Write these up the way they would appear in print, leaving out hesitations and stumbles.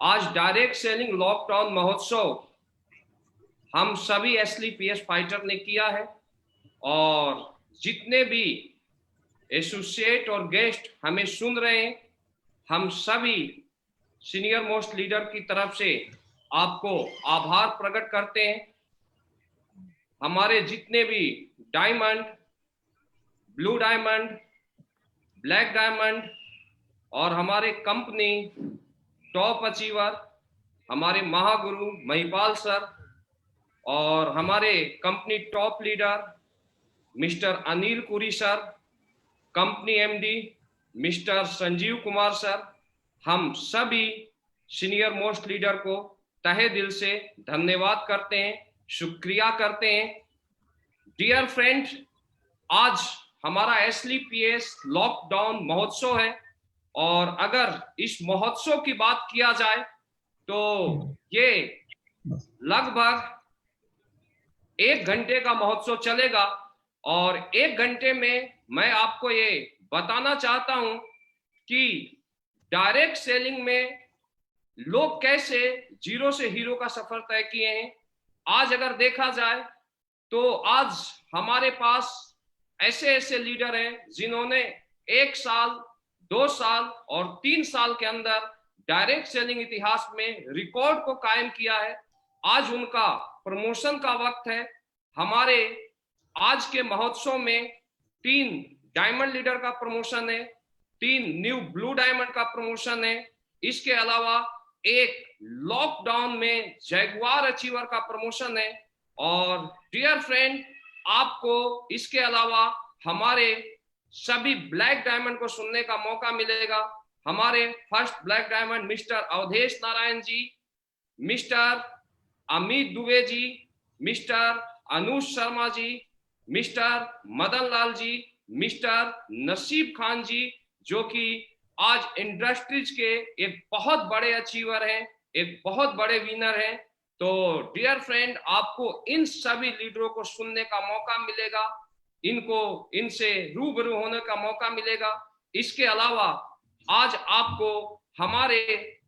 आज direct selling lockdown महोत्सव हम सभी एसलीपीएस फाइटर ने किया है और जितने भी एसोसिएट और गेस्ट हमें सुन रहे हैं, हम सभी सीनियर मोस्ट लीडर की तरफ से आपको आभार प्रकट करते हैं। हमारे जितने भी diamond, blue diamond, black diamond और हमारे कंपनी टॉप अचीवर, हमारे महागुरु महिपाल सर और हमारे company top leader mister Anil Puri sir, company MD mister Sanjeev Kumar sir, हम सभी सीनियर मोस्ट लीडर को तहे दिल से धन्यवाद करते हैं, शुक्रिया करते हैं। डियर फ्रेंड्स, आज हमारा एसलीपीएस लॉकडाउन महोत्सव है और अगर इस महोत्सव की बात किया जाए तो ये लगभग 1 घंटे का महोत्सव चलेगा और 1 घंटे में मैं आपको ये बताना चाहता हूं कि डायरेक्ट सेलिंग में लोग कैसे जीरो से हीरो का सफर तय किए हैं। आज अगर देखा जाए तो आज हमारे पास ऐसे ऐसे लीडर हैं जिन्होंने 1 साल, 2 साल और 3 साल के अंदर डायरेक्ट सेलिंग इतिहास में रिकॉर्ड को कायम किया है। आज उनका प्रमोशन का वक्त है। हमारे आज के महोत्सव में 3 डायमंड लीडर का प्रमोशन है, 3 न्यू ब्लू डायमंड का प्रमोशन है। इसके अलावा एक लॉकडाउन में जैगवार अचीवर का प्रमोशन है। और डियर फ्रेंड, आपको इसके अलावा हमारे सभी ब्लैक डायमंड को सुनने का मौका मिलेगा। हमारे first black diamond mister Awadhesh Narayan ji, mister Amit Dubey ji, mister Anuj Sharma ji, mister Madan Lal ji, mister Naseeb Khan जी, जो कि आज इंडस्ट्रीज के एक बहुत बड़े अचीवर हैं, एक बहुत बड़े विनर हैं। तो डियर फ्रेंड, आपको इन सभी लीडरों को सुनने का मौका मिलेगा, इनसे रूबरू होने का मौका मिलेगा। इसके अलावा आज आपको हमारे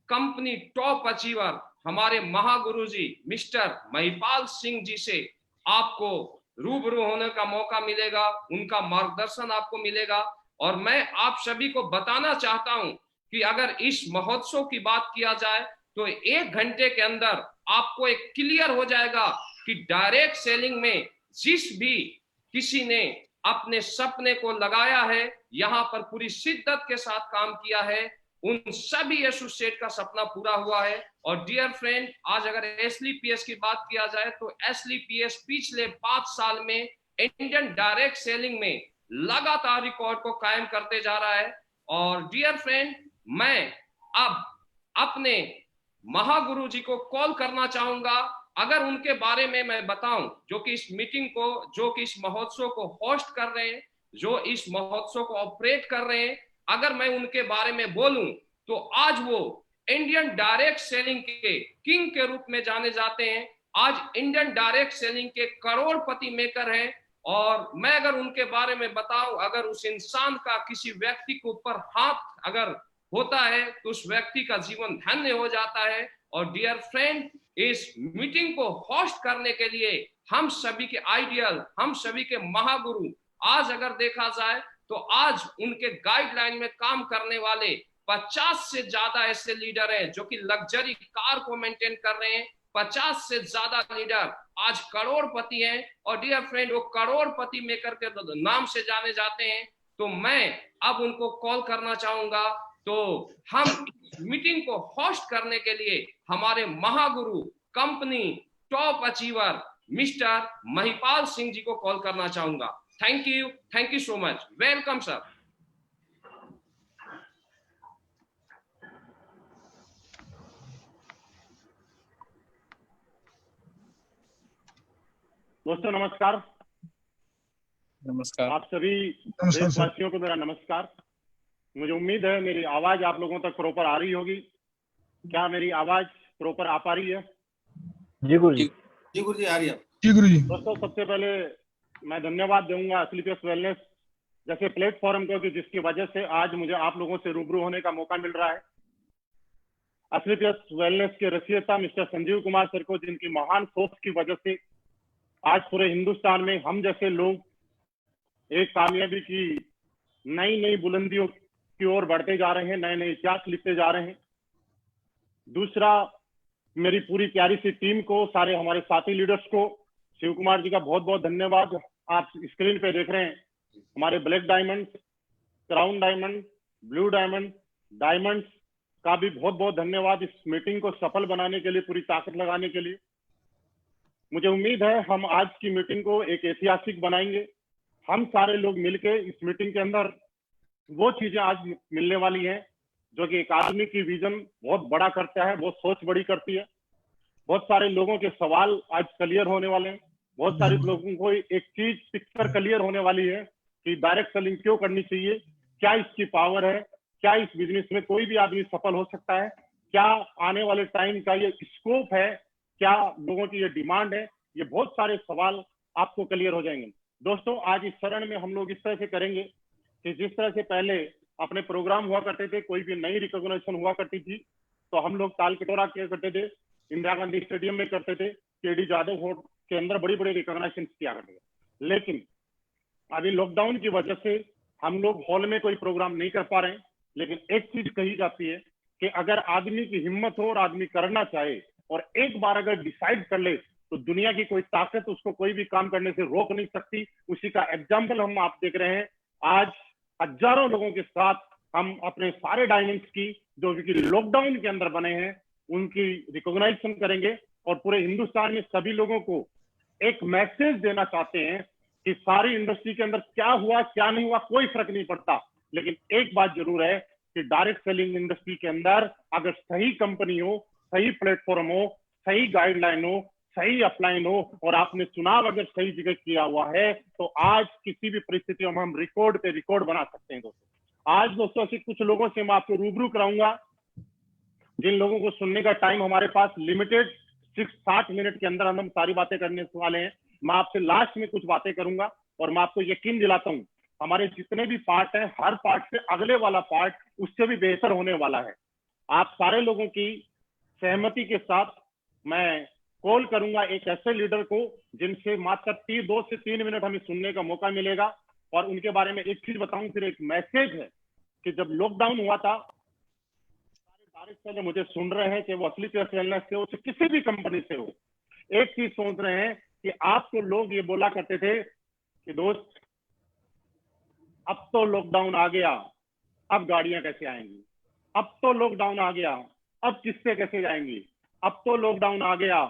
कंपनी टॉप अचीवर, हमारे महागुरु जी मिस्टर महिपाल सिंह जी से आपको रूबरू होने का मौका मिलेगा, उनका मार्गदर्शन आपको मिलेगा। और मैं आप सभी को बताना चाहता हूं कि अगर इस महोत्सव की बात किया जाए तो 1 घंटे के अंदर आपको एक क्लियर हो जाएगा कि डायरेक्ट सेलिंग में जिस भी किसी ने अपने सपने को लगाया है, यहां पर पूरी शिद्दत के साथ काम किया है, उन सभी एसोसिएट का सपना पूरा हुआ है। और डियर फ्रेंड, आज अगर एसलीपीएस की बात किया जाए तो एसलीपीएस पिछले 5 साल में इंडियन डायरेक्ट सेलिंग में लगातार रिकॉर्ड को कायम करते जा रहा है। और डियर फ्रेंड, मैं अब अपने महागुरु जी को कॉल करना चाहूंगा। अगर उनके बारे में मैं बताऊं, जो कि इस मीटिंग को, जो कि इस महोत्सव को होस्ट कर रहे हैं, जो इस महोत्सव को ऑपरेट कर रहे हैं, अगर मैं उनके बारे में बोलूं तो आज वो इंडियन डायरेक्ट सेलिंग के किंग के रूप में जाने जाते हैं। आज इंडियन डायरेक्ट सेलिंग के करोड़पति मेकर हैं। और मैं अगर उनके बारे में बताऊं, अगर उस इंसान का किसी व्यक्ति के ऊपर हाथ अगर होता है तो उस व्यक्ति का जीवन धन्य हो जाता है। और डियर फ्रेंड, इस मीटिंग को होस्ट करने के लिए हम सभी के आइडियल, हम सभी के महागुरु, आज अगर देखा जाए तो आज उनके गाइडलाइन में काम करने वाले 50 से ज्यादा ऐसे लीडर हैं जो कि लग्जरी कार को मेंटेन कर रहे हैं। 50 से ज्यादा लीडर आज करोड़पति हैं। और डियर फ्रेंड, वो करोड़पति मेकर के नाम से जाने जाते हैं। तो मैं अब उनको कॉल करना चाहूंगा। तो हम मीटिंग को होस्ट करने के लिए हमारे महागुरु, company top achiever mister Mahipal Singh ji को कॉल करना चाहूंगा। Thank you so much. Welcome sir. दोस्तों नमस्कार। नमस्कार। आप सभी देशवासियों को मेरा नमस्कार। मुझे उम्मीद है मेरी आवाज आप लोगों तक प्रॉपर आ रही होगी। क्या मेरी आवाज प्रॉपर आ पा रही है? जी गुरु जी। जी गुरु जी, आ रही है। जी गुरु जी। दोस्तों, सबसे पहले मैं धन्यवाद दूंगा एसलीपीएस वेलनेस जैसे प्लेटफॉर्म को कि जिसकी वजह से आज मुझे आप लोगों से रूबरू होने का मौका मिल रहा है। एसलीपीएस वेलनेस के रचयिता मिस्टर संजीव कुमार सर को, जिनकी महान सोच की वजह से आज पूरे हिंदुस्तान में हम जैसे लोग एक कामयाबी की नई नई बुलंदियों की ओर बढ़ते जा रहे हैं, नए नए इतिहास लिखते जा रहे हैं। दूसरा, मेरी पूरी प्यारी सी टीम को, सारे हमारे साथी लीडर्स को, शिव कुमार जी का बहुत बहुत धन्यवाद। आप स्क्रीन पे देख रहे हैं हमारे black diamond, crown diamond, blue diamond, diamonds का भी बहुत बहुत धन्यवाद इस मीटिंग को सफल बनाने के लिए, पूरी ताकत लगाने के लिए। मुझे उम्मीद है हम आज की मीटिंग को एक ऐतिहासिक बनाएंगे। हम सारे लोग मिलके इस मीटिंग के अंदर वो चीजें आज मिलने वाली हैं जो कि एक आदमी की विजन बहुत बड़ा करता है, बहुत सोच बड़ी करती है। बहुत सारे लोगों के सवाल आज क्लियर होने वाले हैं। बहुत सारे लोगों को एक चीज पिक्चर क्लियर होने वाली है कि डायरेक्ट सेलिंग क्यों करनी चाहिए, क्या इसकी पावर है, क्या इस बिजनेस में कोई भी आदमी सफल हो सकता है, क्या आने वाले टाइम का ये स्कोप है, क्या लोगों की ये डिमांड है। ये बहुत सारे सवाल आपको क्लियर हो जाएंगे। दोस्तों, आज इस चरण में हम लोग इस तरह से करेंगे कि जिस तरह से पहले अपने प्रोग्राम हुआ करते थे, कोई भी नई रिकॉग्निशन हुआ करती थी तो हम लोग ताल कटोरा किया करते थे, इंदिरा गांधी स्टेडियम में करते थे, केडी जादव होट के अंदर बड़ी बड़ी रिकॉग्निशन किया करते थे। लेकिन अभी लॉकडाउन की वजह से हम लोग हॉल में कोई प्रोग्राम नहीं कर पा रहे हैं। लेकिन एक चीज कही जाती है कि अगर आदमी की हिम्मत हो और आदमी करना चाहे और एक बार अगर डिसाइड कर ले तो दुनिया की कोई ताकत उसको कोई भी काम करने से रोक नहीं सकती। उसी का एग्जाम्पल हम आप देख रहे हैं। आज हजारों लोगों के साथ हम अपने सारे डायमंड्स की जो कि लॉकडाउन के अंदर बने हैं उनकी रिकॉग्नाइजेशन करेंगे और पूरे हिंदुस्तान में सभी लोगों को एक मैसेज देना चाहते हैं कि सारी इंडस्ट्री के अंदर क्या हुआ क्या नहीं हुआ कोई फर्क नहीं पड़ता। लेकिन एक बात जरूर है कि डायरेक्ट सेलिंग इंडस्ट्री के अंदर अगर सही कंपनी हो, सही प्लेटफॉर्म हो, सही गाइडलाइन हो, सही अपलाइन हो और आपने चुनाव अगर सही जगह किया हुआ है तो आज किसी भी परिस्थितियों में हम रिकॉर्ड पे रिकॉर्ड बना सकते हैं। दोस्तों, आज दोस्तों ऐसे कुछ लोगों से मैं आपको रूबरू कराऊंगा जिन लोगों को सुनने का टाइम हमारे पास लिमिटेड 60 मिनट के अंदर हम सारी बातें करने वाले हैं। मैं आपसे लास्ट में कुछ बातें करूंगा और मैं आपको यकीन दिलाता हूं हमारे जितने भी पार्ट हैं हर पार्ट से अगले वाला पार्ट उससे भी बेहतर होने वाला है। आप सारे लोगों की सहमति के साथ मैं कॉल करूंगा एक ऐसे लीडर को जिनसे मात्र 2 से 3 मिनट हमें सुनने का मौका मिलेगा और उनके बारे में एक चीज बताऊं, फिर एक मैसेज है कि जब लॉकडाउन हुआ था सारे डायरेक्टर मुझे सुन रहे हैं कि वो एसलीपीएस वेलनेस से हो, किसी भी कंपनी से हो, एक चीज सोच रहे हैं कि आपको लोग ये बोला करते थे कि दोस्त अब तो लॉकडाउन आ गया, अब गाड़ियां कैसे आएंगी, अब तो लॉकडाउन आ गया, अब किससे कैसे जाएंगी, अब तो लॉकडाउन आ गया।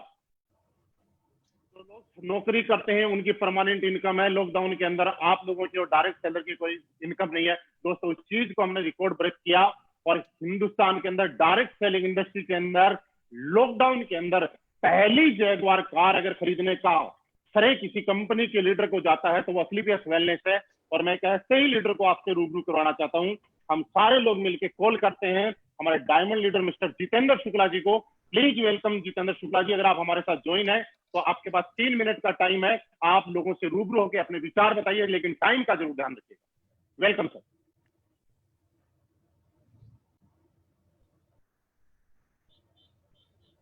जो लोग नौकरी करते हैं उनकी परमानेंट इनकम है, लॉकडाउन के अंदर आप लोगों की और डायरेक्ट सेलर की कोई इनकम नहीं है। दोस्तों, उस चीज को हमने रिकॉर्ड ब्रेक किया और हिंदुस्तान के अंदर डायरेक्ट सेलिंग इंडस्ट्री के अंदर लॉकडाउन के अंदर पहली जैगवार कार अगर खरीदने का श्रेय किसी कंपनी के लीडर को जाता है तो वो एसलीपीएस वेलनेस है। और मैं एक ऐसे ही लीडर को आपसे रूबरू करवाना चाहता हूं। हम सारे लोग मिलकर कॉल करते हैं हमारे diamond leader mister Jitendra Shukla ji को। प्लीज वेलकम जितेंद्र शुक्ला जी, अगर आप हमारे साथ ज्वाइन है तो आपके पास 3 मिनट का टाइम है, आप लोगों से रूबरू होकर अपने विचार बताइए, लेकिन टाइम का जरूर ध्यान रखिएगा। Welcome sir.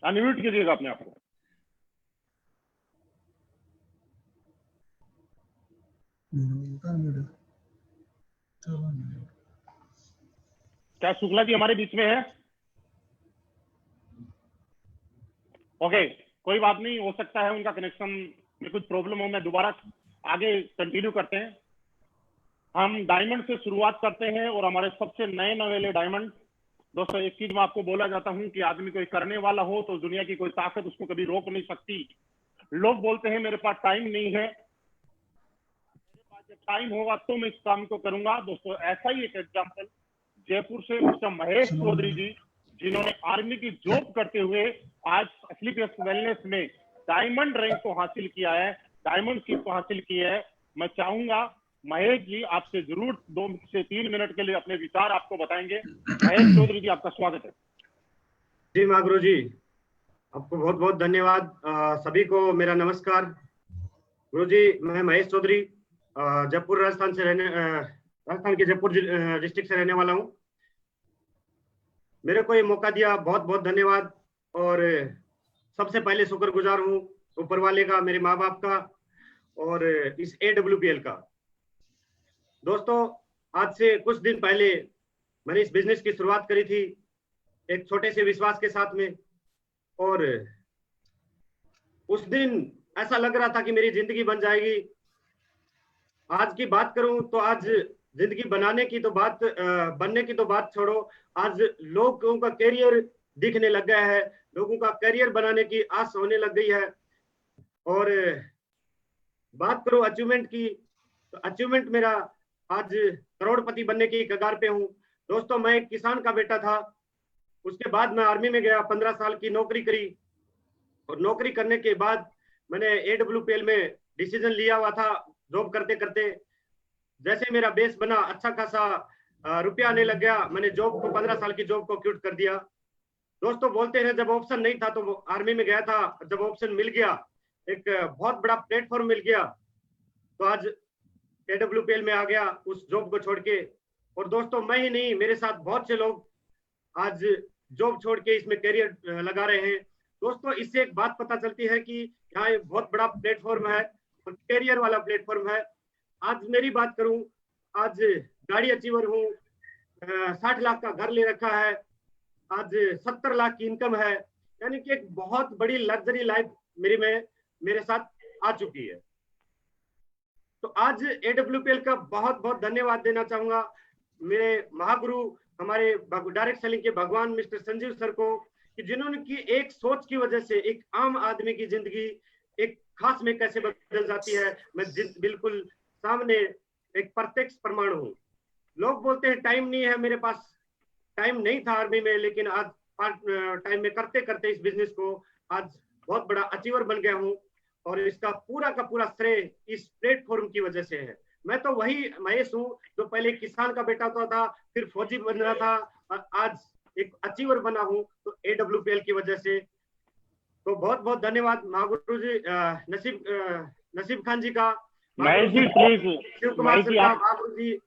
अनम्यूट कीजिएगा अपने आप को। क्या शुक्ला जी हमारे बीच में है? ओके, कोई बात नहीं, हो सकता है उनका कनेक्शन में कुछ प्रॉब्लम हो। मैं दोबारा आगे कंटिन्यू करते हैं। हम डायमंड से शुरुआत करते हैं और हमारे सबसे नए नवेले डायमंड। दोस्तों, एक चीज मैं आपको बोला जाता हूं कि आदमी कोई करने वाला हो तो दुनिया की कोई ताकत उसको कभी रोक नहीं सकती। लोग बोलते हैं मेरे पास टाइम नहीं है, मेरे पास जब टाइम होगा तो मैं इस काम को करूंगा। दोस्तों, ऐसा ही एक एग्जाम्पल जयपुर से मिस्टर महेश चौधरी जी, जिन्होंने आर्मी की जॉब करते हुए आज एसलीपीएस वेलनेस में डायमंड रैंक को हासिल किया है, डायमंड सीट को हासिल की है। मैं चाहूंगा महेश जी आपसे जरूर 2 से 3 मिनट के लिए अपने विचार आपको बताएंगे। महेश चौधरी जी, आपका स्वागत है। जी माँ गुरु जी, आपको बहुत बहुत धन्यवाद। सभी को मेरा नमस्कार। गुरु जी, मैं महेश चौधरी जयपुर राजस्थान के जयपुर डिस्ट्रिक्ट से रहने वाला हूँ। मेरे को ये मौका दिया, बहुत बहुत धन्यवाद। और सबसे पहले शुक्रगुजार हूँ ऊपर वाले का, मेरे माँ बाप का और इस AWPL का। दोस्तों, आज से कुछ दिन पहले मैंने इस बिजनेस की शुरुआत करी थी एक छोटे से विश्वास के साथ में, और उस दिन ऐसा लग रहा था कि मेरी जिंदगी बन जाएगी। आज की बात करूं तो आज जिंदगी बनाने की तो बात, बनने की तो बात छोड़ो, आज लोगों का करियर दिखने लग गया है, लोगों का करियर बनाने की आस होने लग गई है। और बात करो अचीवमेंट की, तो अचीवमेंट मेरा आज करोड़पति बनने की कगार पे हूँ। दोस्तों, मैं एक किसान का बेटा था, उसके बाद मैं आर्मी में गया, 15 साल की नौकरी करी, और नौकरी करने के बाद मैंने AWPL में डिसीजन लिया हुआ था। जॉब करते करते जैसे मेरा बेस बना, अच्छा खासा रुपया आने लग गया, मैंने जॉब को 15 साल की जॉब को क्विट कर दिया। दोस्तों, बोलते हैं जब ऑप्शन नहीं था तो आर्मी में गया था, जब ऑप्शन मिल गया, एक बहुत बड़ा प्लेटफॉर्म मिल गया, तो आज AWPL में आ गया उस जॉब को छोड़ के। और दोस्तों, मैं ही नहीं, मेरे साथ बहुत से लोग आज जॉब छोड़ के इसमें करियर लगा रहे हैं। दोस्तों, इससे एक बात पता चलती है कि यहाँ एक बहुत बड़ा प्लेटफॉर्म है और करियर वाला प्लेटफॉर्म है। आज मेरी बात करूं, आज गाड़ी अचीवर हूँ, 60 लाख का घर ले रखा है, आज 70 लाख की इनकम है, यानी कि एक बहुत बड़ी लग्जरी लाइफ मेरे साथ आ चुकी है। तो आज AWPL का बहुत बहुत धन्यवाद देना चाहूंगा मेरे महागुरु, हमारे डायरेक्ट सेलिंग के भगवान मिस्टर संजीव सर को, कि जिन्होंने की एक सोच की वजह से एक आम आदमी की जिंदगी एक खास में कैसे बदल जाती है, मैं बिल्कुल सामने एक प्रत्यक्ष प्रमाण हूँ। लोग बोलते हैं टाइम नहीं है मेरे पास, टाइम नहीं था आर्मी में, लेकिन आज टाइम में करते करते इस बिजनेस को आज बहुत बड़ा अचीवर बन गया हूँ, और इसका पूरा का पूरा श्रेय इस प्लेटफॉर्म की वजह से है। मैं तो वही महेश हूँ जो पहले किसान का बेटा था, फिर फौजी बन रहा था, और आज एक अचीवर बना हूँ तो AWPL की वजह से। तो बहुत बहुत धन्यवाद महागुरु जी, नसीब खान जी का, महेश जी प्लीज, शिव कुमार सर का, महागुरु जी,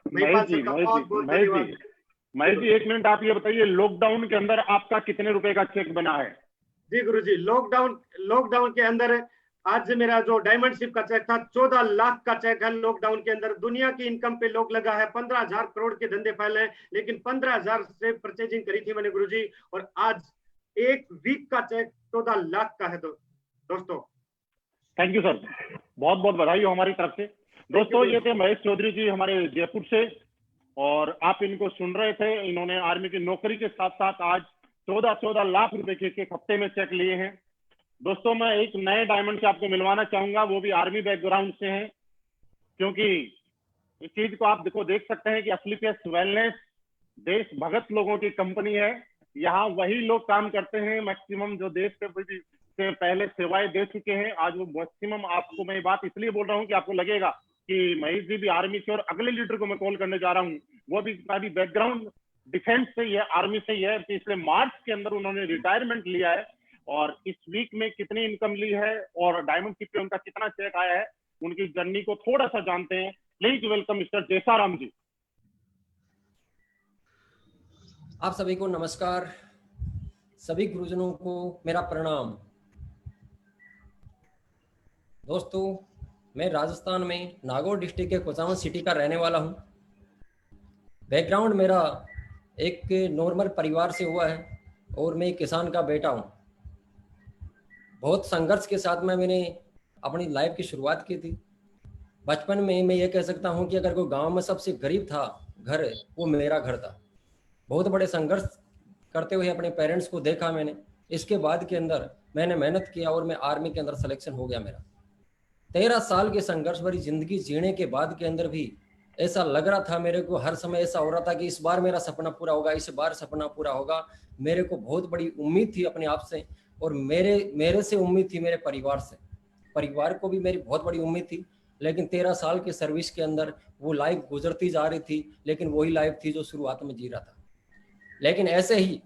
महेश जी 1 मिनट, आप ये बताइए लॉकडाउन के अंदर आपका कितने रुपए का चेक बना है? जी गुरु जी, लॉकडाउन के अंदर आज मेरा जो डायमंड शिप का चेक था 14 लाख का चेक है। लॉकडाउन के अंदर दुनिया की इनकम पे लोग लगा है, 15,000 करोड़ के धंधे फैले हैं, लेकिन 15,000 से परचेजिंग करी थी मैंने गुरुजी, और आज एक वीक का चेक 14 लाख का है। दोस्तों थैंक यू सर, बहुत बहुत बधाई हो हमारी तरफ से। दोस्तों, ये थे महेश चौधरी जी हमारे जयपुर से, और आप इनको सुन रहे थे। इन्होंने आर्मी की नौकरी के साथ साथ आज 14 लाख रुपए के एक हफ्ते में चेक लिए हैं। दोस्तों, मैं एक नए डायमंड से आपको मिलवाना चाहूंगा, वो भी आर्मी बैकग्राउंड से हैं, क्योंकि इस चीज को आप देख सकते हैं कि असलीपियस वेलनेस देश भगत लोगों की कंपनी है। यहाँ वही लोग काम करते हैं मैक्सिमम जो देश से पहले सेवाएं दे चुके हैं। आज वो मैक्सिमम, आपको मैं बात इसलिए बोल रहा हूँ कि आपको लगेगा कि महेश जी भी आर्मी से, और अगले लीडर को मैं कॉल करने जा रहा हूँ, वो भी बैकग्राउंड डिफेंस से ही है, आर्मी से ही है। पिछले मार्च के अंदर उन्होंने रिटायरमेंट लिया है, और इस वीक में कितनी इनकम ली है और डायमंड शिप पे उनका कितना चेक आया है, उनकी जर्नी को थोड़ा सा जानते हैं। प्लीज वेलकम मिस्टर जयसाराम जी। आप सभी को नमस्कार, सभी गुरुजनों को मेरा प्रणाम। दोस्तों, मैं राजस्थान में नागौर डिस्ट्रिक्ट के कुचामन सिटी का रहने वाला हूं। बैकग्राउंड मेरा एक नॉर्मल परिवार से हुआ है, और मैं एक किसान का बेटा हूं। बहुत संघर्ष के साथ में मैंने अपनी लाइफ की शुरुआत की थी। बचपन में मैं ये कह सकता हूं कि अगर कोई गांव में सबसे गरीब था घर, वो मेरा घर था। बहुत बड़े संघर्ष करते हुए अपने पेरेंट्स को देखा मैंने। इसके बाद के अंदर मैंने मेहनत किया और मैं आर्मी के अंदर सिलेक्शन हो गया मेरा। 13 साल के संघर्ष भरी जिंदगी जीने के बाद के अंदर भी ऐसा लग रहा था मेरे को, हर समय ऐसा हो रहा था कि इस बार मेरा सपना पूरा होगा, इस बार सपना पूरा होगा। मेरे को बहुत बड़ी उम्मीद थी अपने आप से, और मेरे से उम्मीद थी मेरे परिवार से। परिवार को भी मेरी बहुत बड़ी उम्मीद थी, लेकिन 13 साल के सर्विस के अंदर वो लाइफ गुजरती जा रही थी, लेकिन वही लाइफ थी जो शुरुआत में जी रहा था। लेकिन ऐसे ही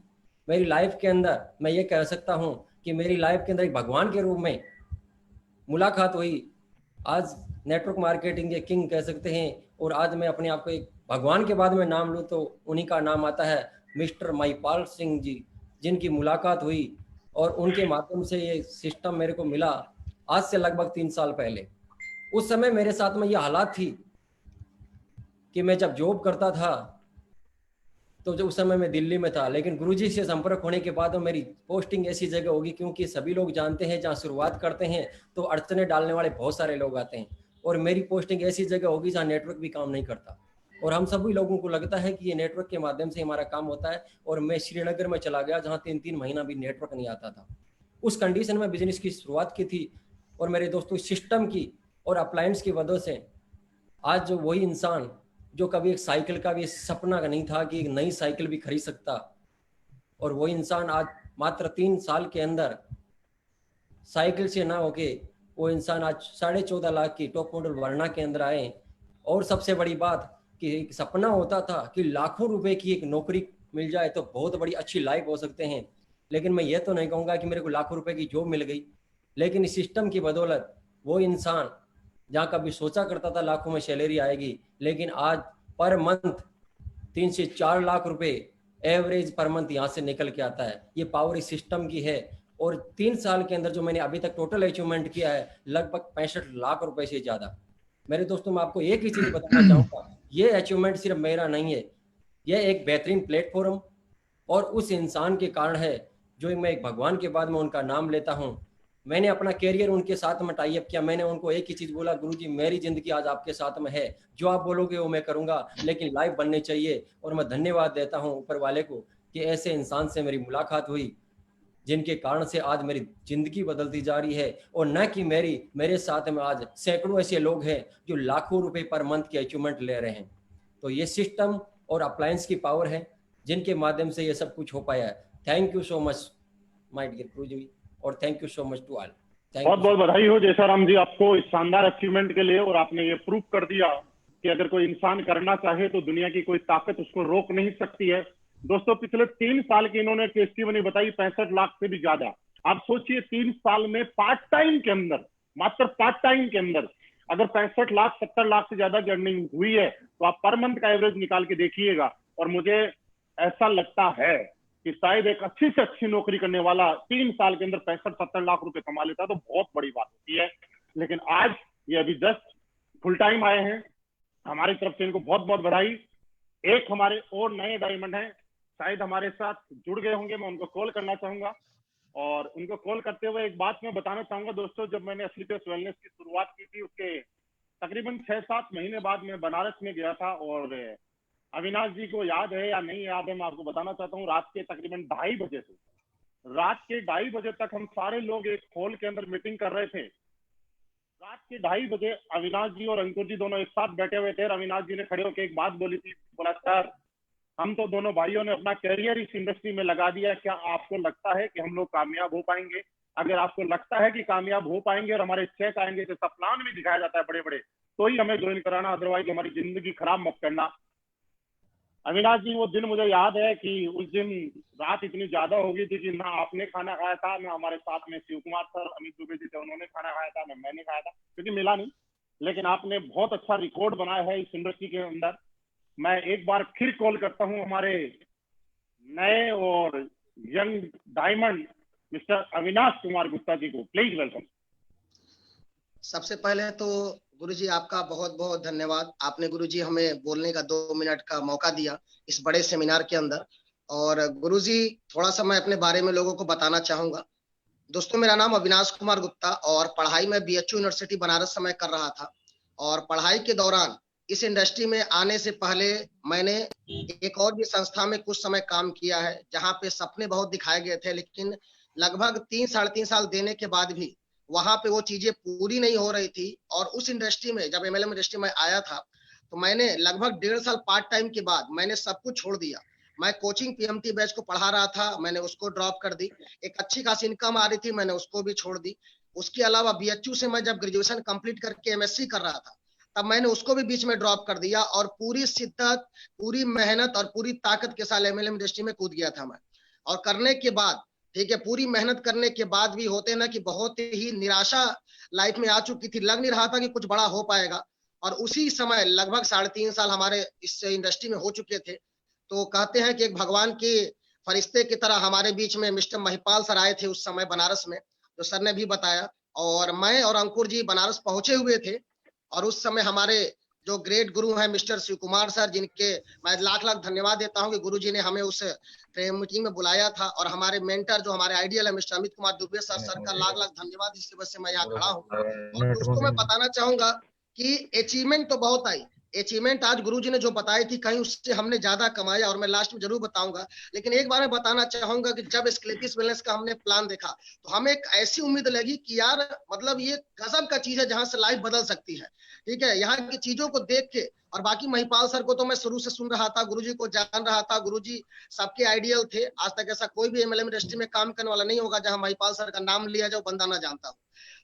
मेरी लाइफ के अंदर मैं ये कह सकता हूँ कि मेरी लाइफ के अंदर एक भगवान के रूप में मुलाकात हुई। आज नेटवर्क मार्केटिंग के किंग कह सकते हैं, और आज मैं अपने आप को एक भगवान के बाद में नाम लूँ तो उन्हीं का नाम आता है, मिस्टर महिपाल सिंह जी, जिनकी मुलाकात हुई और उनके माध्यम से ये सिस्टम मेरे को मिला आज से लगभग 3 साल पहले। उस समय मेरे साथ में ये हालात थी कि मैं जब जॉब करता था तो जो उस समय मैं दिल्ली में था, लेकिन गुरुजी से संपर्क होने के बाद मेरी पोस्टिंग ऐसी जगह होगी, क्योंकि सभी लोग जानते हैं जहाँ शुरुआत करते हैं तो अड़चने डालने वाले बहुत सारे लोग आते हैं, और मेरी पोस्टिंग ऐसी जगह होगी जहाँ नेटवर्क भी काम नहीं करता, और हम सभी लोगों को लगता है कि ये नेटवर्क के माध्यम से हमारा काम होता है। और मैं श्रीनगर में चला गया जहाँ 3-3 महीना भी नेटवर्क नहीं आता था। उस कंडीशन में बिजनेस की शुरुआत की थी, और मेरे दोस्तों सिस्टम की और अप्लायंस की वजह से आज जो वही इंसान जो कभी एक साइकिल का भी सपना नहीं था कि एक नई साइकिल भी खरीद सकता, और वही इंसान आज मात्र 3 साल के अंदर साइकिल से ना होके वो इंसान आज 14.5 लाख की टॉप मॉडल वर्ना के अंदर आए। और सबसे बड़ी बात कि एक सपना होता था कि लाखों रुपए की एक नौकरी मिल जाए तो बहुत बड़ी अच्छी लाइफ हो सकते हैं, लेकिन मैं ये तो नहीं कहूँगा कि मेरे को लाखों रुपए की जॉब मिल गई, लेकिन इस सिस्टम की बदौलत वो इंसान जहाँ कभी सोचा करता था लाखों में सैलरी आएगी, लेकिन आज पर मंथ 3 से 4 लाख रुपए एवरेज पर मंथ यहाँ से निकल के आता है। ये पावर इस सिस्टम की है। और 3 साल के अंदर जो मैंने अभी तक टोटल अचीवमेंट किया है लगभग 65 लाख रुपए से ज़्यादा। मेरे दोस्तों मैं आपको एक ही चीज़ बताना चाहूँगा, ये अचीवमेंट सिर्फ मेरा नहीं है, यह एक बेहतरीन प्लेटफॉर्म और उस इंसान के कारण है जो मैं एक भगवान के बाद में उनका नाम लेता हूँ। मैंने अपना कैरियर उनके साथ में टाई अप किया। मैंने उनको एक ही चीज़ बोला, गुरुजी मेरी ज़िंदगी आज आपके साथ में है, जो आप बोलोगे वो मैं करूँगा, लेकिन लाइफ बननी चाहिए। और मैं धन्यवाद देता हूँ ऊपर वाले को कि ऐसे इंसान से मेरी मुलाकात हुई जिनके कारण से आज मेरी ज़िंदगी बदलती जा रही है, और न कि मेरे साथ में आज सैकड़ों ऐसे लोग हैं जो लाखों रुपए पर मंथ की अचीवमेंट ले रहे हैं। तो ये सिस्टम और अप्लायंस की पावर है जिनके माध्यम से ये सब कुछ हो पाया है। Thank you so much my dear गुरुजी, और thank you so much to all. बहुत बहुत बधाई हो जयसाराम जी आपको इस शानदार अचीवमेंट के लिए। और आपने ये प्रूव कर दिया कि अगर कोई इंसान करना चाहे तो दुनिया की कोई ताकत उसको रोक नहीं सकती है। दोस्तों पिछले 3 साल की इन्होंने टेस्टिमनी बताई 65 लाख से भी ज्यादा। आप सोचिए 3 साल में पार्ट टाइम के अंदर, मात्र पार्ट टाइम के अंदर अगर 65 लाख 70 लाख से ज्यादा की अर्निंग हुई है तो आप पर मंथ का एवरेज निकाल के देखिएगा। और मुझे ऐसा लगता है कि शायद एक अच्छी से अच्छी नौकरी करने वाला 3 साल के अंदर 65-70 लाख रुपए कमा लेता तो बहुत बड़ी बात होती है। लेकिन आज ये अभी जस्ट फुल टाइम आए हैं, हमारी तरफ से इनको बहुत बहुत बधाई। एक हमारे और नए डायमंड हैं, शायद हमारे साथ जुड़ गए होंगे, मैं उनको कॉल करना चाहूंगा। और उनको कॉल करते हुए एक बात मैं बताना चाहूंगा दोस्तों, जब मैंने असलीपेस वेलनेस की शुरुआत की थी उसके तकरीबन 6-7 महीने बाद मैं बनारस में गया था। और अविनाश जी को याद है या नहीं याद है, मैं आपको बताना चाहता हूँ, रात के तकरीबन 2:30 बजे से रात के 2:30 बजे तक हम सारे लोग एक हॉल के अंदर मीटिंग कर रहे थे। रात के 2:30 बजे अविनाश जी और अंकुर जी दोनों एक साथ बैठे हुए थे। अविनाश जी ने खड़े होकर एक बात बोली थी, बोला सर हम तो दोनों भाइयों ने अपना कैरियर इस इंडस्ट्री में लगा दिया, क्या आपको लगता है कि हम लोग कामयाब हो पाएंगे? अगर आपको लगता है कि कामयाब हो पाएंगे और हमारे चेक आएंगे, तो प्लान भी दिखाया जाता है बड़े बड़े, तो ही हमें ज्वाइन कराना, अदरवाइज हमारी जिंदगी खराब मत करना। अविनाश जी वो दिन मुझे याद है कि उस दिन रात इतनी ज्यादा हो गई थी कि ना आपने खाना खाया था, ना हमारे साथ में शिव कुमार सर, अमित दुबे जी थे उन्होंने खाना खाया था, ना मैंने खाया था क्योंकि मिला नहीं। लेकिन आपने बहुत अच्छा रिकॉर्ड बनाया है इस इंडस्ट्री के अंदर। मैं एक बार फिर कॉल करता हूं हमारे नए और young diamond mister Avinash Kumar Gupta ji को, प्लीज वेलकम। सबसे पहले तो गुरुजी आपका बहुत बहुत धन्यवाद। आपने गुरुजी हमें बोलने का 2 मिनट का मौका दिया इस बड़े सेमिनार के अंदर। और गुरुजी थोड़ा सा मैं अपने बारे में लोगों को बताना चाहूंगा। दोस्तों मेरा नाम अविनाश कुमार गुप्ता और पढ़ाई में बीएचयू यूनिवर्सिटी बनारस से मैं कर रहा था। और पढ़ाई के दौरान इस इंडस्ट्री में आने से पहले मैंने एक और भी संस्था में कुछ समय काम किया है, जहाँ पे सपने बहुत दिखाए गए थे, लेकिन लगभग 3-3.5 साल देने के बाद भी वहां पे वो चीजें पूरी नहीं हो रही थी। और उस इंडस्ट्री में जब एमएलएम इंडस्ट्री में आया था तो मैंने लगभग 1.5 साल पार्ट टाइम के बाद मैंने सब कुछ छोड़ दिया। मैं कोचिंग पीएमटी बैच को पढ़ा रहा था, मैंने उसको ड्रॉप कर दी। एक अच्छी खासी इनकम आ रही थी, मैंने उसको भी छोड़ दी। उसके अलावा बीएचयू से मैं जब ग्रेजुएशन कंप्लीट करके एमएससी कर रहा था तब मैंने उसको भी बीच में ड्रॉप कर दिया और पूरी शिद्दत, पूरी मेहनत और पूरी ताकत के साथ एमएलएम इंडस्ट्री में कूद गया था मैं। और करने के बाद ठीक है, पूरी मेहनत करने के बाद भी होते ना कि बहुत ही निराशा लाइफ में आ चुकी थी, लग नहीं रहा था कि कुछ बड़ा हो पाएगा। और उसी समय लगभग 3.5 साल हमारे इस इंडस्ट्री में हो चुके थे। तो कहते हैं कि एक भगवान के फरिश्ते की तरह हमारे बीच में मिस्टर महिपाल सर आए थे उस समय बनारस में, जो सर ने भी बताया। और मैं और अंकुर जी बनारस पहुंचे हुए थे, और उस समय हमारे जो ग्रेट गुरु हैं मिस्टर शिव कुमार सर, जिनके मैं लाख लाख धन्यवाद देता हूं कि गुरु जी ने हमें उस मीटिंग में बुलाया था। और हमारे मेंटर जो हमारे आइडियल है मिस्टर अमित कुमार दुबे सर का लाख लाख धन्यवाद, जिसकी वजह से मैं यहाँ खड़ा हूँ। और दोस्तों मैं बताना चाहूंगा कि अचीवमेंट तो बहुत आई, अचीवमेंट आज गुरुजी ने जो बताई थी कहीं उससे हमने ज्यादा कमाया, और मैं लास्ट में जरूर बताऊंगा। लेकिन एक बार मैं बताना चाहूंगा कि जब स्क्लेपिस वेलनेस का हमने प्लान देखा तो हमें एक ऐसी उम्मीद लगी कि यार मतलब ये गजब का चीज है जहां से लाइफ बदल सकती है। ठीक है, यहाँ की चीजों को देख के, और बाकी महिपाल सर को तो मैं शुरू से सुन रहा था, गुरुजी को जान रहा था, गुरुजी सबके आइडियल थे। आज तक ऐसा कोई भी एमएलएम इंडस्ट्री में काम करने वाला नहीं होगा जहां महिपाल सर का नाम लिया जाए बंदा ना जानता हो।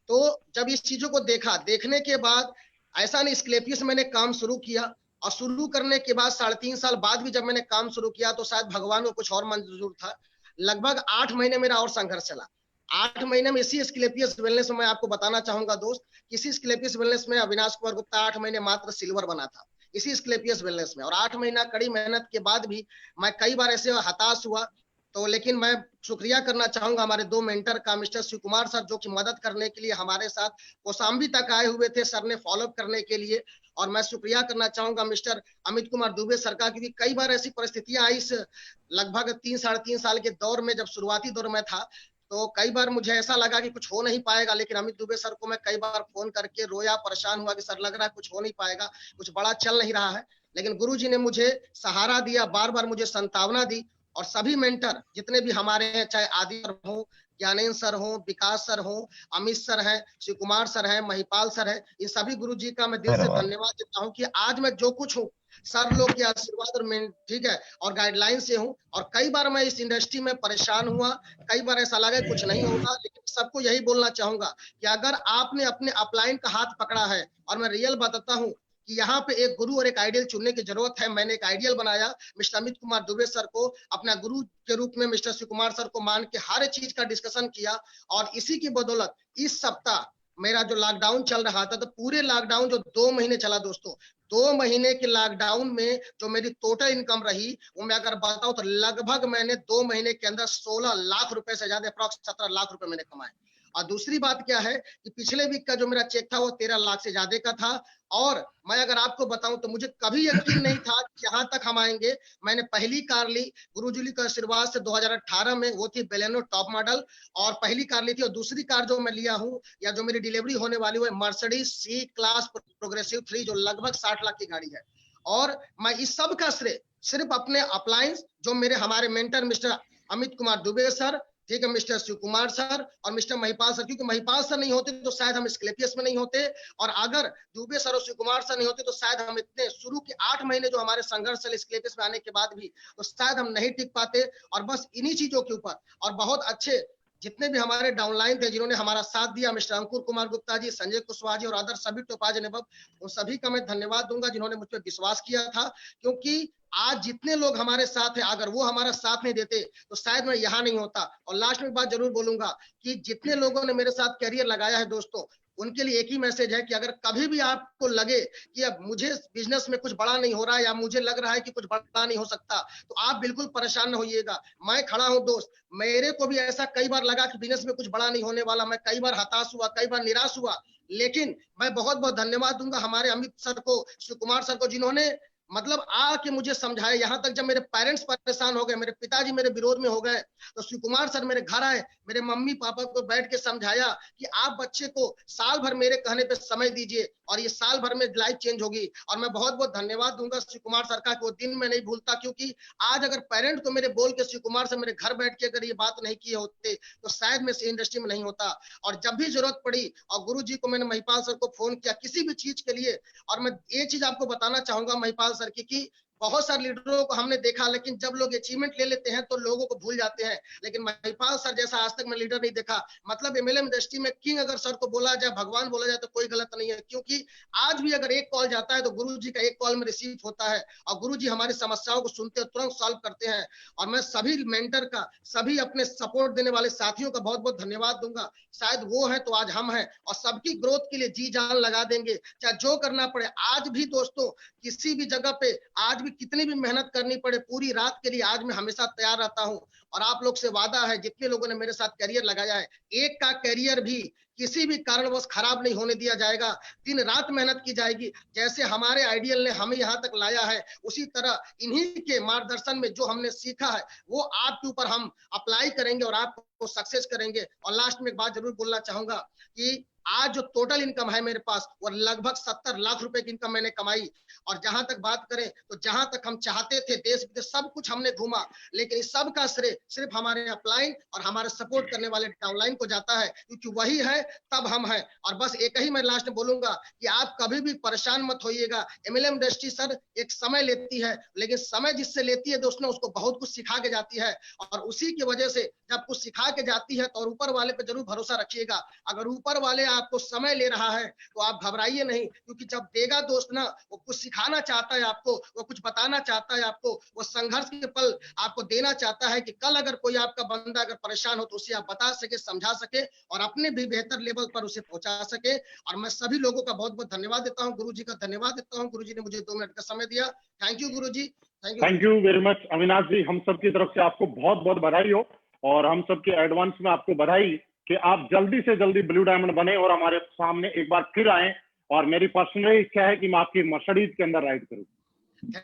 तो जब इस चीजों को देखा, देखने के बाद ऐसा नहीं, स्क्लेपिस मैंने काम शुरू किया, और शुरू करने के बाद 3.5 साल बाद भी जब मैंने काम शुरू किया तो शायद भगवान को कुछ और मंजूर था। लगभग 8 महीने मेरा और संघर्ष चला। 8 महीने में इसी स्क्लेपियस वेलनेस में मैं आपको बताना चाहूंगा दोस्त, किसी स्क्लेपियस वेलनेस में अविनाश कुमार गुप्ता 8 महीने मात्र सिल्वर बना था इसी स्क्लेपियस वेलनेस में। और 8 महीना कड़ी मेहनत के बाद भी मैं कई बार ऐसे हताश हुआ। तो लेकिन मैं शुक्रिया करना चाहूंगा हमारे 2 मेंटर का, मिस्टर शिव कुमार सर जो कि मदद करने के लिए हमारे साथ कौशाम्बी तक आए हुए थे सर ने फॉलो अप करने के लिए। और मैं शुक्रिया करना चाहूंगा मिस्टर अमित कुमार दुबे सर का, क्योंकि कई बार ऐसी परिस्थितियां आई इस लगभग 3-3.5 साल के दौर में, जब शुरुआती दौर में था तो कई बार मुझे ऐसा लगा कि कुछ हो नहीं पाएगा। लेकिन अमित दुबे सर को मैं कई बार फोन करके रोया, परेशान हुआ कि सर लग रहा है कुछ हो नहीं पाएगा, कुछ बड़ा चल नहीं रहा है। लेकिन गुरुजी ने मुझे सहारा दिया, बार बार मुझे संतावना दी। और सभी मेंटर जितने भी हमारे हैं, चाहे आदि सर हो, ज्ञानेन्द्र सर हो, विकास सर हो, अमित सर हैं, शिव कुमार सर हैं, महिपाल सर हैं, इन सभी गुरुजी का मैं दिल से धन्यवाद देता हूं कि आज मैं जो कुछ हूं सर लोग के आशीर्वाद और ठीक है और गाइडलाइन से हूं। और कई बार मैं इस इंडस्ट्री में परेशान हुआ, कई बार ऐसा लगा कुछ नहीं होगा, लेकिन सबको यही बोलना चाहूंगा कि अगर आपने अपने अपलाइन का हाथ पकड़ा है, और मैं रियल बताता हूं कि यहाँ पे एक गुरु और एक आइडियल चुनने की जरूरत है। मैंने एक आइडियल बनाया, मिस्टर अमित कुमार दुबे सर को अपना गुरु के रूप में मिस्टर शिव कुमार सर को मान के हर चीज का डिस्कशन किया। और इसी की बदौलत इस सप्ताह मेरा जो लॉकडाउन चल रहा था, तो पूरे लॉकडाउन जो 2 महीने चला दोस्तों, 2 महीने के लॉकडाउन में जो मेरी टोटल इनकम रही, वो मैं अगर बताऊं तो लगभग मैंने 2 महीने के अंदर 16 लाख रुपए से ज्यादा, अप्रॉक्स 17 लाख रुपए मैंने कमाए। और दूसरी बात क्या है कि पिछले वीक का जो मेरा चेक था वो 13 लाख से ज्यादा का था। और मैं अगर आपको बताऊं तो मुझे कभी यकीन नहीं था कि यहाँ तक हम आएंगे। मैंने पहली कार ली गुरुजी के आशीर्वाद से 2018 में, वो थी बेलेनो टॉप मॉडल, और पहली कार ली थी। और दूसरी कार जो मैं लिया हूँ या जो मेरी डिलीवरी होने वाली है, मर्सिडीज सी क्लास प्रोग्रेसिव 3 जो लगभग 60 लाख की गाड़ी है। और मैं इस सब का श्रेय सिर्फ अपने अप्लायंस जो मेरे हमारे mentor mister Amit Kumar Dubey sir, ठीक है, मिस्टर शिव कुमार सर और मिस्टर महिपाल सर, क्योंकि महिपाल सर नहीं होते तो शायद हम स्क्लेपियस में नहीं होते, और अगर दुबे सर और शिव कुमार सर नहीं होते तो शायद हम इतने शुरू के 8 महीने जो हमारे संघर्ष चले स्क्लेपियस में आने के बाद भी, तो शायद हम नहीं टिक पाते। और बस इन्हीं चीजों के ऊपर और बहुत अच्छे जितने भी हमारे डाउनलाइन थे जिन्होंने हमारा साथ दिया, मिस्टर अंकुर कुमार गुप्ता जी, संजय कुशवाहा जी और अदर सभी टोपाज नेबब, उन सभी का मैं धन्यवाद दूंगा जिन्होंने मुझ पर विश्वास किया था। क्योंकि आज जितने लोग हमारे साथ हैं, अगर वो हमारा साथ नहीं देते तो शायद मैं यहाँ नहीं होता। और लास्ट में एक बात जरूर बोलूंगा कि जितने लोगों ने मेरे साथ कैरियर लगाया है दोस्तों, उनके लिए एक ही मैसेज है कि अगर कभी भी आपको लगे कि अब मुझे बिजनेस में कुछ बड़ा नहीं हो रहा है या मुझे लग रहा है कि कुछ बड़ा नहीं हो सकता, तो आप बिल्कुल परेशान न होइएगा। मैं खड़ा हूं दोस्त। मेरे को भी ऐसा कई बार लगा कि बिजनेस में कुछ बड़ा नहीं होने वाला, मैं कई बार हताश हुआ, कई बार निराश हुआ, लेकिन मैं बहुत बहुत धन्यवाद दूंगा हमारे अमित सर को, शिव कुमार सर को, जिन्होंने मतलब आके मुझे समझाया। यहाँ तक जब मेरे पेरेंट्स परेशान हो गए, मेरे पिताजी मेरे विरोध में हो गए, तो शिव कुमार सर मेरे घर आए, मेरे मम्मी पापा को बैठ के समझाया कि आप बच्चे को साल भर मेरे कहने पे समय दीजिए और ये साल भर में लाइफ चेंज होगी। और मैं बहुत बहुत धन्यवाद दूंगा शिव कुमार सर का, वो दिन मैं नहीं भूलता, क्योंकि आज अगर पेरेंट को मेरे बोल के शिव कुमार सर मेरे घर बैठ के अगर ये बात नहीं किए होते तो शायद मैं इस इंडस्ट्री में नहीं होता। और जब भी जरूरत पड़ी और गुरु जी को मैंने महिपाल सर को फोन किया किसी भी चीज के लिए। और मैं ये चीज आपको बताना चाहूंगा महिपाल सर की, बहुत सारे लीडरों को हमने देखा, लेकिन जब लोग अचीवमेंट ले लेते हैं तो लोगों को भूल जाते हैं, लेकिन महिपाल सर जैसा आज तक मैं लीडर नहीं देखा। मतलब एमएलएम इंडस्ट्री में किंग अगर सर को बोला जाए, भगवान बोला जाए तो कोई गलत नहीं है, क्योंकि आज भी अगर एक कॉल जाता है तो गुरु जी का एक कॉल में रिसीव होता है और गुरु जी हमारी समस्याओं को सुनते हैं, तुरंत सॉल्व करते हैं। और मैं सभी मेंटर का, सभी अपने सपोर्ट देने वाले साथियों का बहुत बहुत धन्यवाद दूंगा। शायद वो है तो आज हम हैं, और सबकी ग्रोथ के लिए जी जान लगा देंगे, चाहे जो करना पड़े। आज भी दोस्तों किसी भी जगह पे आज भी कितनी भी मेहनत करनी पड़े, पूरी रात के लिए आज मैं हमेशा तैयार रहता हूं। और आप लोग से वादा है, जितने लोगों ने मेरे साथ करियर लगाया है, एक का करियर भी किसी भी कारणवश खराब नहीं होने दिया जाएगा। दिन रात मेहनत की जाएगी। जैसे हमारे आइडियल ने हमें यहाँ तक लाया है, उसी तरह इन्हीं के मार्गदर्शन में जो हमने सीखा है वो आपके ऊपर हम अप्लाई करेंगे और आपको सक्सेस करेंगे। और लास्ट में एक बात जरूर बोलना चाहूंगा कि आज जो टोटल इनकम है मेरे पास, वो लगभग 70 लाख रुपए की इनकम मैंने कमाई। और जहां तक बात करें तो जहां तक हम चाहते थे, देश विदेश सब कुछ हमने घूमा, लेकिन इस सब का श्रेय सिर्फ हमारे अपलाइन और हमारे सपोर्ट करने वाले डाउनलाइन को जाता है, क्योंकि वही है तब हम हैं। और बस एक ही मैं लास्ट में बोलूंगा कि आप कभी भी परेशान मत होइएगा। एमएलएम इंडस्ट्री सर एक समय लेती है, लेकिन समय जिससे लेती है दोस्तों, उसको बहुत कुछ सिखा के जाती है। और उसी की वजह से जब कुछ सिखा के जाती है तो ऊपर वाले पे जरूर भरोसा रखिएगा। अगर ऊपर वाले आपको समय ले रहा है तो आप घबराइए नहीं, क्योंकि जब देगा दोस्त ना, वो कुछ सिखाना चाहता है आपको, वो कुछ बताना चाहता है आपको, वो संघर्ष के पल आपको देना चाहता है कि कल अगर कोई आपका बंदा अगर परेशान हो तो उसे आप बता सके, समझा सके और अपने भी बेहतर लेवल पर उसे पहुंचा सके। और मैं सभी लोगों का बहुत बहुत धन्यवाद देता हूँ, गुरु जी का धन्यवाद देता हूँ। गुरु जी ने मुझे 2 मिनट का समय दिया। थैंक यू गुरु जी, thank you very much Avinash ji. हम सब की तरफ से आपको बहुत बहुत बधाई हो, और हम सब के एडवांस में आपको बधाई कि आप जल्दी से जल्दी ब्लू डायमंड बने और हमारे सामने एक बार फिर आए। और मेरी पर्सनल इच्छा है कि मैं आपकी मर्सिडीज के अंदर राइड करूं।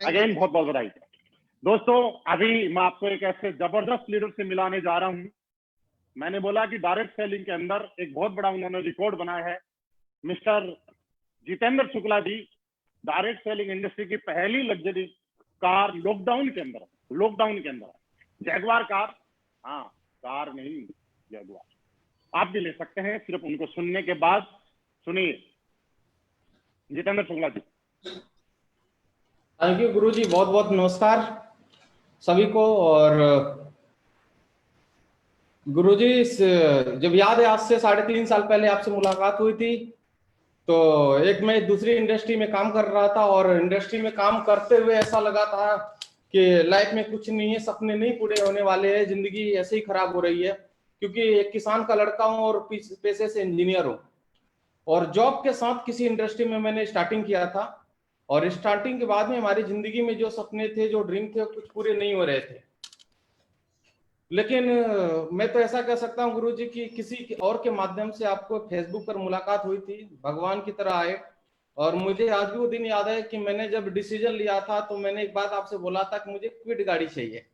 अगेन बहुत बहुत बधाई। दोस्तों, अभी मैं आपको एक ऐसे जबरदस्त लीडर से मिलाने जा रहा हूं। मैंने बोला कि डायरेक्ट सेलिंग के अंदर एक बहुत बड़ा उन्होंने रिकॉर्ड बनाया है। मिस्टर जितेंद्र शुक्ला जी डायरेक्ट सेलिंग इंडस्ट्री की पहली लग्जरी कार लॉकडाउन के अंदर जैगवार कार, हाँ कार नहीं जैगवार, आप भी ले सकते हैं सिर्फ उनको सुनने के बाद। सुनिए जितेंद्र शुक्ला जी। थैंक यू गुरु जी, बहुत बहुत नमस्कार सभी को। और गुरु जी, जब याद है आज से 3.5 साल पहले आपसे मुलाकात हुई थी, तो एक मैं दूसरी इंडस्ट्री में काम कर रहा था और इंडस्ट्री में काम करते हुए ऐसा लगा था कि लाइफ में कुछ नहीं है, सपने नहीं पूरे होने वाले हैं, जिंदगी ऐसे ही खराब हो रही है। क्योंकि एक किसान का लड़का हूँ और पेशे से इंजीनियर हूँ, और जॉब के साथ किसी इंडस्ट्री में मैंने स्टार्टिंग किया था। और स्टार्टिंग के बाद में हमारी जिंदगी में जो सपने थे, जो ड्रीम थे, कुछ पूरे नहीं हो रहे थे। लेकिन मैं तो ऐसा कह सकता हूँ गुरुजी कि किसी और के माध्यम से आपको फेसबुक पर मुलाकात हुई थी, भगवान की तरह आए। और मुझे आज भी वो दिन याद है कि मैंने जब डिसीजन लिया था तो मैंने एक बात आपसे बोला था कि मुझे क्विड गाड़ी चाहिए।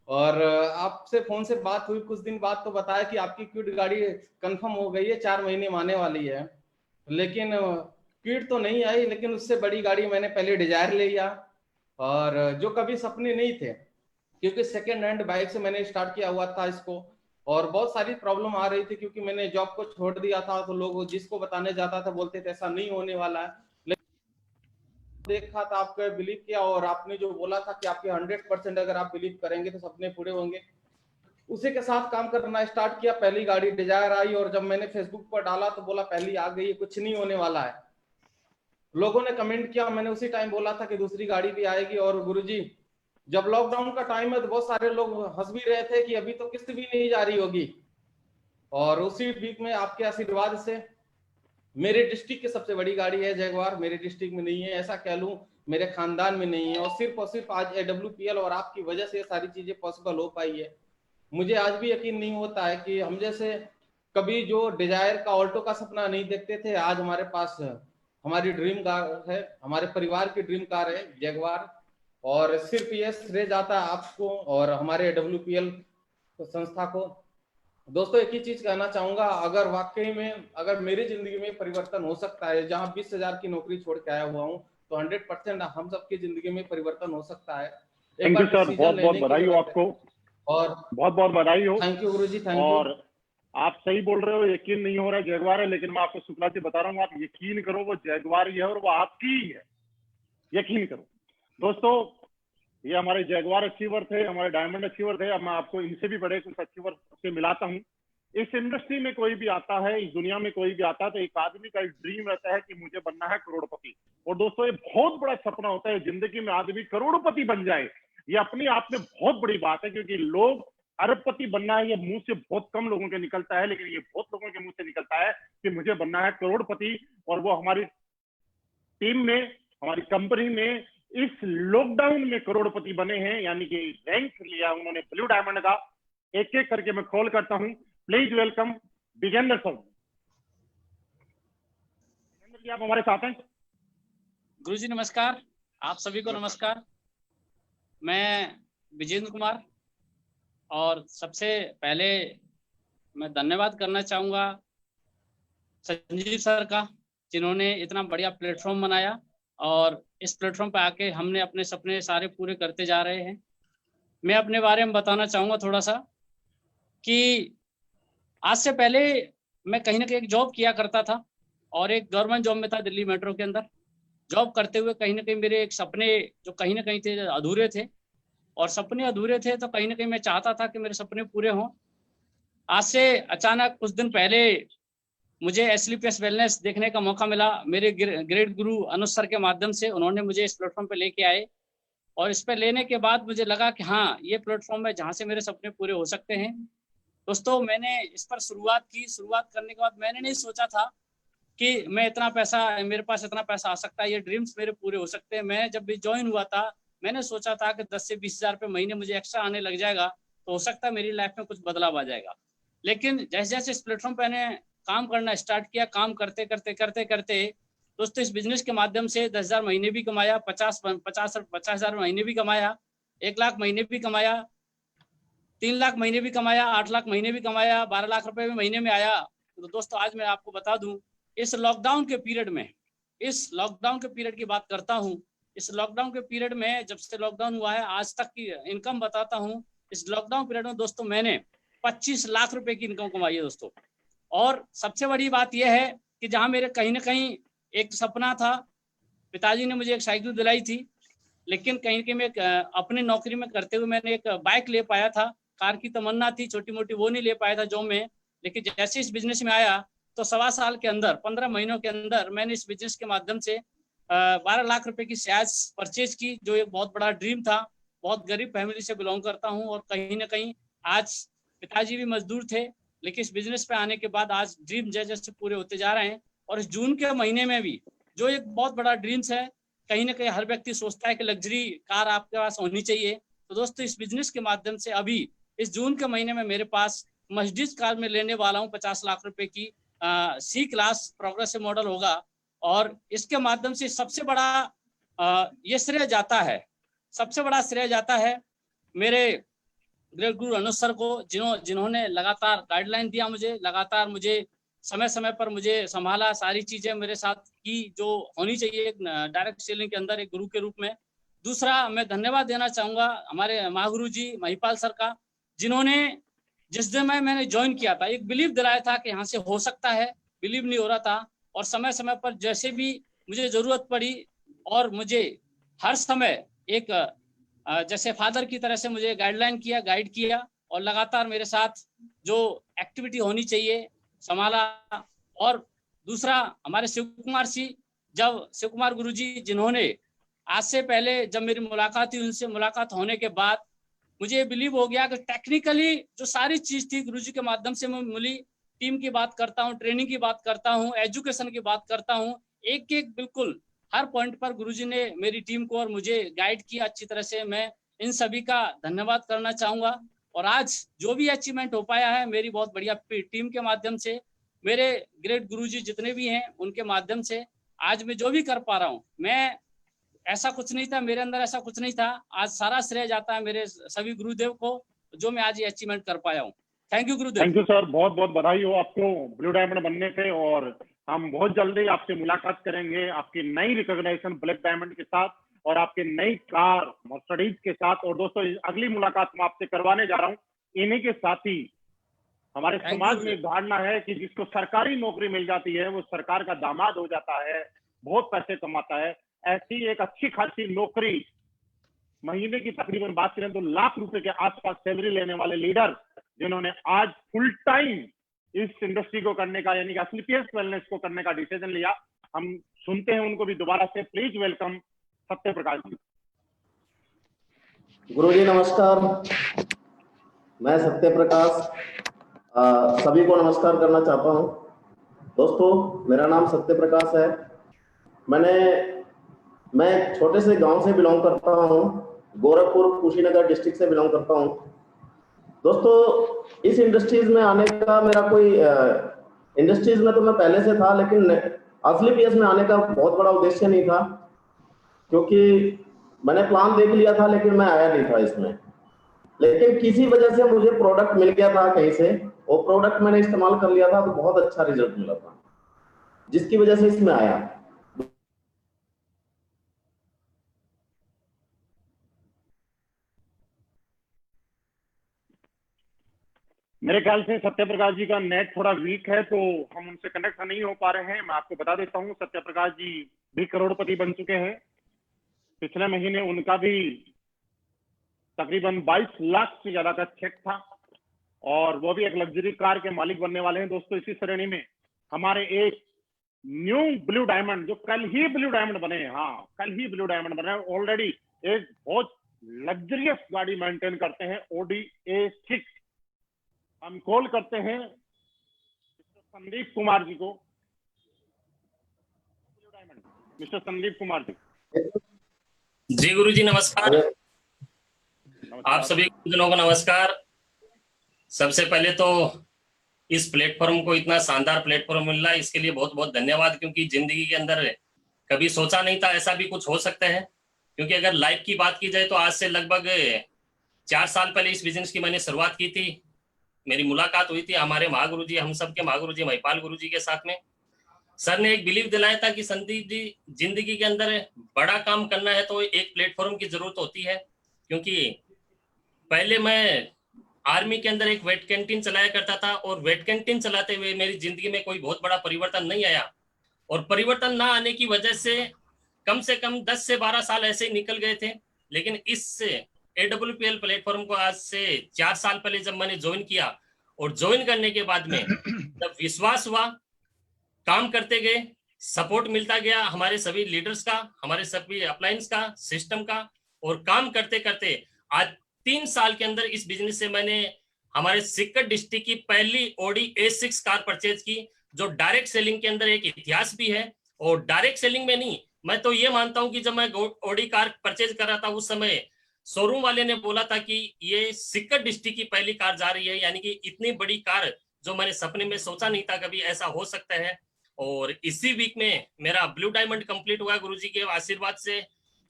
और आपसे फोन से बात हुई कुछ दिन बाद तो बताया कि आपकी क्विड गाड़ी कंफर्म हो गई है, 4 महीने में आने वाली है। लेकिन क्विड तो नहीं आई, लेकिन उससे बड़ी गाड़ी मैंने पहले डिजायर ले लिया, और जो कभी सपने नहीं थे, क्योंकि सेकेंड हैंड बाइक से मैंने स्टार्ट किया हुआ था इसको। और बहुत सारी प्रॉब्लम आ रही थी क्योंकि मैंने जॉब को छोड़ दिया था, तो लोग जिसको बताने जाता था बोलते थे ऐसा नहीं होने वाला है। लेकिन देखा था, आपका बिलीव किया, और आपने जो बोला था कि आपके 100% अगर आप बिलीव करेंगे तो सपने पूरे होंगे, उसी के साथ काम करना स्टार्ट किया। पहली गाड़ी डिजायर आई, और जब मैंने फेसबुक पर डाला तो बोला पहली आ गई है, कुछ नहीं होने वाला है। लोगों ने कमेंट किया, मैंने उसी टाइम बोला था कि दूसरी गाड़ी भी आएगी। और गुरुजी, जब लॉकडाउन का टाइम है तो बहुत सारे लोग हंस भी रहे थे कि अभी तो किस्त भी नहीं जा रही होगी। और उसी वीक में आपके आशीर्वाद से मेरे डिस्ट्रिक्ट की सबसे बड़ी गाड़ी है जैगवार। मेरे डिस्ट्रिक्ट में नहीं है, ऐसा कह लूं मेरे खानदान में नहीं है, और सिर्फ आज AWPL और आपकी वजह से ये सारी चीजें पॉसिबल हो पाई है। मुझे आज भी यकीन नहीं होता है कि हम जैसे कभी जो डिजायर का, ऑल्टो का सपना नहीं देखते थे, आज हमारे पास हमारी ड्रीम कार है, हमारे परिवार की ड्रीम कार है जैगवार। और सिर्फ ये श्रेय जाता है आपको और हमारे AWPL संस्था को। दोस्तों, एक ही चीज कहना चाहूंगा, अगर वाकई में अगर मेरी जिंदगी में परिवर्तन हो सकता है, जहां 20,000 की नौकरी छोड़ के आया हुआ हूं, तो 100% हम सबकी जिंदगी में परिवर्तन हो सकता है। थैंक यू सर, बहुत बहुत बधाई हो आपको, और बहुत बहुत बधाई हो। थैंक यू गुरुजी, थैंक यू। और आप सही बोल रहे हो, यकीन नहीं हो रहा है जैगवार है, लेकिन मैं आपको शुक्ला जी बता रहा हूँ, आप यकीन करो वो जैगवार ही है और वो आपकी ही है, यकीन करो। दोस्तों, ये हमारे जैगवार अचीवर थे, हमारे डायमंड अचीवर थे। अब मैं आपको इनसे भी बड़े कुछ अचीवर से मिलाता हूँ। इस इंडस्ट्री में कोई भी आता है, इस दुनिया में कोई भी आता है, तो एक आदमी का एक ड्रीम रहता है कि मुझे बनना है करोड़पति। और दोस्तों, ये बहुत बड़ा सपना होता है जिंदगी में आदमी करोड़पति बन जाए। ये अपने आप में बहुत बड़ी बात है, क्योंकि लोग अरबपति बनना है, ये मुंह से बहुत कम लोगों के निकलता है, लेकिन ये बहुत लोगों के मुंह से निकलता है कि मुझे बनना है करोड़पति। और वो हमारी टीम में, हमारी कंपनी में इस लॉकडाउन में करोड़पति बने हैं, यानी कि रैंक लिया उन्होंने ब्लू डायमंड का। एक एक करके मैं कॉल करता हूं। Please welcome Vijendra sir. Vijendra ji, आप हमारे साथ हैं? गुरुजी नमस्कार, आप सभी को नमस्कार। मैं विजेंद्र कुमार, और सबसे पहले मैं धन्यवाद करना चाहूँगा संजीव सर का, जिन्होंने इतना बढ़िया प्लेटफॉर्म बनाया और इस प्लेटफॉर्म पे आके हमने अपने सपने सारे पूरे करते जा रहे हैं। मैं अपने बारे में बताना चाहूँगा थोड़ा सा कि आज से पहले मैं कहीं ना कहीं एक जॉब किया करता था और एक गवर्नमेंट जॉब में था दिल्ली मेट्रो के अंदर। जॉब करते हुए कहीं ना कहीं मेरे एक सपने जो कहीं ना कहीं थे अधूरे थे, और सपने अधूरे थे तो कहीं ना कहीं मैं चाहता था कि मेरे सपने पूरे हों। आज से अचानक कुछ दिन पहले मुझे SLPS वेलनेस देखने का मौका मिला। मेरे ग्रेट गुरु अनुज सर के माध्यम से उन्होंने मुझे इस प्लेटफॉर्म पे लेके आए, और इस पे लेने के बाद मुझे लगा कि हाँ, ये प्लेटफॉर्म है जहाँ से मेरे सपने पूरे हो सकते हैं। दोस्तों, मैंने इस पर शुरुआत की। शुरुआत करने के बाद मैंने नहीं सोचा था कि मैं इतना पैसा, मेरे पास इतना पैसा आ सकता है, ये ड्रीम्स मेरे पूरे हो सकते हैं। मैं जब भी ज्वाइन हुआ था मैंने सोचा था कि 10 से 20 हज़ार रुपये महीने मुझे एक्स्ट्रा आने लग जाएगा तो हो सकता है मेरी लाइफ में कुछ बदलाव आ जाएगा। लेकिन जैसे जैसे इस प्लेटफॉर्म पर मैंने काम करना स्टार्ट किया, काम करते करते करते करते दोस्तों, इस बिजनेस के माध्यम से 10,000 महीने भी कमाया, 50,000 महीने भी कमाया, 1 लाख महीने भी कमाया, 3 लाख महीने भी कमाया, 8 लाख महीने भी कमाया, 12 लाख रुपए भी महीने में आया। तो दोस्तों, आज मैं आपको बता दूं, इस लॉकडाउन के पीरियड में, इस लॉकडाउन के पीरियड की बात करता हूं, इस लॉकडाउन के पीरियड में जब से लॉकडाउन हुआ है आज तक की इनकम बताता हूं। इस लॉकडाउन पीरियड में दोस्तों मैंने 25 लाख रुपए की इनकम कमाई है दोस्तों। और सबसे बड़ी बात यह है कि जहां मेरे कहीं ना कहीं एक सपना था, पिताजी ने मुझे एक साइकिल दिलाई थी, लेकिन कहीं कि मैं अपनी नौकरी में करते हुए मैंने एक बाइक ले पाया था। कार की तमन्ना थी छोटी मोटी, वो नहीं ले पाया था जॉब में। लेकिन जैसे इस बिजनेस में आया तो 1.25 साल के अंदर, 15 महीनों के अंदर मैंने इस बिजनेस के माध्यम से 12 लाख रुपए की शेयर्स परचेज की, जो एक बहुत बड़ा ड्रीम था। बहुत गरीब फैमिली से बिलोंग करता हूँ, और कहीं ना कहीं आज पिताजी भी मजदूर थे, लेकिन इस बिजनेस पे आने के बाद आज ड्रीम जैसे जैसे पूरे होते जा रहे हैं। और इस जून के महीने में भी जो एक बहुत बड़ा ड्रीम्स है, कहीं ना कहीं हर व्यक्ति सोचता है कि लग्जरी कार आपके पास होनी चाहिए। तो दोस्तों, इस बिजनेस के माध्यम से अभी इस जून के महीने में मेरे पास मर्सिडीज कार में लेने वाला हूँ 50 लाख रुपए की। C क्लास प्रोग्रेसिव मॉडल होगा, और इसके माध्यम से सबसे बड़ा ये श्रेय जाता है, सबसे बड़ा श्रेय जाता है मेरे ग्रेट गुरु अनुज सर को, जिन्होंने लगातार गाइडलाइन दिया मुझे, लगातार मुझे समय समय पर मुझे संभाला, सारी चीजें मेरे साथ की जो होनी चाहिए एक डायरेक्ट सेलिंग के अंदर एक गुरु के रूप में। दूसरा, मैं धन्यवाद देना चाहूंगा हमारे महागुरु जी महिपाल सर का, जिन्होंने जिस दिन मैंने ज्वाइन किया था एक बिलीव दिलाया था कि यहाँ से हो सकता है। बिलीव नहीं हो रहा था, और समय समय पर जैसे भी मुझे जरूरत पड़ी, और मुझे हर समय एक जैसे फादर की तरह से मुझे गाइडलाइन किया, गाइड किया, और लगातार मेरे साथ जो एक्टिविटी होनी चाहिए संभाला। और दूसरा, हमारे शिव कुमार गुरुजी, जिन्होंने आज से पहले जब मेरी मुलाकात हुई, उनसे मुलाकात होने के बाद मुझे बिलीव हो गया कि टेक्निकली जो सारी चीज थी गुरुजी के माध्यम से मैं मिली। टीम की बात करता हूँ, ट्रेनिंग की बात करता हूँ, एजुकेशन की बात करता हूँ, एक एक बिल्कुल हर पॉइंट पर गुरुजी ने मेरी टीम को और मुझे गाइड किया अच्छी तरह से। मैं इन सभी का धन्यवाद करना चाहूंगा। और आज जो भी अचीवमेंट हो पाया है मेरी बहुत बढ़िया टीम के माध्यम से, मेरे ग्रेट गुरुजी जितने भी हैं उनके माध्यम से आज मैं जो भी कर पा रहा हूँ। मैं ऐसा कुछ नहीं था, मेरे अंदर ऐसा कुछ नहीं था। आज सारा श्रेय जाता है मेरे सभी गुरुदेव को, जो मैं आज ये अचीवमेंट कर पाया हूँ। थैंक यू गुरुदेव। थैंक यू सर, बहुत बहुत बधाई हो आपको ब्लू डायमंड बनने पे। और हम बहुत जल्दी आपसे मुलाकात करेंगे आपकी नई रिकॉग्निशन ब्लैक डायमंड के साथ और आपके नई कार मर्सिडीज के साथ। और दोस्तों, अगली मुलाकात मैं आपसे करवाने जा रहा हूँ इन्हीं के साथ ही। हमारे समाज में धारणा है कि जिसको सरकारी नौकरी मिल जाती है वो सरकार का दामाद हो जाता है, बहुत पैसे कमाता है। ऐसी एक अच्छी खासी नौकरी, महीने की तकरीबन बात करें तो लाख रुपए के आसपास सैलरी लेने वाले लीडर, जिन्होंने आज फुल टाइम इस इंडस्ट्री को करने का, यानी कि SLPS वेलनेस को करने का डिसीजन लिया। हम सुनते हैं उनको भी दोबारा से। Please welcome Satya Prakash ji. गुरुजी नमस्कार, मैं सत्य प्रकाश सभी को नमस्कार करना चाहता हूं। दोस्तों, मेरा नाम सत्य प्रकाश है। मैंने मैं एक छोटे से गांव से बिलोंग करता हूं, गोरखपुर कुशीनगर डिस्ट्रिक्ट से बिलोंग करता हूं। दोस्तों, इस इंडस्ट्रीज में आने का मेरा कोई इंडस्ट्रीज में तो मैं पहले से था, लेकिन असली पीएस में आने का बहुत बड़ा उद्देश्य नहीं था, क्योंकि मैंने प्लान देख लिया था लेकिन मैं आया नहीं था इसमें। लेकिन किसी वजह से मुझे प्रोडक्ट मिल गया था कहीं से, वो प्रोडक्ट मैंने इस्तेमाल कर लिया था तो बहुत अच्छा रिजल्ट मिला था, जिसकी वजह से इसमें आया। मेरे ख्याल से सत्य प्रकाश जी का नेट थोड़ा वीक है, तो हम उनसे कनेक्ट नहीं हो पा रहे हैं। मैं आपको बता देता हूं, सत्य प्रकाश जी भी करोड़पति बन चुके हैं। पिछले महीने उनका भी तकरीबन 22 लाख से ज्यादा का चेक था, और वो भी एक लग्जरी कार के मालिक बनने वाले हैं। दोस्तों, इसी श्रेणी में हमारे एक न्यू ब्लू डायमंड, जो कल ही ब्लू डायमंड बने हैं, हाँ कल ही ब्लू डायमंड बने, ऑलरेडी एक बहुत लग्जरियस गाड़ी मेंटेन करते हैं, Audi A6। हम कॉल करते हैं संदीप कुमार जी को। मिस्टर संदीप कुमार जी। जी गुरुजी नमस्कार। आप सभी गुरुजनों को नमस्कार। सबसे पहले तो इस प्लेटफॉर्म को, इतना शानदार प्लेटफॉर्म मिल रहा है, इसके लिए बहुत बहुत धन्यवाद, क्योंकि जिंदगी के अंदर कभी सोचा नहीं था ऐसा भी कुछ हो सकता है। क्योंकि अगर लाइफ की बात की जाए तो आज से लगभग 4 साल पहले इस बिजनेस की मैंने शुरुआत की थी। मेरी मुलाकात हुई थी हमारे महागुरु जी, हम सब के महागुरु जी महिपाल गुरु जी के साथ में। सर ने एक बिलीव दिलाया था कि संदीप जी, जिंदगी के अंदर बड़ा काम करना है तो एक प्लेटफॉर्म की जरूरत होती है। क्योंकि पहले मैं आर्मी के अंदर एक वेट कैंटीन चलाया करता था, और वेट कैंटीन चलाते हुए मेरी जिंदगी में कोई बहुत बड़ा परिवर्तन नहीं आया, और परिवर्तन ना आने की वजह से कम 10 से 12 साल ऐसे ही निकल गए थे। लेकिन इस AWPL प्लेटफॉर्म को आज से 4 साल पहले जब मैंने ज्वाइन किया, और ज्वाइन करने के बाद में जब विश्वास हुआ, काम करते गए, सपोर्ट मिलता गया हमारे सभी लीडर्स का, हमारे सभी अप्लायंस का, सिस्टम का, और काम करते करते आज 3 साल के अंदर इस बिजनेस से मैंने हमारे सीकर डिस्ट्रिक्ट की पहली Audi A6 कार परचेज की, जो डायरेक्ट सेलिंग के अंदर एक इतिहास भी है। और डायरेक्ट सेलिंग में नहीं, मैं तो ये मानता हूं कि जब मैं Audi कार परचेज कर रहा था उस समय शोरूम वाले ने बोला था कि ये सीकर डिस्ट्रिक्ट की पहली कार जा रही है, यानी कि इतनी बड़ी कार जो मैंने सपने में सोचा नहीं था कभी ऐसा हो सकता है। और इसी वीक में मेरा ब्लू डायमंड कंप्लीट हुआ गुरुजी के आशीर्वाद से,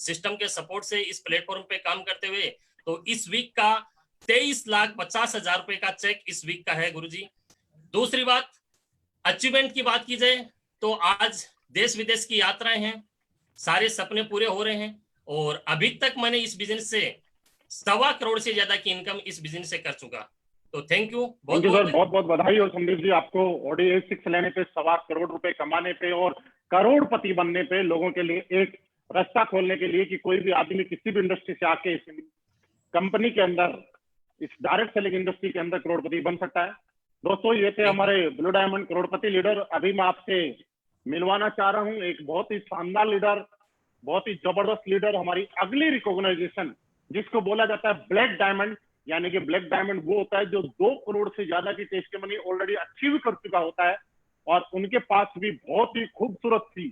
सिस्टम के सपोर्ट से, इस प्लेटफॉर्म पे काम करते हुए। तो इस वीक का 23,50,000 रुपए का चेक इस वीक का है गुरुजी। दूसरी बात, अचीवमेंट की बात की जाए तो आज देश विदेश की यात्राएं हैं, सारे सपने पूरे हो रहे हैं, और अभी तक मैंने इस बिजनेस से 1.25 करोड़ से ज्यादा की इनकम इस बिजनेस से कर चुका। तो थैंक यू, बहुत बहुत बधाई। और संदीप जी, आपको Audi A6 लेने पे, 1.25 करोड़ रुपए कमाने पे, और करोड़पति बनने पे, लोगों के लिए एक रास्ता खोलने के लिए कि कोई भी आदमी किसी भी इंडस्ट्री से आके इस कंपनी के अंदर, इस डायरेक्ट सेलिंग इंडस्ट्री के अंदर करोड़पति बन सकता है। दोस्तों, ये थे हमारे ब्लू डायमंड करोड़पति लीडर। अभी मैं आपसे मिलवाना चाह रहा हूँ एक बहुत ही शानदार लीडर, बहुत ही जबरदस्त लीडर, हमारी अगली रिकॉग्नाइजेशन, जिसको बोला जाता है ब्लैक डायमंड। यानी कि ब्लैक डायमंड वो होता है जो 2 करोड़ से ज्यादा की टेस्ट मनी ऑलरेडी अचीव कर चुका होता है, और उनके पास भी बहुत ही खूबसूरत सी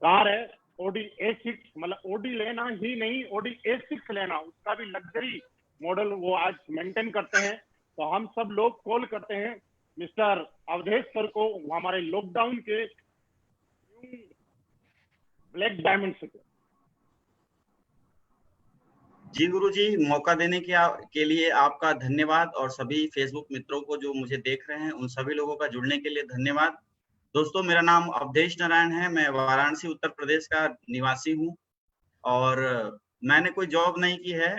कार है Audi A6। मतलब Audi लेना ही नहीं, Audi A6 लेना, उसका भी लग्जरी मॉडल वो आज मेंटेन करते हैं। तो हम सब लोग कॉल करते हैं मिस्टर अवधेश सर को, हमारे लॉकडाउन के ब्लैक डायमंड से। जी गुरुजी, मौका देने के लिए आपका धन्यवाद, और सभी फेसबुक मित्रों को जो मुझे देख रहे हैं उन सभी लोगों का जुड़ने के लिए धन्यवाद। दोस्तों, मेरा नाम अवधेश नारायण है, मैं वाराणसी उत्तर प्रदेश का निवासी हूं, और मैंने कोई जॉब नहीं की है।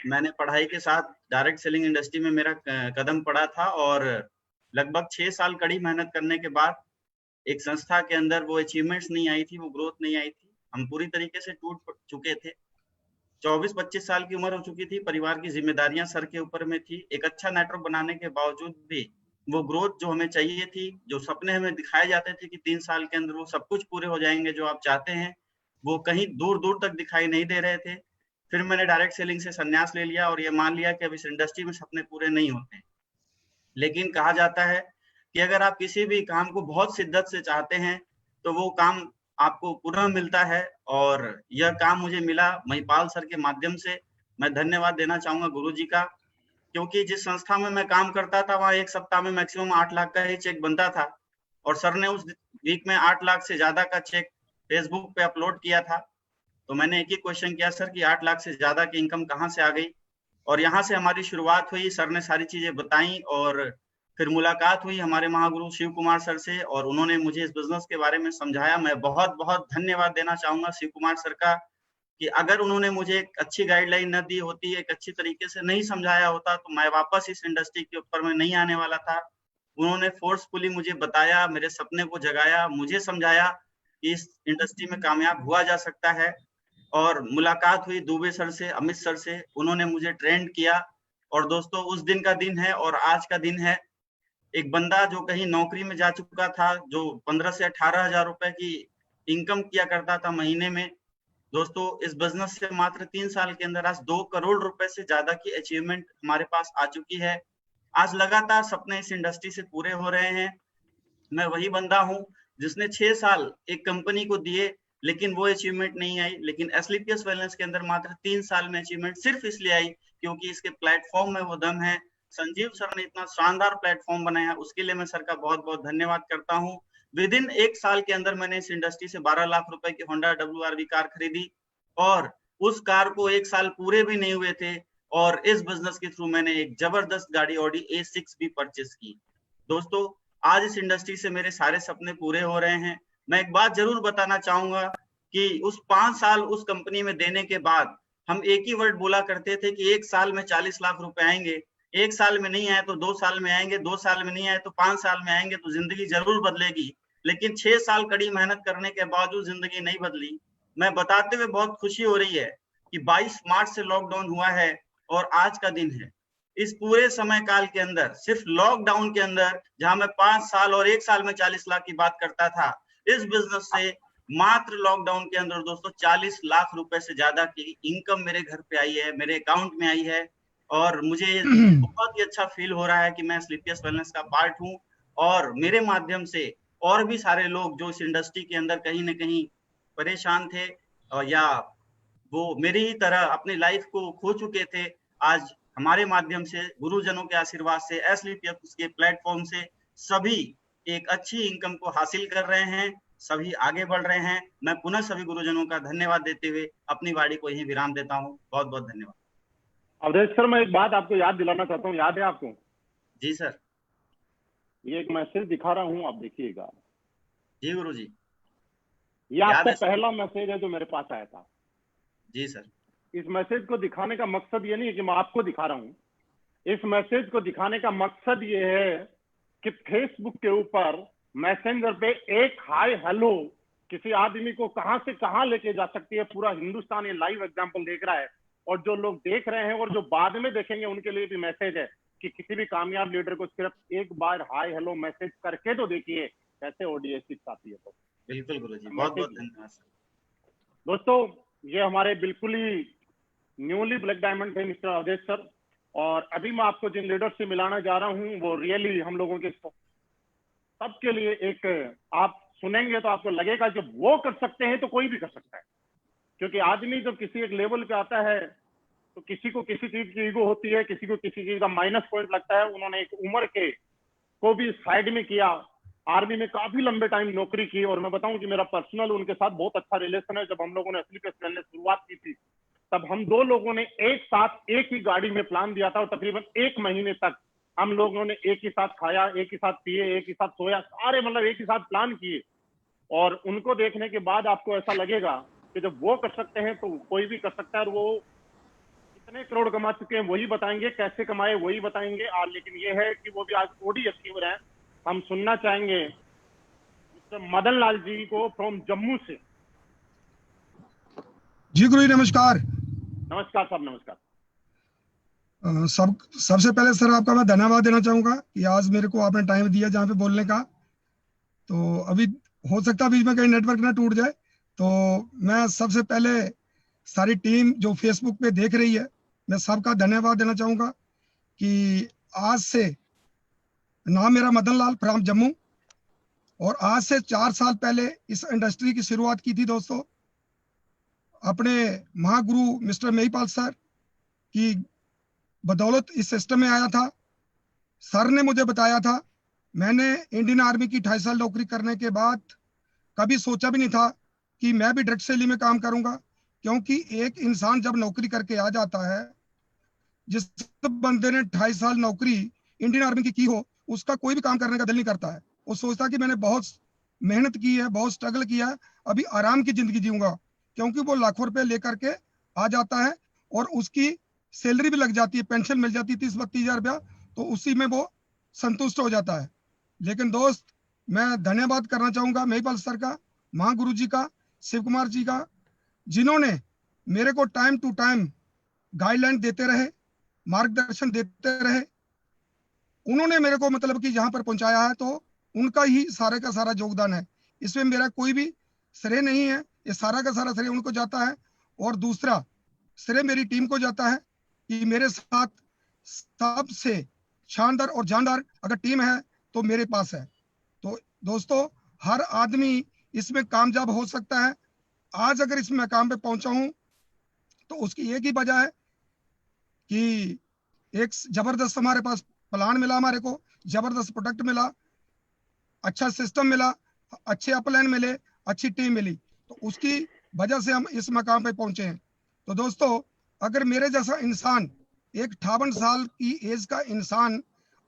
मैंने पढ़ाई के साथ डायरेक्ट सेलिंग इंडस्ट्री में मेरा कदम पड़ा था, और लगभग 6 साल कड़ी मेहनत करने के बाद एक संस्था के अंदर वो अचीवमेंट्स नहीं आई थी, वो ग्रोथ नहीं आई थी, हम पूरी तरीके से टूट चुके थे। 24-25 साल की उम्र हो चुकी थी, परिवार की जिम्मेदारियां सर के ऊपर में थी। एक अच्छा नेटवर्क बनाने के बावजूद भी वो ग्रोथ जो हमें चाहिए थी, जो सपने हमें दिखाए जाते थे कि 3 साल के अंदर वो सब कुछ पूरे हो जाएंगे जो आप चाहते हैं, वो कहीं दूर दूर तक दिखाई नहीं दे रहे थे। फिर मैंने डायरेक्ट सेलिंग से संन्यास ले लिया, और ये मान लिया कि अब इस इंडस्ट्री में सपने पूरे नहीं होते। लेकिन कहा जाता है कि अगर आप किसी भी काम को बहुत शिद्दत से चाहते हैं तो वो काम आपको पुनः मिलता है और यह काम मुझे मिला महिपाल सर के माध्यम से। मैं धन्यवाद देना चाहूंगा गुरुजी का, क्योंकि जिस संस्था में मैं काम करता था वहां एक सप्ताह में मैक्सिमम 8 लाख का ही चेक बनता था और सर ने उस वीक में 8 लाख से ज्यादा का चेक फेसबुक पे अपलोड किया था। तो मैंने एक ही क्वेश्चन किया, सर कि 8 लाख से ज्यादा की इनकम कहाँ से आ गई? और यहाँ से हमारी शुरुआत हुई। सर ने सारी चीजें बताई और फिर मुलाकात हुई हमारे महागुरु शिव कुमार सर से और उन्होंने मुझे इस बिजनेस के बारे में समझाया। मैं बहुत बहुत धन्यवाद देना चाहूंगा शिव कुमार सर का, कि अगर उन्होंने मुझे एक अच्छी गाइडलाइन न दी होती, एक अच्छी तरीके से नहीं समझाया होता, तो मैं वापस इस इंडस्ट्री के ऊपर में नहीं आने वाला था। उन्होंने फोर्सफुली मुझे बताया, मेरे सपने को जगाया, मुझे समझाया कि इस इंडस्ट्री में कामयाब हुआ जा सकता है। और मुलाकात हुई दुबे सर से, अमित सर से, उन्होंने मुझे ट्रेंड किया। और दोस्तों उस दिन का दिन है और आज का दिन है। एक बंदा जो कहीं नौकरी में जा चुका था, जो 15 से 18 हजार रुपए की इनकम किया करता था महीने में, दोस्तों इस बिजनेस से मात्र 3 साल के अंदर आज 2 करोड़ रुपए से ज्यादा की अचीवमेंट हमारे पास आ चुकी है। आज लगातार सपने इस इंडस्ट्री से पूरे हो रहे हैं। मैं वही बंदा हूं जिसने 6 साल एक कंपनी को दिए लेकिन वो अचीवमेंट नहीं आई, लेकिन एसलीपीएस वेलनेस के अंदर मात्र 3 साल में अचीवमेंट सिर्फ इसलिए आई क्योंकि इसके प्लेटफॉर्म में वो दम है। संजीव सर ने इतना शानदार प्लेटफॉर्म बनाया, उसके लिए मैं सर का बहुत बहुत धन्यवाद करता हूँ। विद इन 1 साल के अंदर मैंने इस इंडस्ट्री से 12 लाख रुपए की होंडा WRV कार खरीदी और उस कार को 1 साल पूरे भी नहीं हुए थे और इस बिजनेस के थ्रू मैंने एक जबरदस्त गाड़ी ऑडी A6 भी परचेस की। दोस्तों आज इस इंडस्ट्री से मेरे सारे सपने पूरे हो रहे हैं। मैं एक बात जरूर बताना चाहूंगा कि उस 5 साल उस कंपनी में देने के बाद हम एक ही वर्ड बोला करते थे कि 1 साल में 40 लाख रुपए आएंगे, 1 साल में नहीं आए तो 2 साल में आएंगे, 2 साल में नहीं आए तो 5 साल में आएंगे, तो जिंदगी जरूर बदलेगी। लेकिन 6 साल कड़ी मेहनत करने के बावजूद जिंदगी नहीं बदली। मैं बताते हुए बहुत खुशी हो रही है कि 22 मार्च से लॉकडाउन हुआ है और आज का दिन है। इस पूरे समय काल के अंदर सिर्फ लॉकडाउन के अंदर जहां मैं 5 साल और 1 साल में 40 लाख की बात करता था, इस बिजनेस से मात्र लॉकडाउन के अंदर दोस्तों 40 लाख रुपए से ज्यादा की इनकम मेरे घर पे आई है, मेरे अकाउंट में आई है। और मुझे बहुत ही अच्छा फील हो रहा है कि मैं स्लीपियस वेलनेस का पार्ट हूं और मेरे माध्यम से और भी सारे लोग जो इस इंडस्ट्री के अंदर कहीं ना कहीं परेशान थे या वो मेरी ही तरह अपनी लाइफ को खो चुके थे, आज हमारे माध्यम से गुरुजनों के आशीर्वाद से एसलीपीएस के प्लेटफॉर्म से सभी एक अच्छी इनकम को हासिल कर रहे हैं, सभी आगे बढ़ रहे हैं। मैं पुनः सभी गुरुजनों का धन्यवाद देते हुए अपनी वाणी को यहीं विराम देता हूं। बहुत बहुत धन्यवाद। अवधेश सर, मैं एक बात आपको याद दिलाना चाहता हूँ, याद है आपको? जी सर। ये एक मैसेज दिखा रहा हूँ, आप देखिएगा। जी गुरुजी। ये आपका पहला मैसेज है जो मेरे पास आया था। जी सर। इस मैसेज को दिखाने का मकसद ये नहीं है कि मैं आपको दिखा रहा हूँ, इस मैसेज को दिखाने का मकसद ये है कि फेसबुक के ऊपर मैसेंजर पे एक हाय हेलो किसी आदमी को कहां से कहां लेके जा सकती है। पूरा हिंदुस्तान ये लाइव एग्जांपल देख रहा है और जो लोग देख रहे हैं और जो बाद में देखेंगे उनके लिए भी मैसेज है कि किसी भी कामयाब लीडर को सिर्फ एक बार हाय हेलो मैसेज करके तो देखिए कैसे OD-A6 आती है। तो बिल्कुल गुरुजी, बहुत बहुत धन्यवाद। दोस्तों ये हमारे बिल्कुल ही न्यूली ब्लैक डायमंड थे मिस्टर अवधेश सर, और अभी मैं आपको जिन लीडर से मिलाना जा रहा हूं वो रियली हम लोगों के सबके लिए एक, आप सुनेंगे तो आपको लगेगा जब वो कर सकते हैं तो कोई भी कर सकता है। क्योंकि आदमी जब किसी एक लेवल पे आता है तो किसी को किसी चीज की ईगो होती है, किसी को किसी चीज का माइनस पॉइंट लगता है। उन्होंने एक उम्र के को भी साइड में किया, आर्मी में काफी लंबे टाइम नौकरी की, और मैं बताऊं कि मेरा पर्सनल उनके साथ बहुत अच्छा रिलेशन है। जब हम लोगों ने एसलीपीएस वेलनेस शुरुआत की थी तब हम 2 लोगों ने एक साथ एक ही गाड़ी में प्लान दिया था और तकरीबन 1 महीने तक हम लोगों ने एक ही साथ खाया, एक ही साथ पिए, एक ही साथ सोया, सारे मतलब एक ही साथ प्लान किए। और उनको देखने के बाद आपको ऐसा लगेगा कि जब वो कर सकते हैं तो कोई भी कर सकता है। और वो कितने करोड़ कमा चुके हैं वही बताएंगे, कैसे कमाए वही बताएंगे। और लेकिन ये है कि वो भी आज OD अचीवर हैं। हम सुनना चाहेंगे मिस्टर मदन लाल जी को फ्रॉम जम्मू से। जी गुरु जी नमस्कार। नमस्कार साहब, नमस्कार। सबसे पहले सर आपका मैं धन्यवाद देना चाहूंगा कि आज मेरे को आपने टाइम दिया जहाँ पे बोलने का। तो अभी हो सकता है बीच में कहीं नेटवर्क ना टूट जाए, तो मैं सबसे पहले सारी टीम जो फेसबुक पे देख रही है मैं सबका धन्यवाद देना चाहूंगा कि आज से नाम मेरा मदन लाल फ्रॉम जम्मू, और आज से 4 साल पहले इस इंडस्ट्री की शुरुआत की थी दोस्तों, अपने महागुरु मिस्टर महिपाल सर की बदौलत इस सिस्टम में आया था। सर ने मुझे बताया था, मैंने इंडियन आर्मी की 2.5 साल नौकरी करने के बाद कभी सोचा भी नहीं था कि मैं भी ड्रग सेलिंग में काम करूंगा, क्योंकि एक इंसान जब नौकरी करके आ जाता है, जिस बंदे ने 2.5 साल नौकरी इंडियन आर्मी की हो, उसका कोई भी काम करने का दिल नहीं करता है। वो सोचता कि मैंने बहुत मेहनत की है, बहुत स्ट्रगल किया है, अभी आराम की जिंदगी जीऊंगा, क्योंकि वो लाखों रुपए लेकर के आ जाता है और उसकी सैलरी भी लग जाती है, पेंशन मिल जाती है 30-32 हजार रुपया, तो उसी में वो संतुष्ट हो जाता है। लेकिन दोस्त, मैं धन्यवाद करना चाहूंगा महिपाल सर का, महागुरु जी का, शिव कुमार जी का, जिन्होंने मेरे को टाइम टू टाइम गाइडलाइन देते रहे, मार्गदर्शन देते रहे। उन्होंने मेरे को मतलब कि जहां पर पहुंचाया है, तो उनका ही सारे का सारा योगदान है, इसमें मेरा कोई भी श्रेय नहीं है, ये सारा का सारा श्रेय उनको जाता है। और दूसरा श्रेय मेरी टीम को जाता है कि मेरे साथ सबसे शानदार और जानदार अगर टीम है तो मेरे पास है। तो दोस्तों, हर आदमी इसमें कामयाब हो सकता है। आज अगर इस मकाम पे पहुंचा हूं तो उसकी एक ही वजह है कि एक जबरदस्त हमारे पास प्लान मिला, हमारे को जबरदस्त प्रोडक्ट मिला, अच्छा सिस्टम मिला, अच्छे अपलाइन मिले, अच्छी टीम मिली, तो उसकी वजह से हम इस मकाम पे पहुंचे हैं। तो दोस्तों, अगर मेरे जैसा इंसान, एक 58 साल की एज का इंसान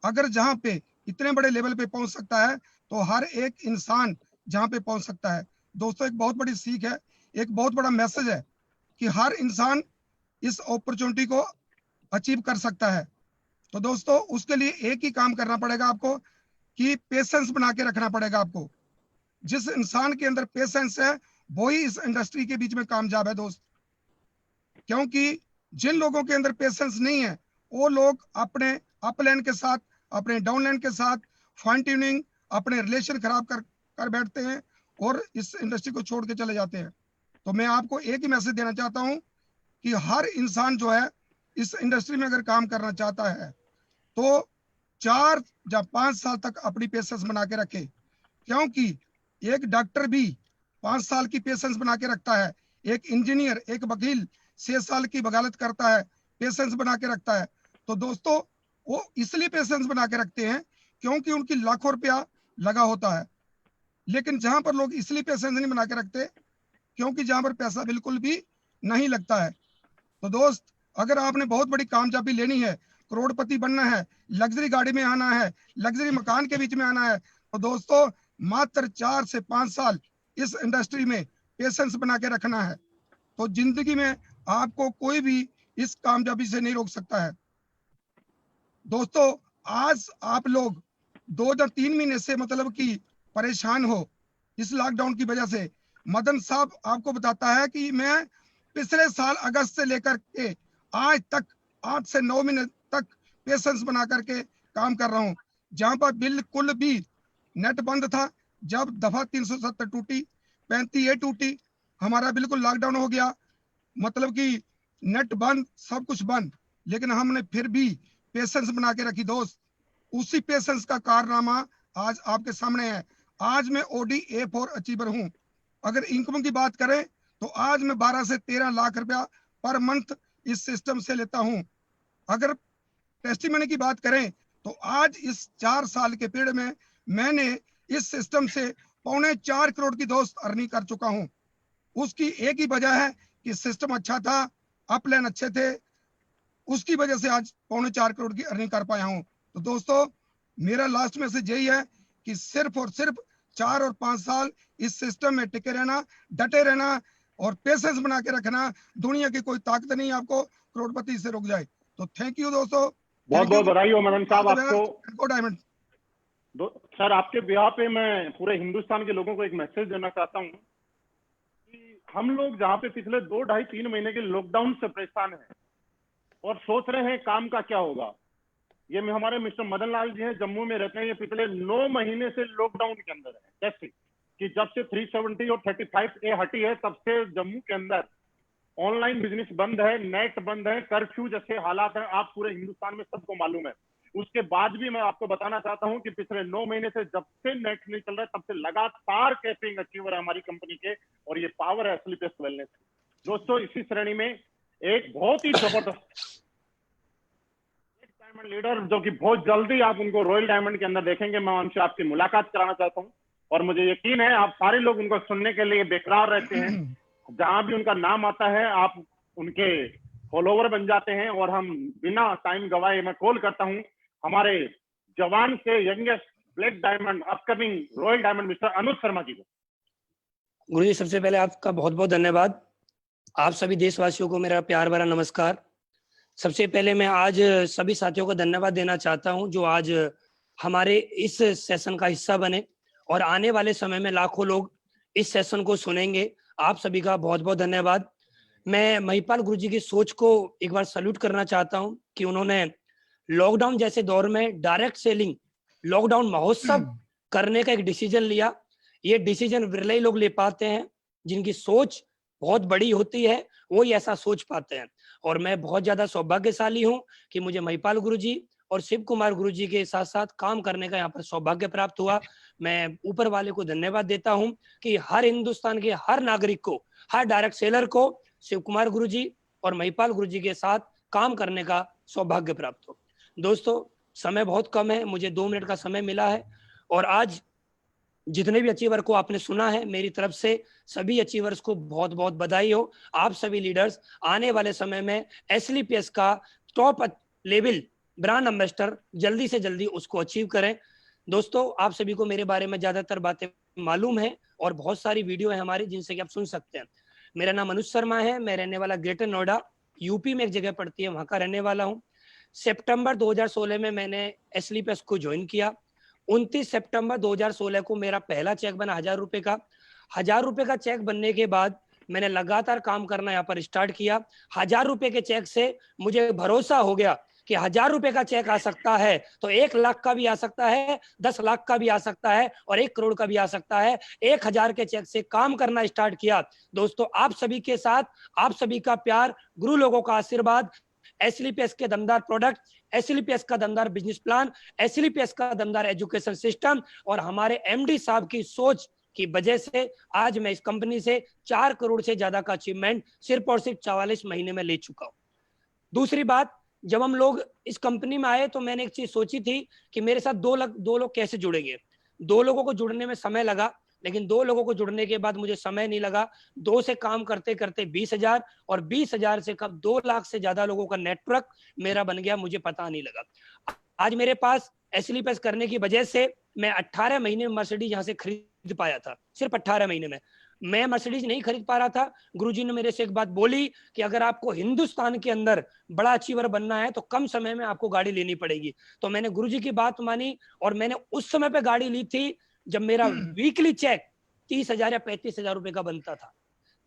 अगर जहां पे इतने बड़े लेवल पे पहुंच सकता है, तो हर एक इंसान जहां पे पहुंच सकता है। दोस्तों, एक बहुत बड़ी सीख है, एक बहुत बड़ा मैसेज है कि हर इंसान इस अपॉर्चुनिटी को अचीव कर सकता है। तो दोस्तों, उसके लिए एक ही काम करना पड़ेगा आपको कि पेशेंस बना के रखना पड़ेगा आपको। जिस इंसान के अंदर पेशेंस है, वही इस इंडस्ट्री के बीच में कामयाब है दोस्त। क्योंकि जिन लोगों के अंदर पेशेंस नहीं है, वो लोग अपने अपलाइन के साथ, अपने डाउनलाइन के साथ फाइन ट्यूनिंग, अपने रिलेशन खराब कर बैठते हैं और इस इंडस्ट्री को छोड़ के चले जाते हैं। तो मैं आपको एक ही मैसेज देना चाहता हूं कि हर इंसान जो है इस इंडस्ट्री में अगर काम करना चाहता है, तो 4 या 5 साल तक अपनी पेशेंस बना के रखे। क्योंकि एक डॉक्टर भी 5 साल की पेशेंस बना के रखता है, एक इंजीनियर, एक वकील 6 साल की वकालत करता है, पेशेंस बना के रखता है। तो दोस्तों, वो इसलिए पेशेंस बना के रखते हैं क्योंकि उनकी लाखों रुपया लगा होता है। लेकिन जहां पर लोग इसलिए पेशेंस नहीं बना के रखते क्योंकि जहां पर पैसा बिल्कुल भी नहीं लगता है। तो दोस्त, अगर आपने बहुत बड़ी कामयाबी लेनी है, करोड़पति बनना है, लग्जरी गाड़ी में आना है, लग्जरी मकान के बीच में आना है, तो दोस्तों मात्र 4 से 5 साल इस इंडस्ट्री में पेशेंस बना के रखना है। तो जिंदगी में आपको कोई भी इस कामयाबी से नहीं रोक सकता है। दोस्तों, आज आप लोग 2 या 3 महीने से मतलब कि परेशान हो इस लॉकडाउन की वजह से। मदन साहब आपको बताता है कि मैं पिछले साल अगस्त से लेकर के आज तक 8 से 9 महीने तक पेशेंस बना करके काम कर रहा हूं, जहां पर बिल्कुल भी नेट बंद था। जब दफा 370 टूटी, 35 ये टूटी, हमारा बिल्कुल लॉकडाउन हो गया, मतलब कि नेट बंद, सब कुछ बंद, लेकिन हमने फिर भी पेशेंस बना के रखी दोस्त। उसी पेशेंस का कारनामा आज आपके सामने है। आज मैं ओडी A4 अचीवर हूं। अगर इनकम की बात करें तो आज मैं 12 से 13 लाख रुपया पर मंथ इस सिस्टम से लेता हूं। अगर टेस्टिमनी की बात करें तो आज इस 4 साल के पीरियड में मैंने इस सिस्टम से 3.25 करोड़ की दोस्त अर्निंग कर चुका हूं। उसकी एक ही वजह है कि सिस्टम अच्छा था, अपलाइन अच्छे थे, उसकी वजह से आज 3.25 करोड़ की अर्निंग कर पाया हूं। तो दोस्तों, मेरा लास्ट मैसेज यही है कि सिर्फ और सिर्फ 4 और 5 साल इस सिस्टम में टिके रहना, डटे रहना और पेशेंस बना के रखना। दुनिया की कोई ताकत नहीं आपको करोड़पति से रोक जाए। तो थैंक यू दोस्तों। बहुत बहुत बधाई हो मदन साहब आपको। डायमंड सर, आपके ब्याह पे मैं पूरे हिंदुस्तान के लोगों को एक मैसेज देना चाहता हूँ कि हम लोग जहाँ पे पिछले 2, 2.5, 3 महीने के लॉकडाउन से परेशान हैं और सोच रहे हैं काम का क्या होगा, ये में हमारे मिस्टर मदन लाल जी हैं, जम्मू में रहते हैं। ये पिछले 9 महीने से लॉकडाउन के अंदर है। जैसे कि जब से 370 और 35A हटी है, तब से जम्मू के अंदर ऑनलाइन बिजनेस बंद है, नेट बंद है, कर्फ्यू जैसे हालात हैं, आप पूरे हिंदुस्तान में सबको मालूम है। उसके बाद भी मैं आपको बताना चाहता हूं कि पिछले 9 महीने से जब से नेट नहीं चल रहा है तब से लगातार कैपिंग अचीवर है हमारी कंपनी के, और ये पावर है एसएलपीएस वेलनेस। दोस्तों, इसी श्रेणी में एक बहुत ही जबरदस्त डायमंड लीडर, जो कि बहुत जल्दी आप उनको रॉयल डायमंड के अंदर देखेंगे, मैं उनसे आपकी मुलाकात कराना चाहता हूँ। और मुझे यकीन है आप सारे लोग उनको सुनने के लिए बेकरार रहते हैं। जहां भी उनका नाम आता है आप उनके फॉलोवर बन जाते हैं। और हम बिना टाइम गवाए मैं कॉल करता हूं हमारे जवान से youngest black diamond upcoming royal diamond mister Anuj Sharma ji को। गुरुजी, सबसे पहले आपका बहुत बहुत धन्यवाद। आप सभी देशवासियों को मेरा प्यार भरा नमस्कार। सबसे पहले मैं आज सभी साथियों को धन्यवाद देना चाहता हूं जो आज हमारे इस सेशन का हिस्सा बने, और आने वाले समय में लाखों लोग इस सेशन को सुनेंगे। आप सभी का बहुत बहुत धन्यवाद। मैं महिपाल गुरुजी की सोच को एक बार सल्यूट करना चाहता हूं कि उन्होंने लॉकडाउन जैसे दौर में डायरेक्ट सेलिंग लॉकडाउन महोत्सव करने का एक डिसीजन लिया। ये डिसीजन विरले लोग ले पाते हैं, जिनकी सोच बहुत बड़ी होती है वो ही ऐसा सोच पाते हैं। और मैं बहुत ज्यादा सौभाग्यशाली हूं कि मुझे महिपाल गुरुजी और शिव कुमार गुरुजी के साथ साथ काम करने का यहाँ पर सौभाग्य प्राप्त हुआ। मैं ऊपर वाले को धन्यवाद देता हूं कि हर हिंदुस्तान के हर नागरिक को, हर डायरेक्ट सेलर को शिव कुमार गुरुजी और महिपाल गुरुजी के साथ काम करने का सौभाग्य प्राप्त हो। दोस्तों, समय बहुत कम है, मुझे 2 मिनट का समय मिला है, और आज जितने भी अचीवर को आपने सुना है, मेरी तरफ से सभी अचीवर्स को बहुत बहुत बधाई हो। आप सभी लीडर्स आने वाले समय में एसएलपीएस का टॉप लेवल ब्रांड एम्बेसडर जल्दी से जल्दी उसको अचीव करें। दोस्तों, आप सभी को मेरे बारे में ज्यादातर बातें मालूम है और बहुत सारी वीडियो है हमारी जिनसे कि आप सुन सकते हैं। मेरा नाम अनुज शर्मा है, मैं रहने वाला ग्रेटर नोएडा यूपी में एक जगह पड़ती है, वहां का रहने वाला हूँ। सितंबर 2016 में मैंने एसएलपीएस को ज्वाइन किया। 29 सितंबर 2016 को मेरा पहला चेक बना 1000 रुपए का। 1000 रुपए का चेक बनने के बाद मैंने लगातार काम करना यहाँ पर स्टार्ट किया। 1000 रुपए के चेक से मुझे भरोसा हो गया कि 1000 रुपए का चेक आ सकता है तो 1 लाख का भी आ सकता है, 10 लाख का भी आ सकता है और 1 करोड़ का भी आ सकता है। 1000 के चेक से काम करना स्टार्ट किया। दोस्तों, आप सभी के साथ, आप सभी का प्यार, गुरु लोगों का आशीर्वाद, एसएलपीएस के दमदार प्रोडक्ट, एसएलपीएस का दमदार बिजनेस प्लान, एसएलपीएस का दमदार एजुकेशन सिस्टम और हमारे एमडी साहब की सोच की वजह से आज मैं इस कंपनी से 4 करोड़ से ज्यादा का अचीवमेंट सिर्फ और सिर्फ 44 महीने में ले चुका हूं। दूसरी बात, जब हम लोग इस कंपनी में आए तो मैंने एक चीज सोची थी कि मेरे साथ 2 लोग कैसे जुड़ेंगे। 2 लोगों को जुड़ने में समय लगा, लेकिन 2 लोगों को जुड़ने के बाद मुझे समय नहीं लगा। 2 से काम करते करते 20,000 और 20,000 से कब 2 लाख से ज्यादा लोगों का नेटवर्क मेरा बन गया, मुझे पता नहीं लगा। आज मेरे पास एसएलपीएस करने की वजह से मैं 18 महीने में मर्सिडीज यहाँ से खरीद पाया था। सिर्फ 18 महीने में मैं मर्सिडीज नहीं खरीद पा रहा था। गुरुजी ने मेरे से एक बात बोली कि अगर आपको हिंदुस्तान के अंदर बड़ा अचीवर बनना है तो कम समय में आपको गाड़ी लेनी पड़ेगी। तो मैंने गुरुजी की बात मानी और मैंने उस समय पे गाड़ी ली थी जब मेरा वीकली चेक 30,000 या 35,000 रुपए का बनता था।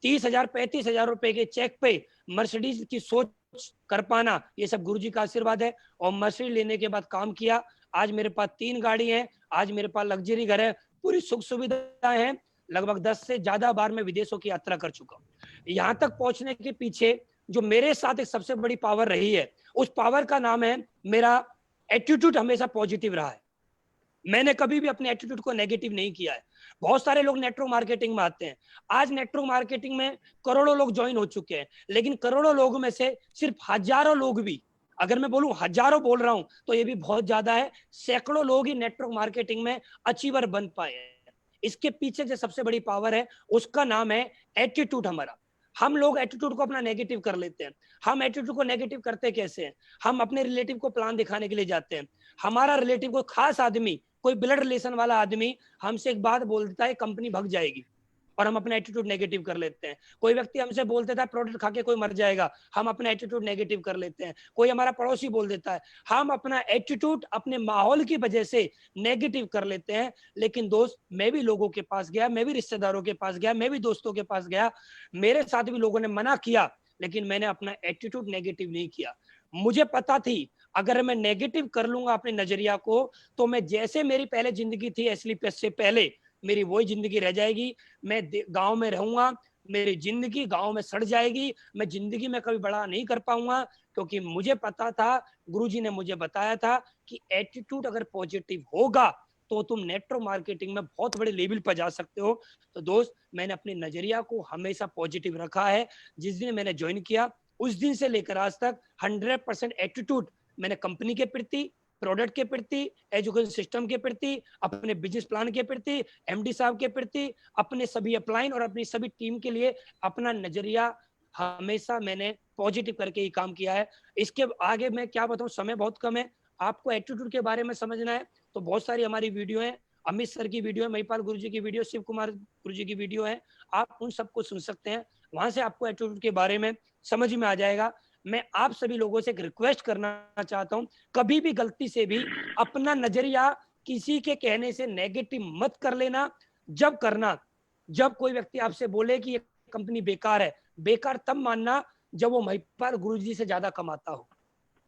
30,000 35,000 रुपए के चेक पे मर्सिडीज की सोच कर पाना, ये सब गुरुजी का आशीर्वाद है। और मर्सिडीज लेने के बाद काम किया। आज मेरे पास 3 गाड़ी है, आज मेरे पास लग्जरी घर है, पूरी सुख सुविधाएं हैं। लगभग 10 से ज्यादा बार मैं विदेशों की यात्रा कर चुका हूँ। यहाँ तक पहुंचने के पीछे जो मेरे साथ एक सबसे बड़ी पावर रही है, उस पावर का नाम है मेरा एटीट्यूड हमेशा पॉजिटिव रहा है। मैंने कभी भी अपने एटीट्यूड को नेगेटिव नहीं किया है। बहुत सारे लोग नेटवर्क मार्केटिंग में आते हैं। आज नेटवर्क मार्केटिंग में करोड़ों लोग ज्वाइन हो चुके हैं, लेकिन करोड़ों लोगों में से सिर्फ हजारों लोग भी, अगर मैं बोलूं हजारों बोल रहा हूं तो ये भी बहुत ज्यादा है, सैकड़ों लोग ही नेटवर्क मार्केटिंग में अचीवर बन पाए हैं। इसके पीछे जो सबसे बड़ी पावर है उसका नाम है एटीट्यूड हमारा। हम लोग एटीट्यूड को अपना नेगेटिव कर लेते हैं। हम एटीट्यूड को नेगेटिव करते कैसे हैं? हम अपने रिलेटिव को प्लान दिखाने के लिए जाते हैं। हमारा रिलेटिव कोई खास आदमी, कोई ब्लड रिलेशन वाला आदमी हमसे एक बात बोल देता है कंपनी भग जाएगी, और हम अपना एटीट्यूड नेगेटिव कर लेते हैं। कोई व्यक्ति हमसे बोल देता है प्रोडक्ट खा के कोई मर जाएगा, हम अपना एटीट्यूड नेगेटिव कर लेते हैं। कोई हमारा पड़ोसी बोल देता है, हम अपना एटीट्यूड अपने माहौल की वजह से नेगेटिव कर लेते हैं। लेकिन दोस्त, मैं भी लोगों के पास गया, मैं भी रिश्तेदारों के पास गया, मैं भी दोस्तों के पास गया, मेरे साथ भी लोगों ने मना किया, लेकिन मैंने अपना एटीट्यूड नेगेटिव नहीं किया। मुझे पता थी अगर मैं नेगेटिव कर लूंगा अपने नजरिया को तो मैं जैसे मेरी पहले जिंदगी थी एसएलपीएस से पहले, मेरी वही जिंदगी रह जाएगी। मैं गांव में रहूंगा, मेरी जिंदगी गांव में सड़ जाएगी, मैं जिंदगी में कभी बड़ा नहीं कर पाऊंगा। क्योंकि मुझे पता था, गुरुजी ने मुझे बताया था कि एटीट्यूड अगर पॉजिटिव होगा तो तुम नेटवर्क मार्केटिंग में बहुत बड़े लेवल पर जा सकते हो। तो दोस्त, मैंने अपने नजरिया को हमेशा पॉजिटिव रखा है। जिस दिन मैंने ज्वाइन किया उस दिन से लेकर आज तक 100% एटीट्यूड मैंने कंपनी के प्रति, प्रोडक्ट के प्रति, एजुकेशन सिस्टम के प्रति, अपने बिजनेस प्लान के प्रति, एमडी साहब के प्रति, अपने सभी अपलाइन और अपनी सभी टीम के लिए अपना नजरिया हमेशा मैंने पॉजिटिव करके ही काम किया है। इसके आगे मैं क्या बताऊं, समय बहुत कम है। आपको एटीट्यूड के बारे में समझना है तो बहुत सारी हमारी वीडियो है, अमित सर की वीडियो है, महिपाल गुरुजी की वीडियो, शिव कुमार गुरुजी की वीडियो है, आप उन सबको सुन सकते हैं। वहां से आपको एटीट्यूड के बारे में समझ में आ जाएगा। मैं आप सभी लोगों से एक रिक्वेस्ट करना चाहता हूं, कभी भी गलती से भी अपना नजरिया किसी के कहने से नेगेटिव मत कर लेना। जब करना, जब कोई व्यक्ति आपसे बोले कि ये कंपनी बेकार है, बेकार तब मानना जब वो महिपाल गुरुजी से ज्यादा कमाता हो,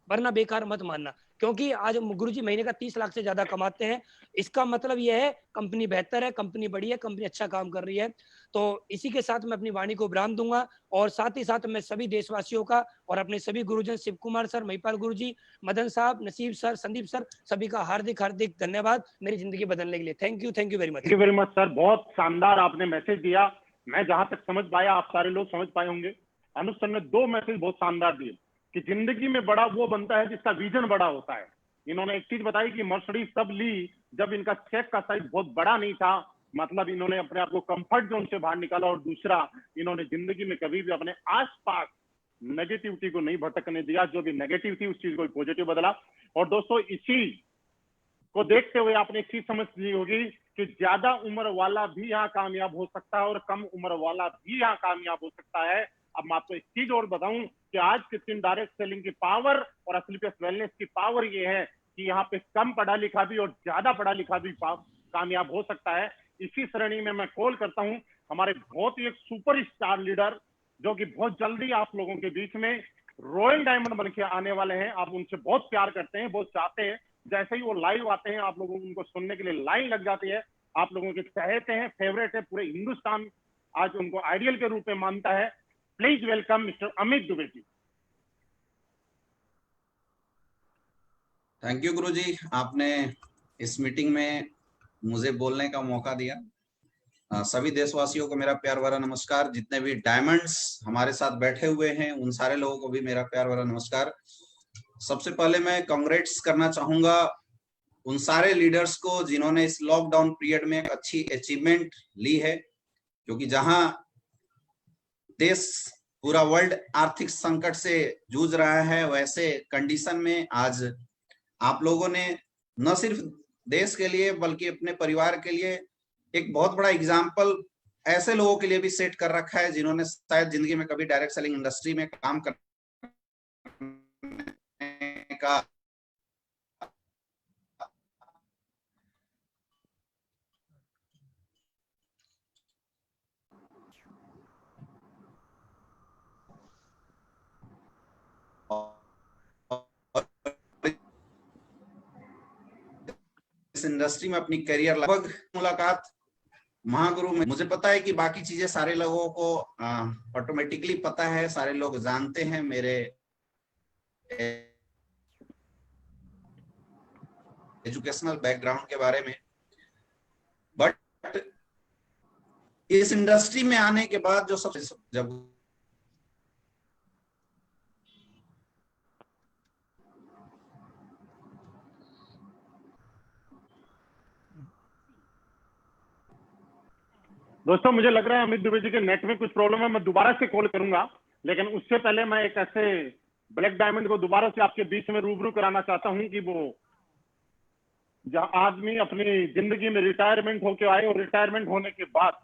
वरना बेकार मत मानना। क्योंकि आज गुरुजी महीने का 30 लाख से ज्यादा कमाते हैं, इसका मतलब यह है कंपनी बेहतर है, कंपनी बड़ी है, कंपनी अच्छा काम कर रही है। तो इसी के साथ मैं अपनी वाणी को विराम दूंगा और साथ ही साथ मैं सभी देशवासियों का और अपने सभी गुरुजन शिव कुमार सर, महिपाल गुरुजी, मदन साहब, नसीब सर, संदीप सर, सभी का हार्दिक हार्दिक धन्यवाद मेरी जिंदगी बदलने के लिए। Thank you very much. Thank you very much sir, बहुत शानदार आपने मैसेज दिया। मैं जहां तक समझ पाया, आप सारे लोग समझ पाए होंगे, अनुज सर ने 2 मैसेज बहुत शानदार दिए कि जिंदगी में बड़ा वो बनता है जिसका विजन बड़ा होता है। इन्होंने एक चीज बताई कि मर्सिडीज तब ली जब इनका चेक का साइज बहुत बड़ा नहीं था, मतलब इन्होंने अपने आप को कंफर्ट जोन से बाहर निकाला। और दूसरा, इन्होंने जिंदगी में कभी भी अपने आसपास नेगेटिविटी को नहीं भटकने दिया, जो भी नेगेटिव थी उस चीज को पॉजिटिव बदला। और दोस्तों, इसी को देखते हुए आपने एक चीज समझ ली होगी कि ज्यादा उम्र वाला भी यहाँ कामयाब हो सकता है और कम उम्र वाला भी यहाँ कामयाब हो सकता है। अब मैं आपको एक चीज और बताऊं कि आज के दिन डायरेक्ट सेलिंग की पावर और असली पे वेलनेस की पावर ये है कि यहाँ पे कम पढ़ा लिखा भी और ज्यादा पढ़ा लिखा भी कामयाब हो सकता है। इसी श्रेणी में मैं कॉल करता हूँ हमारे बहुत ही एक सुपर स्टार लीडर, जो कि बहुत जल्दी आप लोगों के बीच में रॉयल डायमंड बन के आने वाले हैं। आप उनसे बहुत प्यार करते हैं, बहुत चाहते हैं। जैसे ही वो लाइव आते हैं, आप लोगों को उनको सुनने के लिए लाइन लग जाती है। आप लोगों के चहेते हैं, फेवरेट है, पूरे हिंदुस्तान आज उनको आइडियल के रूप में मानता है। Please welcome mister Amit Dubey ji. Thank you गुरुजी, आपने इस मीटिंग में मुझे बोलने का मौका दिया। सभी देशवासियों को मेरा प्यार भरा नमस्कार। जितने भी डायमंड्स हमारे साथ बैठे हुए हैं उन सारे लोगों को भी मेरा प्यार भरा नमस्कार। सबसे पहले मैं कांग्रेट्स करना चाहूंगा उन सारे लीडर्स को जिन्होंने इस लॉकडाउन पीरियड में एक अच्छी अचीवमेंट ली है, क्योंकि जहां देश पूरा वर्ल्ड आर्थिक संकट से जूझ रहा है, वैसे कंडीशन में आज आप लोगों ने न सिर्फ देश के लिए बल्कि अपने परिवार के लिए एक बहुत बड़ा एग्जाम्पल ऐसे लोगों के लिए भी सेट कर रखा है जिन्होंने शायद जिंदगी में कभी डायरेक्ट सेलिंग इंडस्ट्री में काम करने का इस इंडस्ट्री में अपनी करियर लगभग मुलाकात महागुरु में। मुझे पता है कि बाकी चीजें सारे लोगों को ऑटोमेटिकली पता है, सारे लोग जानते हैं मेरे एजुकेशनल बैकग्राउंड के बारे में, बट इस इंडस्ट्री में आने के बाद जो सबसे जब दोस्तों, मुझे लग रहा है अमित दुबे जी के नेट में कुछ प्रॉब्लम है। मैं दोबारा से कॉल करूंगा, लेकिन उससे पहले मैं एक ऐसे ब्लैक डायमंड को दोबारा से आपके बीच में रूबरू कराना चाहता हूं कि वो जहां आदमी अपनी जिंदगी में रिटायरमेंट होके आए और रिटायरमेंट होने के बाद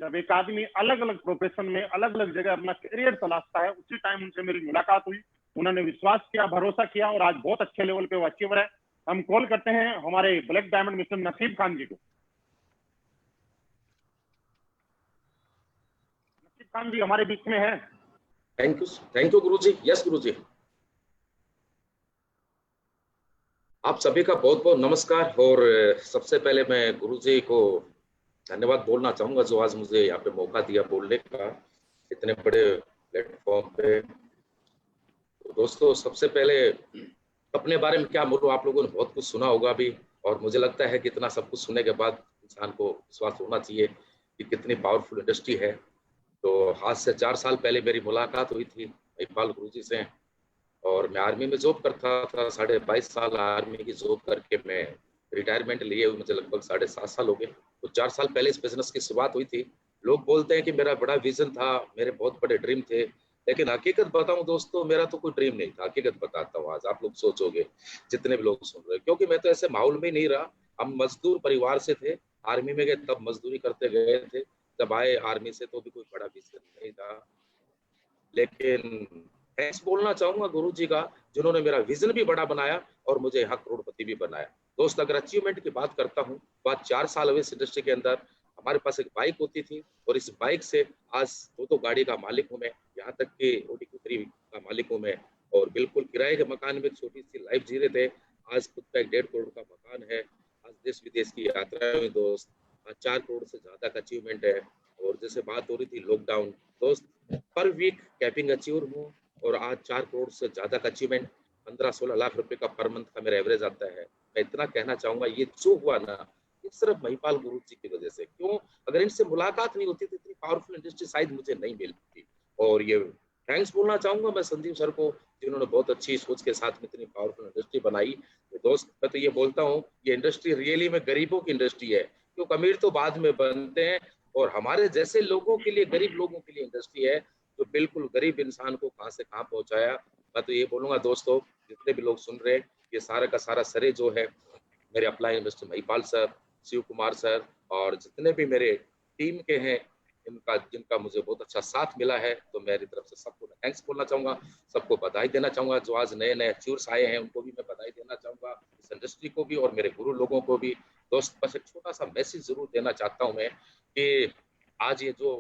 जब एक आदमी अलग अलग प्रोफेशन में अलग अलग जगह अपना करियर तलाशता है, उसी टाइम उनसे मेरी मुलाकात हुई। उन्होंने विश्वास किया, भरोसा किया और आज बहुत अच्छे लेवल पे वो अचीवर है। हम कॉल करते हैं हमारे black diamond mister Naseeb Khan जी को। खान जी हमारे बीच में है। Thank you Guruji. यस गुरुजी, आप सभी का बहुत बहुत नमस्कार। और सबसे पहले मैं गुरुजी को धन्यवाद बोलना चाहूंगा जो आज मुझे यहाँ पे मौका दिया बोलने का इतने बड़े प्लेटफॉर्म पे। तो दोस्तों सबसे पहले अपने बारे में क्या बोलूं, आप लोगों ने बहुत कुछ सुना होगा भी, और मुझे लगता है कि इतना सब कुछ सुनने के बाद इंसान को विश्वास होना चाहिए कि कितनी पावरफुल इंडस्ट्री है। तो आज से 4 साल पहले मेरी मुलाकात हुई थी महिपाल गुरुजी से, और मैं आर्मी में जॉब करता था। 22.5 साल आर्मी की जॉब करके मैं रिटायरमेंट लिए हुए मुझे लगभग 7.5 साल हो गए। तो 4 साल पहले इस बिजनेस की शुरुआत हुई थी। लोग बोलते हैं कि मेरा बड़ा विजन था, मेरे बहुत बड़े ड्रीम थे, लेकिन हकीकत बताऊं दोस्तों, मेरा तो कोई ड्रीम नहीं था। हकीकत बताता हूँ, आज आप लोग सोचोगे जितने भी लोग सुन रहे हैं, क्योंकि मैं तो ऐसे माहौल में नहीं रहा। हम मजदूर परिवार से थे, आर्मी में गए तब मजदूरी करते गए थे, जब आए आर्मी से तो भी कोई बड़ा विजन नहीं था। लेकिन थैंक्स बोलना चाहूंगा गुरुजी का, जिन्होंने मेरा विजन भी बड़ा बनाया और मुझे यहाँ करोड़पति भी बनाया। दोस्त अगर अचीवमेंट की बात करता हूँ, बात 4 साल हुए इस इंडस्ट्री के अंदर। हमारे पास एक बाइक होती थी और इस बाइक से आज 2 गाड़ी का मालिक हूँ मैं, यहाँ तक कि ओडी कुतरी का मालिक हूँ मैं, और बिल्कुल किराए के मकान में एक छोटी सी लाइफ जी रहे थे। आज खुद का एक 1.5 करोड़ का मकान है। आज देश विदेश की यात्रा में दोस्त, आज 4 करोड़ से ज्यादा का अचीवमेंट है। और जैसे बात हो रही थी लॉकडाउन, दोस्त पर वीक कैपिंग अचीवर हूँ, और आज 4 करोड़ से ज्यादा का अचीवमेंट, 15-16 लाख रुपए का पर मंथ का मेरा एवरेज आता है। मैं इतना कहना चाहूंगा, ये जो हुआ ना, ये सिर्फ महिपाल गुरु जी की वजह से। क्यों? अगर इनसे मुलाकात नहीं होती तो इतनी पावरफुल इंडस्ट्री शायद मुझे नहीं मिलती। और ये थैंक्स बोलना चाहूंगा मैं संदीप सर को, जिन्होंने बहुत अच्छी सोच के साथ में इतनी पावरफुल इंडस्ट्री बनाई। तो दोस्त मैं तो ये बोलता हूँ, ये इंडस्ट्री रियली में गरीबों की इंडस्ट्री है, क्योंकि अमीर तो बाद में बनते हैं, और हमारे जैसे लोगों के लिए, गरीब लोगों के लिए इंडस्ट्री है, तो बिल्कुल गरीब इंसान को कहाँ से कहाँ पहुंचाया। मैं तो ये बोलूंगा दोस्तों, जितने भी लोग सुन रहे हैं, ये सारा का सारा श्रेय जो है मेरे upline mister Mahipal sir, Shiv Kumar sir, और जितने भी मेरे टीम के हैं, इनका जिनका मुझे बहुत अच्छा साथ मिला है। तो मेरी तरफ से सबको थैंक्स बोलना चाहूंगा, सबको बधाई देना चाहूंगा। जो आज नए नए अचीवर्स आए हैं उनको भी मैं बधाई देना चाहूंगा, इस इंडस्ट्री को भी और मेरे गुरु लोगों को भी। दोस्त बस एक छोटा सा मैसेज जरूर देना चाहता हूँ मैं, कि आज ये जो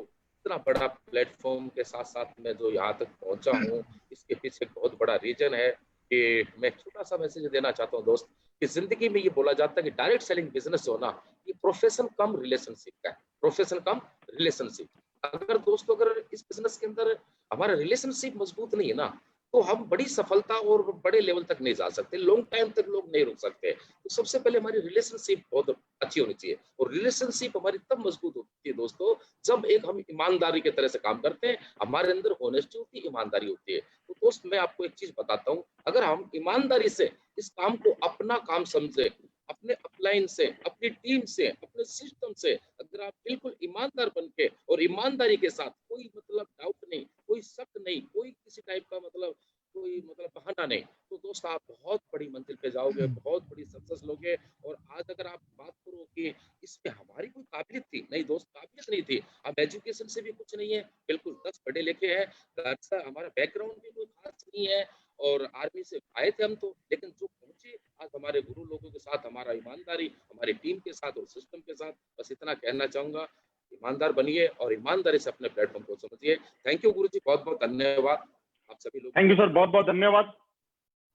इतना बड़ा प्लेटफॉर्म के साथ साथ मैं जो यहाँ तक पहुंचा हूँ, इसके पीछे बहुत बड़ा रीजन है। कि मैं छोटा सा मैसेज देना चाहता हूँ दोस्त, कि जिंदगी में ये बोला जाता है कि डायरेक्ट सेलिंग बिजनेस जो ना, ये प्रोफेशन कम रिलेशनशिप का है, प्रोफेशन कम रिलेशनशिप। अगर दोस्तों अगर इस बिजनेस के अंदर हमारा रिलेशनशिप मजबूत नहीं है ना, तो हम बड़ी सफलता और बड़े लेवल तक नहीं जा सकते, लॉन्ग टाइम तक लोग नहीं रुक सकते। तो सबसे पहले हमारी रिलेशनशिप बहुत अच्छी होनी चाहिए, और रिलेशनशिप हमारी तब मजबूत होती है दोस्तों, जब एक हम ईमानदारी की तरह से काम करते हैं, हमारे अंदर ऑनेस्टी होती है, ईमानदारी होती है। तो दोस्त मैं आपको एक चीज बताता हूँ, अगर हम ईमानदारी से इस काम को अपना काम समझे, अपने अपलाइन से, अपनी टीम से, अपने सिस्टम से, अगर आप बिल्कुल ईमानदार बन के और ईमानदारी के साथ, कोई मतलब डाउट नहीं, कोई शक नहीं, कोई किसी टाइप का मतलब कोई मतलब बहाना नहीं, तो दोस्त आप बहुत बड़ी मंजिल पे जाओगे, बहुत बड़ी सक्सेस लोगे। और आज अगर आप बात करो कि इसमें हमारी कोई काबिलियत थी, नहीं दोस्त, काबिलियत नहीं थी। अब एजुकेशन से भी कुछ नहीं है, बिल्कुल 10 पढ़े लिखे हैं, अच्छा हमारा बैकग्राउंड भी कोई खास नहीं है, और आर्मी से आए थे हम तो, लेकिन जो पहुंचे आज हमारे गुरु लोगों के साथ, हमारा ईमानदारी, हमारी टीम के साथ और सिस्टम के साथ। बस इतना कहना चाहूंगा, ईमानदार बनिए और ईमानदारी से अपने प्लेटफॉर्म को समझिए। थैंक यू गुरुजी, बहुत बहुत धन्यवाद आप सभी लोग। थैंक यू सर, बहुत बहुत धन्यवाद।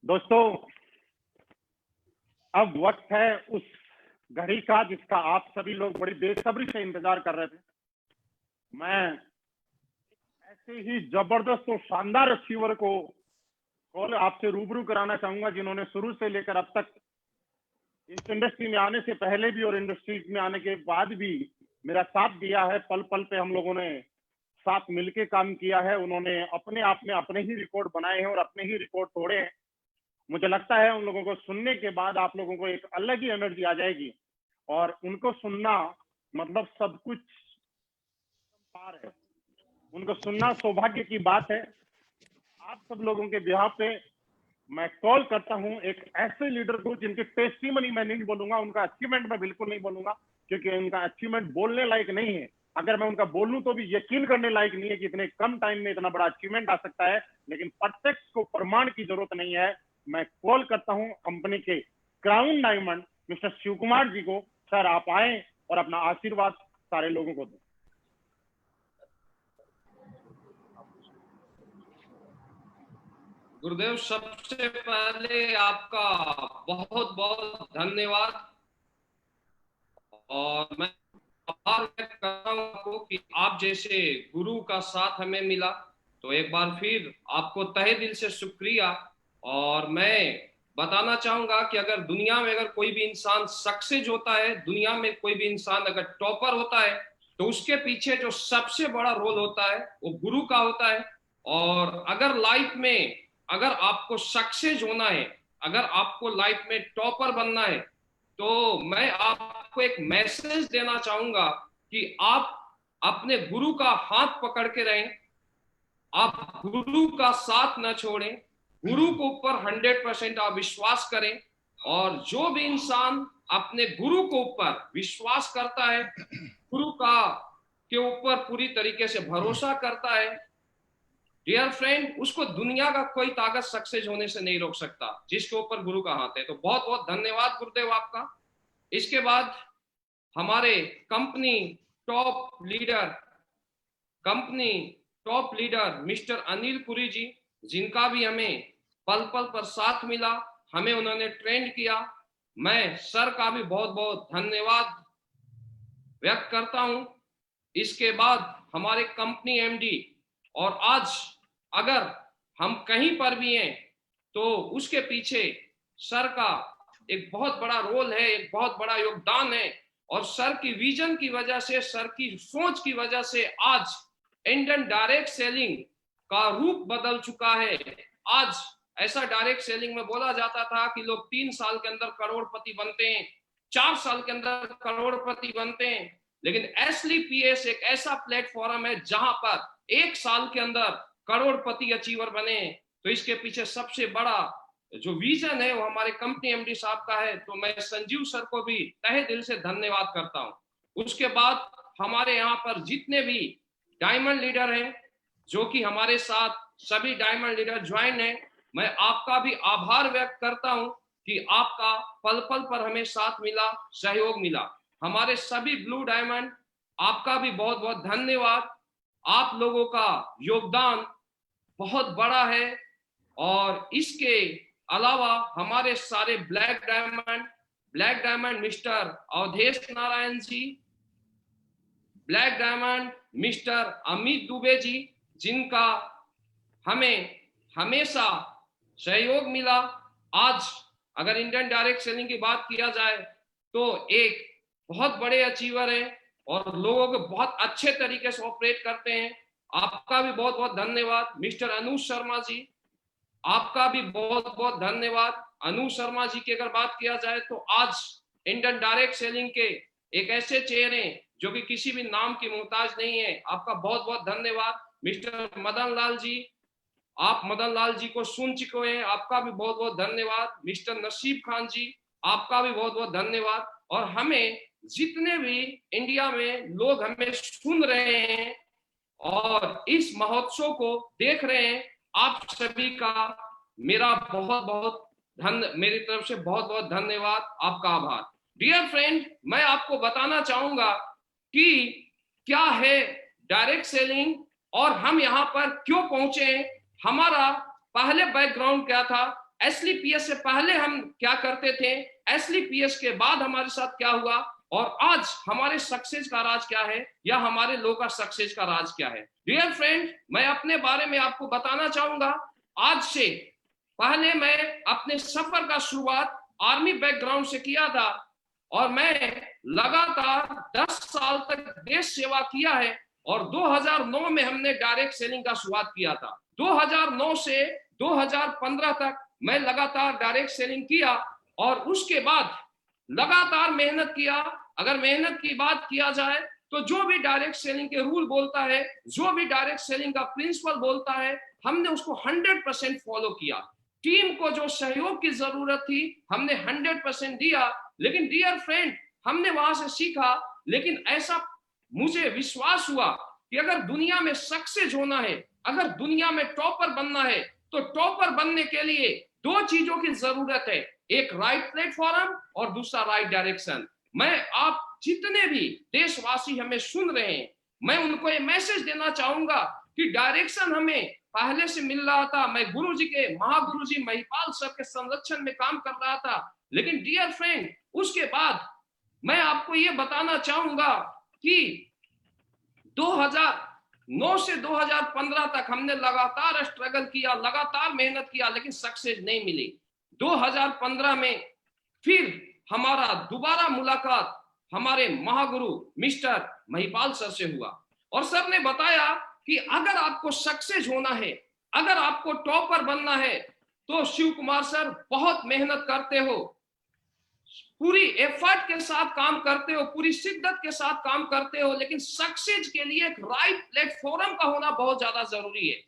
दोस्तों अब वक्त है उस घड़ी का जिसका आप सभी लोग बड़ी बेसब्री से इंतजार कर रहे थे। मैं ऐसे ही जबरदस्त और शानदार अचीवर को कॉल आपसे रूबरू कराना चाहूंगा, जिन्होंने शुरू से लेकर अब तक इस इंडस्ट्री में आने से पहले भी और इंडस्ट्री में आने के बाद भी मेरा साथ दिया है। पल पल पे हम लोगों ने साथ मिलके काम किया है। उन्होंने अपने आप में अपने ही रिकॉर्ड बनाए हैं और अपने ही रिकॉर्ड तोड़े हैं। मुझे लगता है उन लोगों को सुनने के बाद आप लोगों को एक अलग ही एनर्जी आ जाएगी, और उनको सुनना मतलब सब कुछ पार है। उनको सुनना सौभाग्य की बात है। आप सब लोगों के बिहाफ पे मैं कॉल करता हूं एक ऐसे लीडर को जिनके टेस्टिमनी मैं नहीं बोलूंगा, उनका अचीवमेंट मैं बिल्कुल नहीं बोलूंगा, क्योंकि उनका अचीवमेंट बोलने लायक नहीं है। अगर मैं उनका बोलूं तो भी यकीन करने लायक नहीं है कि इतने कम टाइम में इतना बड़ा अचीवमेंट आ सकता है, लेकिन प्रत्यक्ष को प्रमाण की जरूरत नहीं है। मैं कॉल करता हूं कंपनी के crown diamond mister Shiv Kumar ji को। सर आप आए और अपना आशीर्वाद सारे लोगों को दें। गुरुदेव, सबसे पहले आपका बहुत बहुत धन्यवाद, और मैं आभार व्यक्त करता हूं आपको कि आप जैसे गुरु का साथ हमें मिला, तो एक बार फिर आपको तहे दिल से शुक्रिया। और मैं बताना चाहूंगा कि अगर दुनिया में अगर कोई भी इंसान सक्सेस होता है, दुनिया में कोई भी इंसान अगर टॉपर होता है, तो उसके पीछे जो सबसे बड़ा रोल होता है वो गुरु का होता है। और अगर लाइफ में अगर आपको सक्सेस होना है, अगर आपको लाइफ में टॉपर बनना है, तो मैं आपको एक मैसेज देना चाहूंगा कि आप अपने गुरु का हाथ पकड़ के रहें, आप गुरु का साथ न छोड़ें, गुरु के ऊपर 100% आप विश्वास करें। और जो भी इंसान अपने गुरु के ऊपर विश्वास करता है, गुरु का के ऊपर पूरी तरीके से भरोसा करता है, डियर फ्रेंड, उसको दुनिया का कोई ताकत सक्सेस होने से नहीं रोक सकता, जिसके ऊपर गुरु का हाथ है। तो बहुत बहुत धन्यवाद गुरुदेव आपका। इसके बाद हमारे company top leader mister Anil Puri ji, जिनका भी हमें पल पल पर साथ मिला, हमें उन्होंने ट्रेंड किया, मैं सर का भी बहुत बहुत धन्यवाद व्यक्त करता हूं। इसके बाद हमारे कंपनी एमडी, और आज अगर हम कहीं पर भी हैं तो उसके पीछे सर का एक बहुत बड़ा रोल है, एक बहुत बड़ा योगदान है। और सर की विजन की वजह से, सर की सोच की वजह से आज इंडियन डायरेक्ट सेलिंग का रूप बदल चुका है। आज ऐसा डायरेक्ट सेलिंग में बोला जाता था कि लोग 3 साल के अंदर करोड़पति बनते हैं, 4 साल के अंदर करोड़पति बनते हैं, लेकिन एसलीपीएस एक ऐसा प्लेटफॉर्म है जहां पर 1 साल के अंदर करोड़पति अचीवर बने। तो इसके पीछे सबसे बड़ा जो विजन है वो हमारे कंपनी एमडी साहब का है। तो मैं संजीव सर को भी तहे दिल से धन्यवाद करता हूं। उसके बाद हमारे यहाँ पर जितने भी डायमंड लीडर हैं, जो कि हमारे साथ सभी डायमंड लीडर ज्वाइन हैं, मैं आपका भी आभार व्यक्त करता हूं कि आपका पल पल पर हमें साथ मिला, सहयोग मिला। हमारे सभी ब्लू डायमंड, आपका भी बहुत बहुत धन्यवाद। आप लोगों का योगदान बहुत बड़ा है। और इसके अलावा हमारे सारे black diamond mister Awadhesh Narayan ji, black diamond mister Amit Dubey ji, जिनका हमें हमेशा सहयोग मिला। आज अगर इंडियन डायरेक्ट सेलिंग की बात किया जाए तो एक बहुत बड़े अचीवर है और लोगों को बहुत अच्छे तरीके से ऑपरेट करते हैं। आपका भी बहुत बहुत धन्यवाद। मिस्टर अनु शर्मा जी, आपका भी बहुत बहुत धन्यवाद। अनु शर्मा जी की अगर बात किया जाए तो आज इंडियन डायरेक्ट सेलिंग के एक ऐसे चेहरे जो कि किसी भी नाम की मोहताज नहीं है, आपका बहुत बहुत धन्यवाद। मिस्टर मदन लाल जी, आप मदन लाल जी को सुन चुके हैं, आपका भी बहुत बहुत धन्यवाद। मिस्टर नसीब खान जी, आपका भी बहुत बहुत धन्यवाद। और हमें जितने भी इंडिया में लोग हमें सुन रहे हैं और इस महोत्सव को देख रहे हैं, आप सभी का मेरा बहुत बहुत मेरी तरफ से बहुत बहुत धन्यवाद, आपका आभार। डियर फ्रेंड, मैं आपको बताना चाहूंगा कि क्या है डायरेक्ट सेलिंग और हम यहाँ पर क्यों पहुंचे हैं। हमारा पहले बैकग्राउंड क्या था, एसलीपीएस से पहले हम क्या करते थे, एसलीपीएस के बाद हमारे साथ क्या हुआ, और आज हमारे सक्सेस का राज क्या है या हमारे लोगों का सक्सेस का राज क्या है। डियर फ्रेंड, मैं अपने बारे में आपको बताना चाहूंगा। आज से पहले मैं अपने सफर का शुरुआत आर्मी बैकग्राउंड से किया था और मैं लगातार 10 साल तक देश सेवा किया है। और 2009 में हमने डायरेक्ट सेलिंग का शुरुआत किया था। 2009 से 2015 तक मैं लगातार डायरेक्ट सेलिंग किया और उसके बाद लगातार मेहनत किया। अगर मेहनत की बात किया जाए तो जो भी डायरेक्ट सेलिंग के रूल बोलता है, जो भी डायरेक्ट सेलिंग का प्रिंसिपल बोलता है, हमने उसको 100% फॉलो किया। टीम को जो सहयोग की जरूरत थी हमने 100% दिया। लेकिन डियर फ्रेंड, हमने वहां से सीखा, लेकिन ऐसा मुझे विश्वास हुआ कि अगर दुनिया में सक्सेस होना है, अगर दुनिया में टॉपर बनना है, तो टॉपर बनने के लिए 2 चीजों की जरूरत है, एक राइट प्लेटफॉर्म और दूसरा राइट डायरेक्शन। मैं आप जितने भी देशवासी हमें सुन रहे हैं, मैं उनको ये मैसेज देना चाहूंगा कि डायरेक्शन हमें पहले से मिल रहा था। मैं गुरुजी के महागुरुजी महिपाल सर के संरक्षण में काम कर रहा था। लेकिन डियर फ्रेंड, उसके बाद मैं आपको ये बताना चाहूंगा कि 9 से 2015 तक हमने लगातार स्ट्रगल किया, लगातार मेहनत किया, लेकिन सक्सेस नहीं मिली। 2015 में फिर हमारा दोबारा मुलाकात हमारे महागुरु मिस्टर महिपाल सर से हुआ और सर ने बताया कि अगर आपको सक्सेस होना है, अगर आपको टॉपर बनना है, तो शिव कुमार सर बहुत मेहनत करते हो, पूरी एफर्ट के साथ काम करते हो, पूरी शिद्दत के साथ काम करते हो, लेकिन सक्सेस के लिए एक राइट प्लेटफॉर्म का होना बहुत ज्यादा जरूरी है।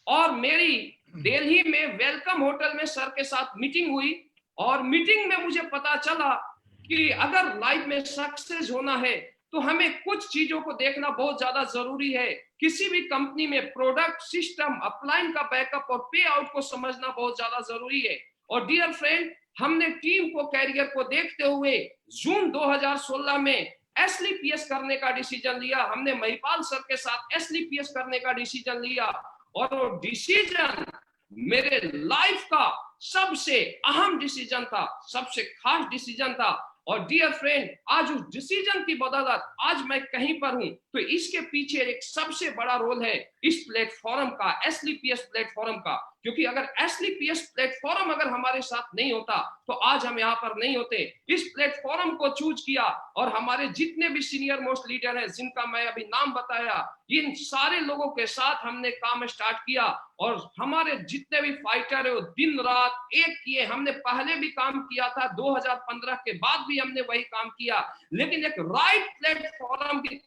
और मेरी दिल्ली में वेलकम होटल में सर के साथ मीटिंग हुई और मीटिंग में मुझे पता चला कि अगर लाइफ में सक्सेस होना है तो हमें कुछ चीजों को देखना बहुत ज्यादा जरूरी है। किसी भी कंपनी में प्रोडक्ट, सिस्टम, अपलाइन का बैकअप और पे आउट को समझना बहुत ज्यादा जरूरी है। और डियर फ्रेंड, हमने टीम को, कैरियर को देखते हुए जून 2016 में एसलीपीएस करने का डिसीजन लिया। हमने महिपाल सर के साथ एसलीपीएस करने का डिसीजन लिया और वो डिसीजन मेरे लाइफ का सबसे अहम डिसीजन था, सबसे खास डिसीजन था। और डियर फ्रेंड, आज उस डिसीजन की बदौलत आज मैं कहीं पर हूं, तो इसके पीछे एक सबसे बड़ा रोल है इस प्लेटफॉर्म का, एसलीपीएस प्लेटफॉर्म का। क्योंकि अगर एसलीपीएस प्लेटफॉर्म अगर हमारे साथ नहीं होता तो आज हम यहाँ पर नहीं होते। इस प्लेटफॉर्म को चूज किया और हमारे जितने भी सीनियर मोस्ट लीडर हैं, जिनका मैं अभी नाम बताया, इन सारे लोगों के साथ हमने काम स्टार्ट किया। और हमारे जितने भी फाइटर है वो दिन रात एक किए। हमने पहले भी काम किया था, 2015 के बाद भी हमने वही काम किया, लेकिन एक राइट प्लेटफॉर्म की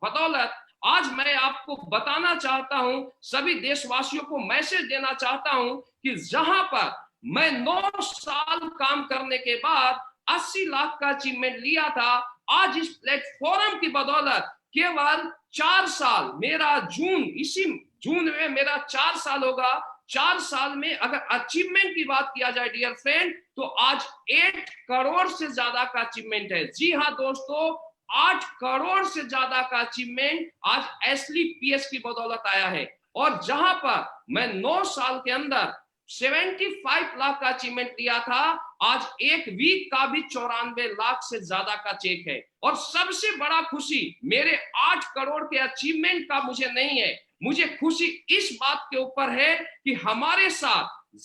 बदौलत आज मैं आपको बताना चाहता हूं, सभी देशवासियों को मैसेज देना चाहता हूं कि जहां पर मैं 9 साल काम करने के बाद 80 लाख का अचीवमेंट लिया था, आज इस प्लेटफॉर्म की बदौलत केवल 4 साल, मेरा इसी जून में मेरा 4 साल होगा। 4 साल में अगर अचीवमेंट की बात किया जाए डियर फ्रेंड, तो आज 8 करोड़ से ज्यादा का अचीवमेंट है। जी हाँ दोस्तों, 8 करोड़ से ज्यादा का अचीवमेंट आज एसलीपीएस की बदौलत आया है। और जहां पर मैं 9 साल के अंदर 75 लाख का अचीवमेंट लिया था, आज एक वीक का भी 94 लाख से ज्यादा का चेक है। और सबसे बड़ा खुशी मेरे 8 करोड़ के अचीवमेंट का मुझे नहीं है, मुझे खुशी इस बात के ऊपर है कि हमारे साथ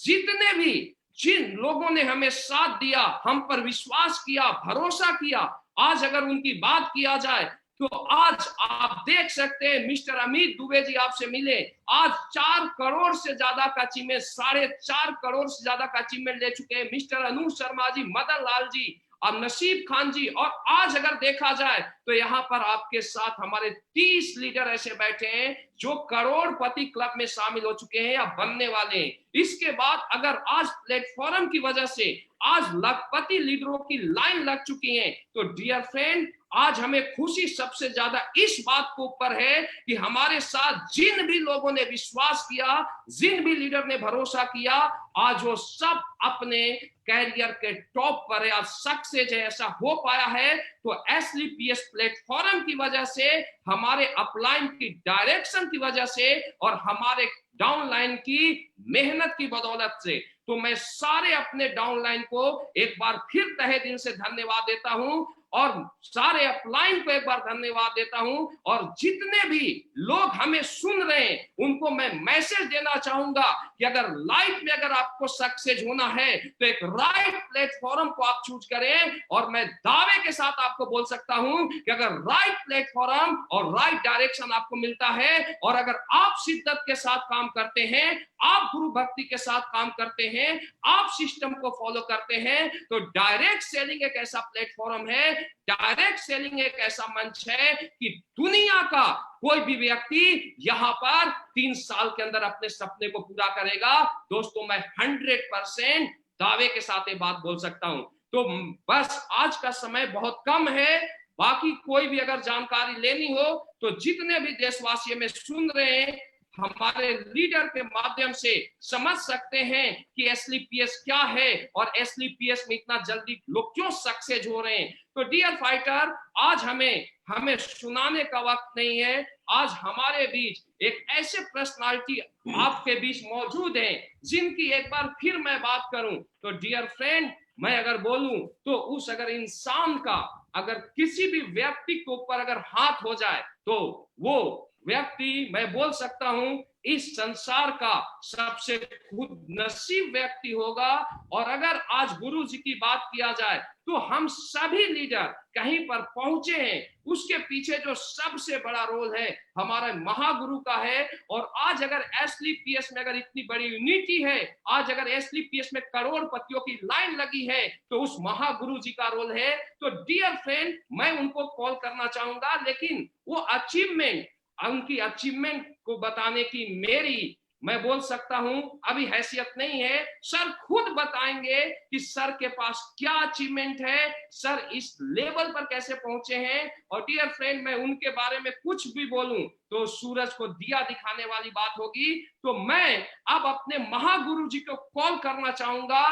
जिन लोगों ने हमें साथ दिया, हम पर विश्वास किया, भरोसा किया, आज अगर उनकी बात किया जाए तो आज आप देख सकते हैं मिस्टर अमित दुबे जी आपसे मिले, आज 4 करोड़ से ज्यादा का अचीवमेंट, 4.5 करोड़ से ज्यादा का अचीवमेंट ले चुके हैं। मिस्टर अनु शर्मा जी, मदन लाल जी और नसीब खान जी। और आज अगर देखा जाए तो यहाँ पर आपके साथ हमारे 30 लीडर ऐसे बैठे हैं जो करोड़पति क्लब में शामिल हो चुके हैं या बनने वाले हैं। इसके बाद अगर आज प्लेटफॉर्म की वजह से आज लखपति लीडरों की लाइन लग चुकी है, तो डियर फ्रेंड, आज हमें खुशी सबसे ज्यादा इस बात के ऊपर है कि हमारे साथ जिन भी लोगों ने विश्वास किया, जिन भी लीडर ने भरोसा किया, आज वो सब अपने कैरियर के टॉप पर है, आज सक्सेस है। ऐसा हो पाया है तो एसलीपीएस प्लेटफॉर्म की वजह से, हमारे अपलाइन की डायरेक्शन की वजह से और हमारे डाउनलाइन की मेहनत की बदौलत से। तो मैं सारे अपने डाउनलाइन को एक बार फिर तहे दिल से धन्यवाद देता हूं और सारे अपलाइन को एक बार धन्यवाद देता हूं। और जितने भी लोग हमें सुन रहे हैं उनको मैं मैसेज देना चाहूंगा कि अगर लाइफ में अगर आपको सक्सेस होना है तो एक राइट प्लेटफॉर्म को आप चूज करें। और मैं दावे के साथ आपको बोल सकता हूं कि अगर राइट प्लेटफॉर्म और राइट डायरेक्शन आपको मिलता है और अगर आप शिद्दत के साथ काम करते हैं, आप गुरु भक्ति के साथ काम करते हैं, आप सिस्टम को फॉलो करते हैं, तो डायरेक्ट सेलिंग एक ऐसा प्लेटफॉर्म है, डायरेक्ट सेलिंग एक ऐसा मंच है कि दुनिया का कोई भी व्यक्ति यहाँ पर 3 साल के अंदर अपने सपने को पूरा करेगा। दोस्तों, मैं 100% दावे के साथ ये बात बोल सकता हूं। तो बस आज का समय बहुत कम है, बाकी कोई भी अगर जानकारी लेनी हो तो जितने भी देशवासी में सुन रहे हैं, हमारे लीडर के माध्यम से समझ सकते हैं कि एसलीपीएस क्या है और एसलीपीएस में इतना जल्दी लोग क्यों सक्सेस हो रहे हैं। तो डियर फाइटर, आज हमें सुनाने का वक्त नहीं है। आज हमारे बीच एक ऐसे पर्सनालिटी आपके बीच मौजूद हैं जिनकी एक बार फिर मैं बात करूं तो डियर फ्रेंड, मैं अगर बोलूं तो उस अगर इंसान का अगर किसी भी व्यक्ति के ऊपर अगर हाथ हो जाए तो वो व्यक्ति मैं बोल सकता हूं इस संसार का सबसे खुद नसीब व्यक्ति होगा। और अगर आज गुरु जी की बात किया जाए तो हम सभी लीडर कहीं पर पहुंचे हैं, उसके पीछे जो सबसे बड़ा रोल है हमारे महागुरु का है। और आज अगर एसलीपीएस में अगर इतनी बड़ी यूनिटी है, आज अगर एसलीपीएस में करोड़पतियों की लाइन लगी है, तो उस महागुरु जी का रोल है। तो डियर फ्रेंड, मैं उनको कॉल करना चाहूंगा, लेकिन वो अचीवमेंट, उनकी अचीवमेंट को बताने की मेरी, मैं बोल सकता हूं अभी हैसियत नहीं है। सर खुद बताएंगे कि सर के पास क्या अचीवमेंट है, सर इस लेवल पर कैसे पहुंचे हैं। और डियर फ्रेंड, मैं उनके बारे में कुछ भी बोलूं तो सूरज को दिया दिखाने वाली बात होगी। तो मैं अब अपने महागुरु जी को कॉल करना चाहूंगा।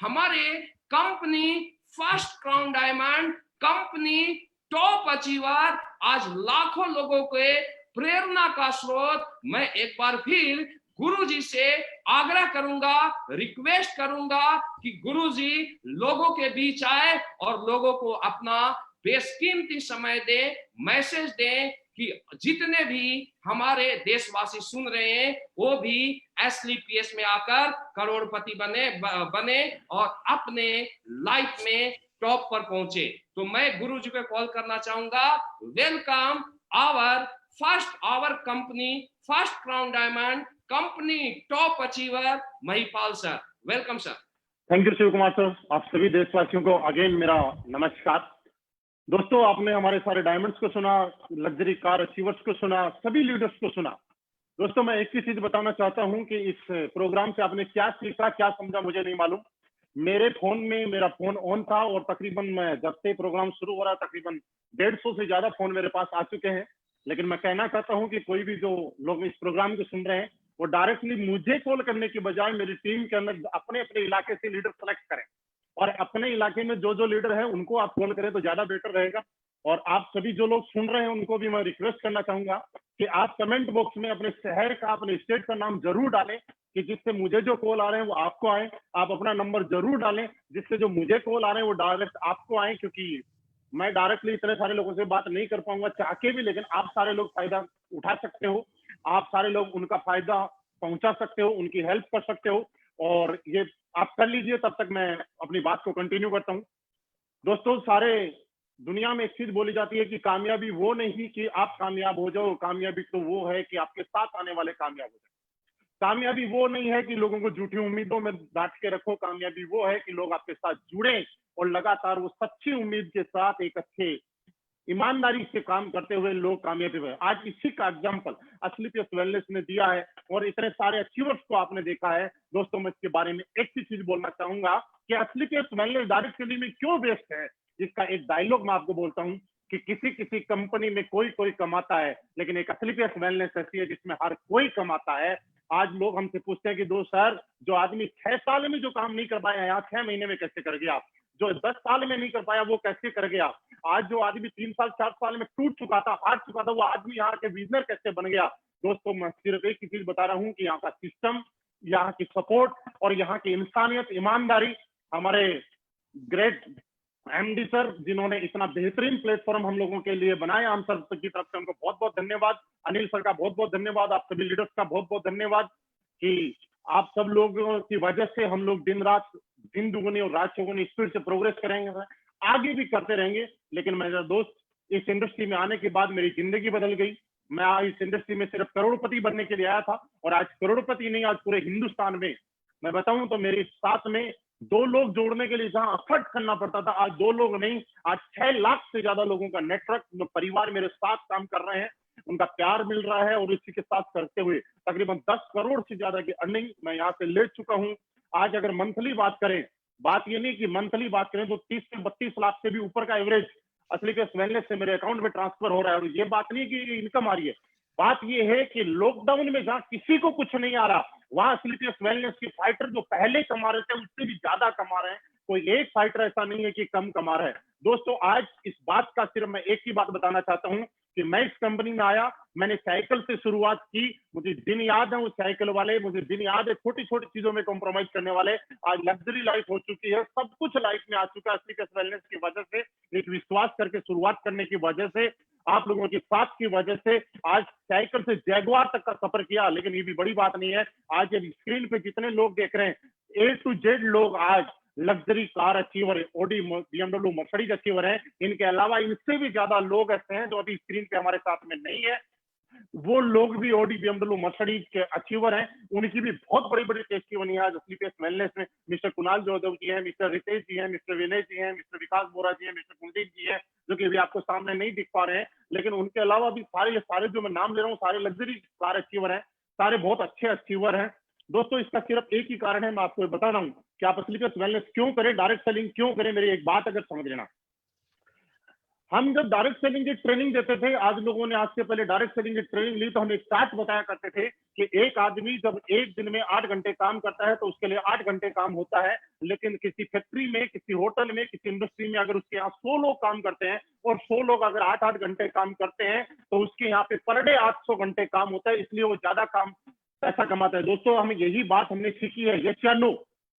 हमारे company first crown diamond, company top achiever, आज लाखों लोगों के प्रेरणा का स्रोत, मैं एक बार फिर गुरुजी से आग्रह करूंगा, रिक्वेस्ट करूंगा कि गुरुजी लोगों के बीच आए और लोगों को अपना बेशकीमती समय दे, मैसेज दें कि जितने भी हमारे देशवासी सुन रहे हैं वो भी एसलीपीएस में आकर करोड़पति बने और अपने लाइफ में टॉप पर पहुंचे। तो मैं गुरुजी को कॉल करना चाहूंगा। Welcome our company first crown diamond, company top achiever Mahipal sir. Welcome sir. Thank you Shiv Kumar sir. आप सभी देशवासियों को अगेन मेरा नमस्कार। दोस्तों, आपने हमारे सारे डायमंड्स को सुना, लग्जरी कार अचीवर्स को सुना, सभी लीडर्स को सुना। दोस्तों, मैं एक ही चीज बताना चाहता हूं कि इस प्रोग्राम से आपने क्या सीखा, क्या समझा, मुझे नहीं मालूम। मेरे फोन में मेरा फोन ऑन था और तकरीबन मैं जब से प्रोग्राम शुरू हो रहा तकरीबन 150 से ज्यादा फोन मेरे पास आ चुके हैं। लेकिन मैं कहना चाहता हूं कि कोई भी जो लोग इस प्रोग्राम को सुन रहे हैं वो डायरेक्टली मुझे कॉल करने की बजाय मेरी टीम के अंदर अपने अपने इलाके से लीडर सेलेक्ट करें और अपने इलाके में जो जो लीडर है उनको आप कॉल करें तो ज्यादा बेटर रहेगा। और आप सभी जो लोग सुन रहे हैं उनको भी मैं रिक्वेस्ट करना चाहूंगा कि आप कमेंट बॉक्स में अपने शहर का, अपने स्टेट का नाम जरूर डालें कि जिससे मुझे जो कॉल आ रहे हैं वो आपको आए। आप अपना नंबर जरूर डालें जिससे जो मुझे कॉल आ रहे हैं वो डायरेक्ट आपको आए, क्योंकि मैं डायरेक्टली इतने सारे लोगों से बात नहीं कर पाऊंगा चाह के भी, लेकिन आप सारे लोग फायदा उठा सकते हो, आप सारे लोग उनका फायदा पहुंचा सकते हो, उनकी हेल्प कर सकते हो। और ये आप कर लीजिए, तब तक मैं अपनी बात को कंटिन्यू करता हूँ। दोस्तों, सारे दुनिया में एक चीज बोली जाती है कि कामयाबी वो नहीं कि आप कामयाब हो जाओ, कामयाबी तो वो है कि आपके साथ आने वाले कामयाब हो जाए। कामयाबी वो नहीं है कि लोगों को झूठी उम्मीदों में डांट के रखो, कामयाबी वो है कि लोग आपके साथ जुड़े और लगातार वो सच्ची उम्मीद के साथ एक अच्छे ईमानदारी से काम करते हुए लोग कामयाबी हुए। आज इसी का एग्जाम्पल एसलीपीएस वेलनेस ने दिया है और इतने सारे अचीवर्स को आपने देखा है। दोस्तों, मैं इसके बारे में एक ही चीज बोलना चाहूंगा कि एसलीपीएस वेलनेस डायरेक्ट सेलिंग में क्यों बेस्ट है। इसका एक डायलॉग मैं आपको बोलता हूँ कि किसी कंपनी में कोई कमाता है, लेकिन एक एसलीपीएस वेलनेस ऐसी है जिसमें हर कोई कमाता है। आज लोग हमसे पूछते हैं कि दो सर, जो आदमी 6 साल में जो काम नहीं कर पाया यहाँ 6 महीने में कैसे कर गया, जो 10 साल में नहीं कर पाया वो कैसे कर गया, आज जो आदमी 3 साल 4 साल में टूट चुका था, हार चुका था, वो आदमी यहाँ के विजनर कैसे बन गया। दोस्तों, मैं सिर्फ एक ही चीज बता रहा हूँ कि यहाँ का सिस्टम, यहाँ की सपोर्ट और यहाँ की इंसानियत, ईमानदारी, हमारे ग्रेट एमडी सर जिन्होंने इतना बेहतरीन प्लेटफॉर्म हम लोगों के लिए बनाया, हम सर की तरफ से उनको बहुत बहुत धन्यवाद। अनिल सर का बहुत बहुत धन्यवाद। आप सभी लीडर्स का बहुत बहुत धन्यवाद कि आप सब लोगों की वजह से हम लोग दिन दुगुनी और रात चौगुनी स्पीड से प्रोग्रेस करेंगे, आगे भी करते रहेंगे। लेकिन मेरा दोस्त, इस इंडस्ट्री में आने के बाद मेरी जिंदगी बदल गई। मैं इस इंडस्ट्री में सिर्फ करोड़पति बनने के लिए आया था और आज करोड़पति नहीं, आज पूरे हिंदुस्तान में मैं बताऊं तो मेरे साथ में 2 लोग जोड़ने के लिए जहां एफर्ट करना पड़ता था, आज 2 लोग नहीं, आज 6 लाख से ज्यादा लोगों का नेटवर्क, परिवार मेरे साथ काम कर रहे हैं, उनका प्यार मिल रहा है और इसी के साथ करते हुए तकरीबन 10 करोड़ से ज्यादा की अर्निंग मैं यहाँ से ले चुका हूँ। आज अगर मंथली बात करें, बात ये नहीं कि मंथली बात करें तो 30 से 32 लाख से भी ऊपर का एवरेज एसलीपीएस वेलनेस से मेरे अकाउंट में ट्रांसफर हो रहा है। और ये बात नहीं कि इनकम आ रही है, बात ये है कि लॉकडाउन में जहां किसी को कुछ नहीं आ रहा, वहां एसलीपीएस वेलनेस के फाइटर जो पहले कमा रहे थे उससे भी ज्यादा कमा रहे हैं। कोई एक फाइटर ऐसा नहीं है कि कम कमा रहा है। दोस्तों, आज इस बात का सिर्फ मैं एक ही बात बताना चाहता हूं कि मैं इस कंपनी में आया, मैंने साइकिल से शुरुआत की, मुझे दिन याद है वो साइकिल वाले, मुझे दिन याद है छोटी छोटी चीजों में कॉम्प्रोमाइज करने वाले। आज लग्जरी लाइफ हो चुकी है, सब कुछ लाइफ में आ चुका है एसलीपीएस वेलनेस की वजह से, एक विश्वास करके शुरुआत करने की वजह से। आप लोगों के साथ की वजह से आज साइकिल से जैगुआर तक का सफर किया। लेकिन ये भी बड़ी बात नहीं है, आज जब स्क्रीन पे जितने लोग देख रहे हैं, A to Z लोग आज luxury car achiever, Audi, BMW, Mercedes achiever हैं। इनके अलावा इनसे भी ज्यादा लोग ऐसे हैं जो अभी स्क्रीन पे हमारे साथ में नहीं है, वो लोग भी ऑडी, BMW, मर्सिडीज के अचीवर हैं। उनकी भी बहुत बड़ी बड़ी टेस्टिमनी है आज असली पेस वेलनेस में। मिस्टर कुणाल जोदव जी हैं, मिस्टर रितेश जी हैं, मिस्टर विनय जी हैं, मिस्टर विकास बोरा जी हैं, मिस्टर कुलदीप जी हैं, जो कि अभी आपको सामने नहीं दिख पा रहे हैं। लेकिन उनके अलावा भी सारे जो मैं नाम ले रहा हूँ, सारे लग्जरी कार अचीवर हैं, सारे बहुत अच्छे अचीवर हैं। दोस्तों, इसका सिर्फ एक ही कारण है, मैं आपको बता रहा हूँ कि आप असली पेस वेलनेस क्यों करें, डायरेक्ट सेलिंग क्यों करें। मेरी एक बात अगर समझ लेना, हम जब डायरेक्ट सेलिंग की ट्रेनिंग देते थे, आज लोगों ने आज से पहले डायरेक्ट सेलिंग की ट्रेनिंग ली, तो हम एक स्टार्ट बताया करते थे कि एक आदमी जब एक दिन में 8 घंटे काम करता है तो उसके लिए 8 घंटे काम होता है। लेकिन किसी फैक्ट्री में, किसी होटल में, किसी इंडस्ट्री में अगर उसके यहाँ 100 लोग काम करते हैं और 100 लोग अगर 8-8 घंटे काम करते हैं तो उसके यहाँ पे पर डे 800 घंटे काम होता है, इसलिए वो ज्यादा काम पैसा कमाता है। दोस्तों, हमें यही बात हमने सीखी है, यस या नो,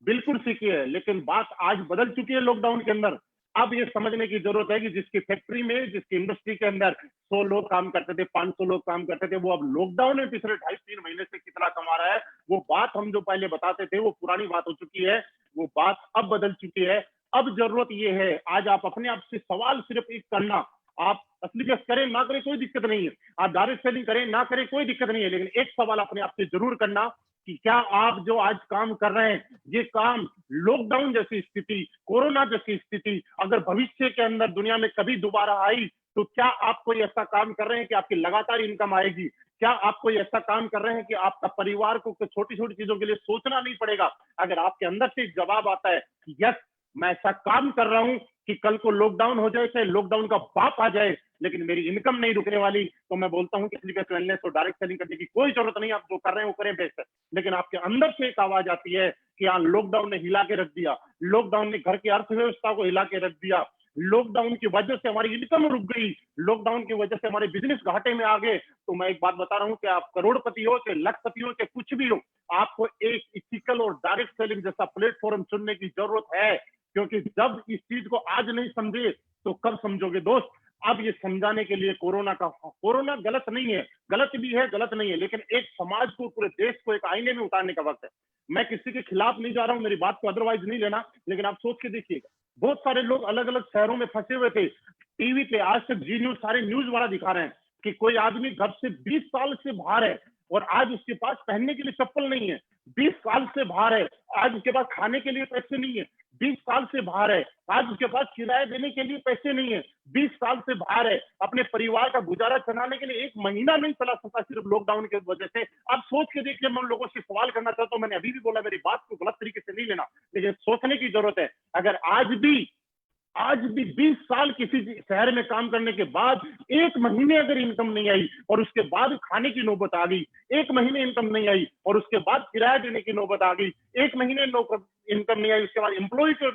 बिल्कुल सीखी है। लेकिन बात आज बदल चुकी है लॉकडाउन के अंदर। अब ये समझने की जरूरत है कि जिसकी फैक्ट्री में, जिसकी इंडस्ट्री के अंदर 100 लोग काम करते थे, 500 लोग काम करते थे, वो अब लॉकडाउन में पिछले 2.5-3 महीने से कितना कमा रहा है। वो बात हम जो पहले बताते थे वो पुरानी बात हो चुकी है, वो बात अब बदल चुकी है। अब जरूरत ये है, आज आप अपने आप से सवाल सिर्फ एक करना, आप असली पेस करें ना करें कोई दिक्कत नहीं है, आप डायरेक्ट सेलिंग करें ना करें कोई दिक्कत नहीं है, लेकिन एक सवाल अपने आप से जरूर करना कि क्या आप जो आज काम कर रहे हैं, ये काम लॉकडाउन जैसी स्थिति, कोरोना जैसी स्थिति अगर भविष्य के अंदर दुनिया में कभी दोबारा आई तो क्या आप कोई ऐसा काम कर रहे हैं कि आपकी लगातार इनकम आएगी? क्या आप कोई ऐसा काम कर रहे हैं कि आपका परिवार को छोटी छोटी चीजों के लिए सोचना नहीं पड़ेगा? अगर आपके अंदर से जवाब आता है कि यस, मैं ऐसा काम कर रहा हूं कि कल को लॉकडाउन हो जाए, चाहे लॉकडाउन का बाप आ जाए, लेकिन मेरी इनकम नहीं रुकने वाली, तो मैं बोलता हूं कि असली पेस वेलनेस और डायरेक्ट सेलिंग करने की कोई जरूरत नहीं। आप जो कर रहे हैं वो करें बेस्ट है, लेकिन आपके अंदर से एक आवाज आती है कि हाँ, लॉकडाउन ने हिला के रख दिया, लॉकडाउन ने घर की अर्थव्यवस्था को हिला के रख दिया, लॉकडाउन की वजह से हमारी इनकम रुक गई, लॉकडाउन की वजह से हमारे बिजनेस घाटे में आ गए। तो मैं एक बात बता रहा हूं कि आप करोड़पति हो, चाहे लखपति हो, चाहे कुछ भी हो, आपको एक इथिकल और डायरेक्ट सेलिंग जैसा प्लेटफॉर्म चुनने की जरूरत है। क्योंकि जब इस चीज को आज नहीं समझे तो कब समझोगे दोस्त? अब ये समझाने के लिए कोरोना गलत नहीं है, गलत भी है, गलत नहीं है, लेकिन एक समाज को, पूरे देश को एक आईने में उतारने का वक्त है। मैं किसी के खिलाफ नहीं जा रहा हूं, मेरी बात को अदरवाइज नहीं लेना, लेकिन आप सोच के देखिएगा, बहुत सारे लोग अलग अलग शहरों में फंसे हुए थे। टीवी पे आज तक जी न्यूज, सारे न्यूज वाला दिखा रहे हैं कि कोई आदमी घर से 20 साल से बाहर है और आज उसके पास पहनने के लिए चप्पल नहीं है, 20 साल से बाहर है, आज उसके पास खाने के लिए पैसे नहीं है, 20 साल से बाहर है, आज उसके पास किराया देने के लिए पैसे नहीं है, 20 साल से बाहर है, अपने परिवार का गुजारा चलाने के लिए 1 महीना नहीं चला सकता सिर्फ लॉकडाउन की वजह से। अब सोच के देखिए, मैं उन लोगों से सवाल करना चाहता हूं, मैंने अभी भी बोला, मेरी बात को गलत तरीके से नहीं लेना, लेकिन सोचने की जरूरत है। अगर आज भी 20 साल किसी शहर में काम करने के बाद 1 महीने अगर इनकम नहीं आई और उसके बाद खाने की नौबत आ गई, 1 महीने इनकम नहीं आई और उसके बाद किराया देने की नौबत आ गई, 1 महीने इनकम नहीं आई, उसके बाद एम्प्लॉय को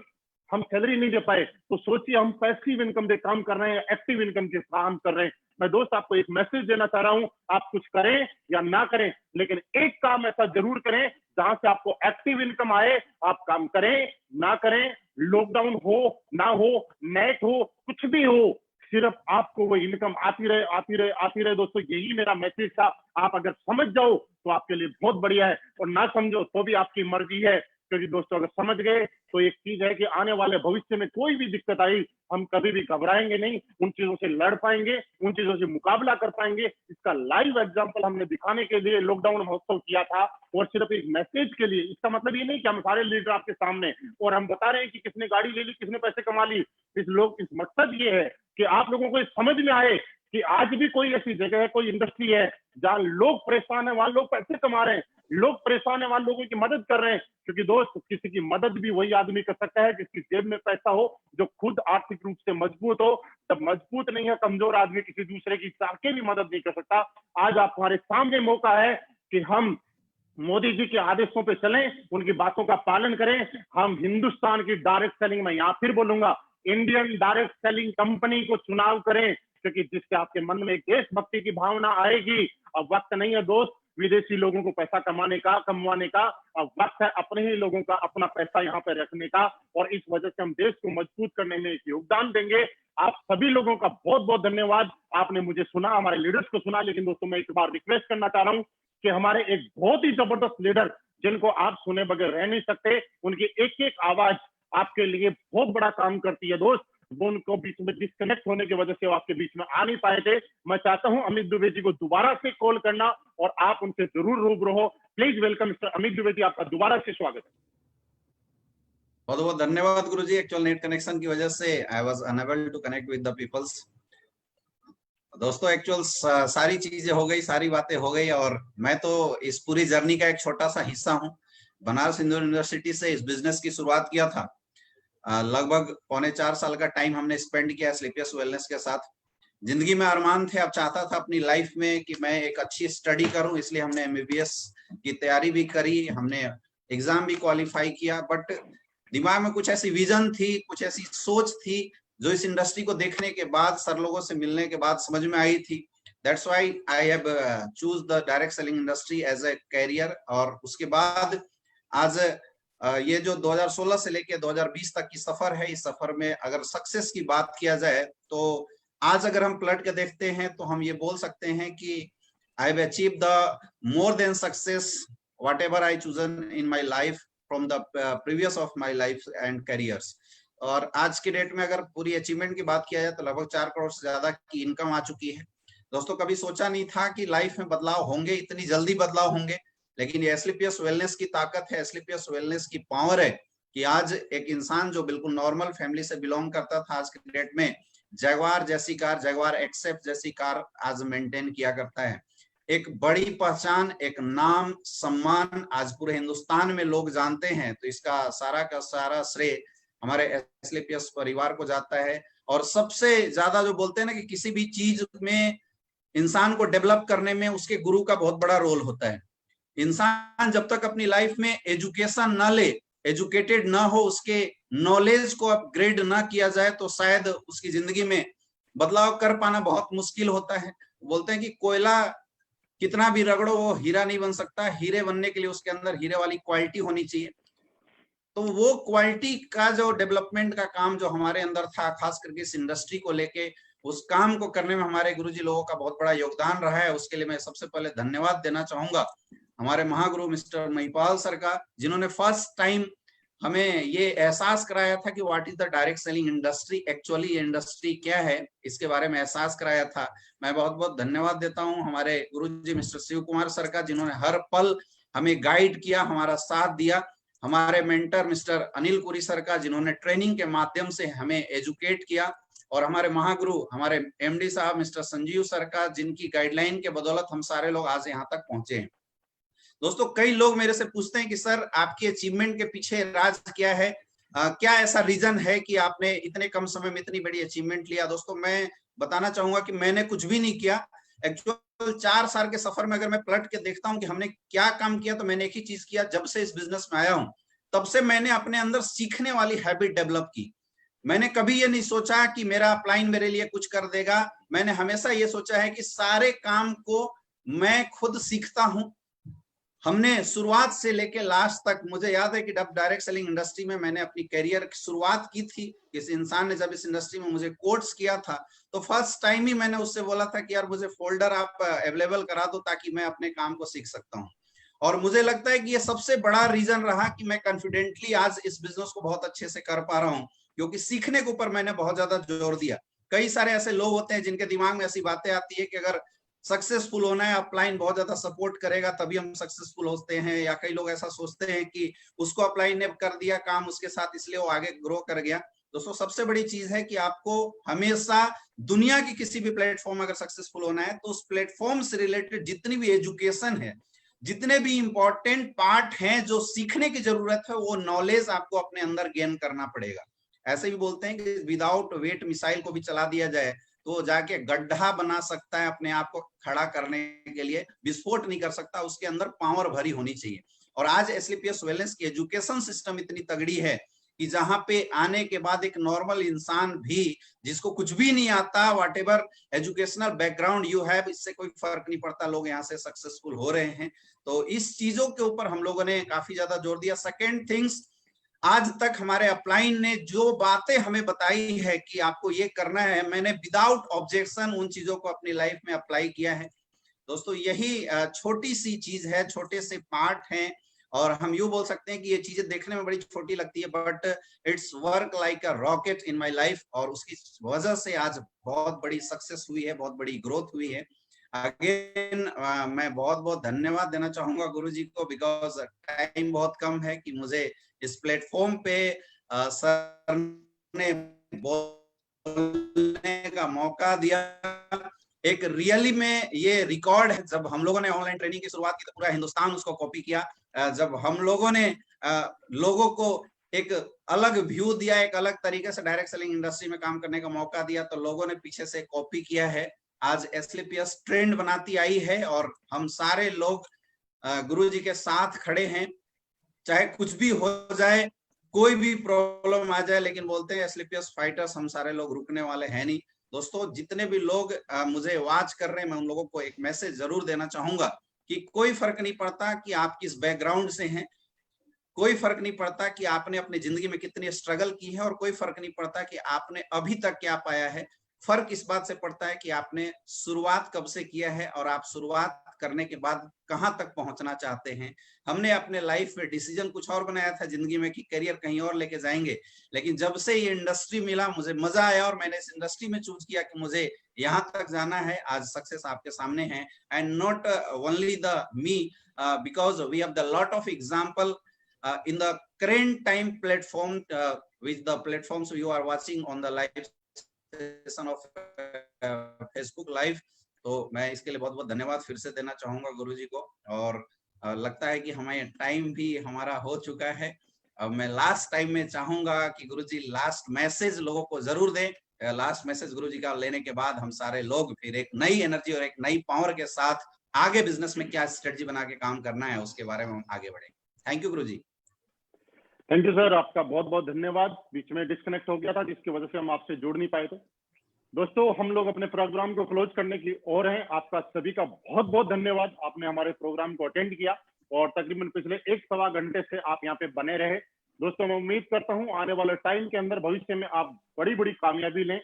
हम सैलरी नहीं दे पाए, तो सोचिए हम पैसिव इनकम पे काम कर रहे हैं, एक्टिव इनकम के काम कर रहे हैं। मैं दोस्त आपको एक मैसेज देना चाह रहा हूं, आप कुछ करें या ना करें, लेकिन एक काम ऐसा जरूर करें जहां से आपको एक्टिव इनकम आए। आप काम करें ना करें, लॉकडाउन हो ना हो, नेट हो, कुछ भी हो, सिर्फ आपको वो इनकम आती रहे, आती रहे, आती रहे। दोस्तों, यही मेरा मैसेज था। आप अगर समझ जाओ तो आपके लिए बहुत बढ़िया है, और ना समझो तो भी आपकी मर्जी है। क्योंकि दोस्तों, अगर समझ गए तो एक चीज है कि आने वाले भविष्य में कोई भी दिक्कत आई, हम कभी भी घबराएंगे नहीं, उन चीजों से लड़ पाएंगे, उन चीजों से मुकाबला कर पाएंगे। इसका लाइव एग्जांपल हमने दिखाने के लिए लॉकडाउन महोत्सव किया था, और सिर्फ एक मैसेज के लिए। इसका मतलब ये नहीं कि हम सारे लीडर आपके सामने और हम बता रहे हैं कि किसने गाड़ी ले ली, किसने पैसे कमा ली। इस मकसद ये है कि आप लोगों को समझ में आए कि आज भी कोई ऐसी जगह है, कोई इंडस्ट्री है जहां लोग परेशान है, वहां लोग पैसे कमा रहे हैं, लोग परेशान है, वहां लोगों की मदद कर रहे हैं। क्योंकि दोस्त, किसी की मदद भी वही आदमी कर सकता है जिसकी जेब में पैसा हो, जो खुद आर्थिक रूप से मजबूत हो। जब मजबूत नहीं है, कमजोर आदमी किसी दूसरे की चाह के भी मदद नहीं कर सकता। आज आप हमारे सामने मौका है कि हम मोदी जी के आदेशों पे चलें, उनकी बातों का पालन करें। हम हिंदुस्तान की डायरेक्ट सेलिंग में, यहाँ फिर बोलूंगा, इंडियन डायरेक्ट सेलिंग कंपनी को चुनाव करें, क्योंकि जिससे आपके मन में एक देशभक्ति की भावना आएगी। अब वक्त नहीं है दोस्त, विदेशी लोगों को पैसा कमाने का वक्त है अपने ही लोगों का अपना पैसा यहाँ पे रखने का, और इस वजह से हम देश को मजबूत करने में एक योगदान देंगे। आप सभी लोगों का बहुत बहुत धन्यवाद। आपने मुझे सुना, हमारे लीडर्स को सुना, लेकिन दोस्तों मैं एक बार रिक्वेस्ट करना चाह रहा हूँ कि हमारे एक बहुत ही जबरदस्त लीडर जिनको आप सुने बगैर रह नहीं सकते, उनकी एक एक आवाज आपके लिए बहुत बड़ा काम करती है दोस्त। वो उनको बीच में डिस्कनेक्ट होने की वजह से वो आपके बीच में आ नहीं पाए थे। मैं चाहता हूं अमित दुबे जी को दोबारा से कॉल करना और आप उनसे जरूर रूबरू हो। Please welcome mister Amit Dubey ji, आपका दोबारा से स्वागत है। बहुत बहुत धन्यवाद गुरुजी। एक्चुअल नेट कनेक्शन की वजह से I was unable to connect with the peoples. दोस्तों एक्चुअल सारी चीजें हो गई, सारी बातें हो गई, और मैं तो इस पूरी जर्नी का एक छोटा सा हिस्सा हूँ। बनारस हिंदू यूनिवर्सिटी से इस बिजनेस की शुरुआत किया था। लगभग 3.25 साल का टाइम हमने स्पेंड किया स्लीपियस वेलनेस के साथ। जिंदगी में अरमान थे, अब चाहता था अपनी लाइफ में कि मैं एक अच्छी स्टडी करूं, इसलिए हमने MBBS की तैयारी भी करी, हमने एग्जाम भी क्वालिफाई किया। बट दिमाग में कुछ ऐसी विजन थी, कुछ ऐसी सोच थी जो इस इंडस्ट्री को देखने के बाद, सर लोगों से मिलने के बाद समझ में आई थी। That's why I have choose the direct selling industry as a career. और उसके बाद आज ये जो 2016 से लेके 2020 तक की सफर है, इस सफर में अगर सक्सेस की बात किया जाए तो आज अगर हम पलट के देखते हैं तो हम ये बोल सकते हैं कि I have achieve the more than success what ever I chosen in my life from the previous of my life and careers. और आज के डेट में अगर पूरी अचीवमेंट की बात किया जाए तो लगभग 4 करोड़ से ज्यादा की इनकम आ चुकी है। दोस्तों कभी सोचा नहीं था कि लाइफ में बदलाव होंगे, इतनी जल्दी बदलाव होंगे, लेकिन ये एस्क्लेपियस वेलनेस की ताकत है, एस्क्लेपियस वेलनेस की पावर है कि आज एक इंसान जो बिल्कुल नॉर्मल फैमिली से बिलोंग करता था, आज के डेट में जगवार जैसी कार, जगवार एक्सेप्ट जैसी कार आज मेंटेन किया करता है। एक बड़ी पहचान, एक नाम, सम्मान आज पूरे हिंदुस्तान में लोग जानते हैं। तो इसका सारा का सारा श्रेय हमारे एस्क्लेपियस परिवार को जाता है। और सबसे ज्यादा जो बोलते हैं ना कि किसी भी चीज में इंसान को डेवलप करने में उसके गुरु का बहुत बड़ा रोल होता है। इंसान जब तक अपनी लाइफ में एजुकेशन ना ले, एजुकेटेड ना हो, उसके नॉलेज को अपग्रेड ना किया जाए तो शायद उसकी जिंदगी में बदलाव कर पाना बहुत मुश्किल होता है। बोलते हैं कि कोयला कितना भी रगड़ो वो हीरा नहीं बन सकता, हीरे बनने के लिए उसके अंदर हीरे वाली क्वालिटी होनी चाहिए। तो वो क्वालिटी का जो डेवलपमेंट का काम जो हमारे अंदर था, खास करके इस इंडस्ट्री को लेके, उस काम को करने में हमारे गुरुजी लोगों का बहुत बड़ा योगदान रहा है। उसके लिए मैं सबसे पहले धन्यवाद देना चाहूंगा हमारे महागुरु मिस्टर महिपाल सर का, जिन्होंने फर्स्ट टाइम हमें ये एहसास कराया था कि what is the direct selling industry, actually ये इंडस्ट्री क्या है, इसके बारे में एहसास कराया था। मैं बहुत बहुत धन्यवाद देता हूँ हमारे गुरुजी मिस्टर शिव कुमार सर का, जिन्होंने हर पल हमें गाइड किया, हमारा साथ दिया। हमारे mentor mister Anil Puri sir का, जिन्होंने ट्रेनिंग के माध्यम से हमें एजुकेट किया। और हमारे महागुरु हमारे MD साहब मिस्टर संजीव सर का, जिनकी गाइडलाइन के बदौलत हम सारे लोग आज यहाँ तक पहुंचे हैं। दोस्तों कई लोग मेरे से पूछते हैं कि सर आपकी अचीवमेंट के पीछे राज क्या है, क्या ऐसा रीजन है कि आपने इतने कम समय में इतनी बड़ी अचीवमेंट लिया। दोस्तों मैं बताना चाहूंगा कि मैंने कुछ भी नहीं किया। एक्चुअल 4 साल के सफर में अगर मैं पलट के देखता हूं कि हमने क्या काम किया, तो मैंने एक ही चीज किया। जब से इस बिजनेस में आया हूं तब से मैंने अपने अंदर सीखने वाली हैबिट डेवलप की। मैंने कभी ये नहीं सोचा कि मेरा अपलाइन मेरे लिए कुछ कर देगा। मैंने हमेशा ये सोचा है कि सारे काम को मैं खुद सीखता हूं। हमने शुरुआत से लेके लास्ट तक, मुझे याद है कि जब डायरेक्ट सेलिंग इंडस्ट्री में मैंने अपनी करियर की शुरुआत की थी, किसी इंसान ने जब इस इंडस्ट्री में मुझे कोर्स किया था तो फर्स्ट टाइम ही मैंने उससे बोला था कि यार मुझे फोल्डर आप अवेलेबल करा दो ताकि मैं अपने काम को सीख सकता हूँ। और मुझे लगता है कि ये सबसे बड़ा रीजन रहा कि मैं कॉन्फिडेंटली आज इस बिजनेस को बहुत अच्छे से कर पा रहा हूँ, क्योंकि सीखने के ऊपर मैंने बहुत ज्यादा जोर दिया। कई सारे ऐसे लोग होते हैं जिनके दिमाग में ऐसी बातें आती है कि अगर सक्सेसफुल होना है, अपलाइन बहुत ज्यादा सपोर्ट करेगा तभी हम सक्सेसफुल होते हैं, या कई लोग ऐसा सोचते हैं कि उसको अपलाइन ने कर दिया काम उसके साथ इसलिए वो आगे ग्रो कर गया। दोस्तों सबसे बड़ी चीज है कि आपको हमेशा दुनिया की किसी भी प्लेटफॉर्म अगर सक्सेसफुल होना है तो उस प्लेटफॉर्म से रिलेटेड जितनी भी एजुकेशन है, जितने भी इंपॉर्टेंट पार्ट हैं जो सीखने की जरूरत है, वो नॉलेज आपको अपने अंदर गेन करना पड़ेगा। ऐसे भी बोलते हैं कि विदाउट वेट मिसाइल को भी चला दिया जाए तो जाके गड्ढा बना सकता है, अपने आप को खड़ा करने के लिए विस्फोट नहीं कर सकता, उसके अंदर पावर भरी होनी चाहिए। और आज एस्क्लेपियस वेलनेस की एजुकेशन सिस्टम इतनी तगड़ी है कि जहां पे आने के बाद एक नॉर्मल इंसान भी जिसको कुछ भी नहीं आता, what ever educational background you have, इससे कोई फर्क नहीं पड़ता, लोग यहाँ से सक्सेसफुल हो रहे हैं। तो इस चीजों के ऊपर हम लोगों ने काफी ज्यादा जोर दिया। सेकेंड थिंग्स, आज तक हमारे अपलाइन ने जो बातें हमें बताई है कि आपको ये करना है, मैंने विदाउट ऑब्जेक्शन उन चीजों को अपनी लाइफ में अप्लाई किया है। दोस्तों यही छोटी सी चीज है, छोटे से पार्ट हैं, और हम यूं बोल सकते हैं कि ये चीजें देखने में बड़ी छोटी लगती है, but it's work like a rocket in my life, और उसकी वजह से आज बहुत बड़ी सक्सेस हुई है, बहुत बड़ी ग्रोथ हुई है। अगेन मैं बहुत बहुत धन्यवाद देना चाहूंगा गुरुजी को, बिकॉज टाइम बहुत कम है कि मुझे इस प्लेटफॉर्म पे सर ने बोलने का मौका दिया। एक रियली में ये रिकॉर्ड है, जब हम लोगों ने ऑनलाइन ट्रेनिंग की शुरुआत की तो पूरा हिंदुस्तान उसको कॉपी किया। जब हम लोगों ने लोगों को एक अलग व्यू दिया, एक अलग तरीके से डायरेक्ट सेलिंग इंडस्ट्री में काम करने का मौका दिया, तो लोगों ने पीछे से कॉपी किया है। आज SLPS ट्रेंड बनाती आई है और हम सारे लोग गुरुजी के साथ खड़े हैं, चाहे कुछ भी हो जाए, कोई भी प्रॉब्लम आ जाए, लेकिन बोलते हैं SLPS फाइटर्स, हम सारे लोग रुकने वाले हैं नहीं। दोस्तों जितने भी लोग मुझे वॉच कर रहे हैं, मैं उन लोगों को एक मैसेज जरूर देना चाहूंगा कि कोई फर्क नहीं पड़ता कि आप किस बैकग्राउंड से हैं, कोई फर्क नहीं पड़ता कि आपने अपनी जिंदगी में कितनी स्ट्रगल की है, और कोई फर्क नहीं पड़ता कि आपने अभी तक क्या पाया है। फर्क इस बात से पड़ता है कि आपने शुरुआत कब से किया है और आप शुरुआत करने के बाद कहां तक पहुंचना चाहते हैं। हमने अपने लाइफ में डिसीजन कुछ और बनाया था जिंदगी में कि करियर कहीं और लेके जाएंगे, लेकिन जब से ये इंडस्ट्री मिला मुझे मजा आया और मैंने इस इंडस्ट्री में चूज किया कि मुझे यहाँ तक जाना है। आज सक्सेस आपके सामने है, and not only the me, because we have the lot of example in the current time platform, with the platforms you are watching on the live session of Facebook live। तो मैं इसके लिए बहुत बहुत धन्यवाद फिर से देना चाहूंगा गुरुजी को, और लगता है कि हमें टाइम भी हमारा हो चुका है। अब मैं लास्ट टाइम में चाहूंगा कि गुरुजी लास्ट मैसेज लोगों को जरूर दें। लास्ट मैसेज गुरुजी का लेने के बाद हम सारे लोग फिर एक नई एनर्जी और एक नई पावर के साथ आगे बिजनेस में क्या स्ट्रेटजी बना के काम करना है उसके बारे में हम आगे बढ़ेंगे। थैंक यू गुरुजी। थैंक यू सर, आपका बहुत बहुत धन्यवाद। बीच में डिस्कनेक्ट हो गया था जिसकी वजह से हम आपसे जुड़ नहीं पाए थे। दोस्तों हम लोग अपने प्रोग्राम को क्लोज करने की ओर हैं। आपका सभी का बहुत बहुत धन्यवाद, आपने हमारे प्रोग्राम को अटेंड किया और तकरीबन पिछले 1-1.25 घंटे से आप यहाँ पे बने रहे। दोस्तों मैं उम्मीद करता हूँ आने वाले टाइम के अंदर भविष्य में आप बड़ी बड़ी कामयाबी लें,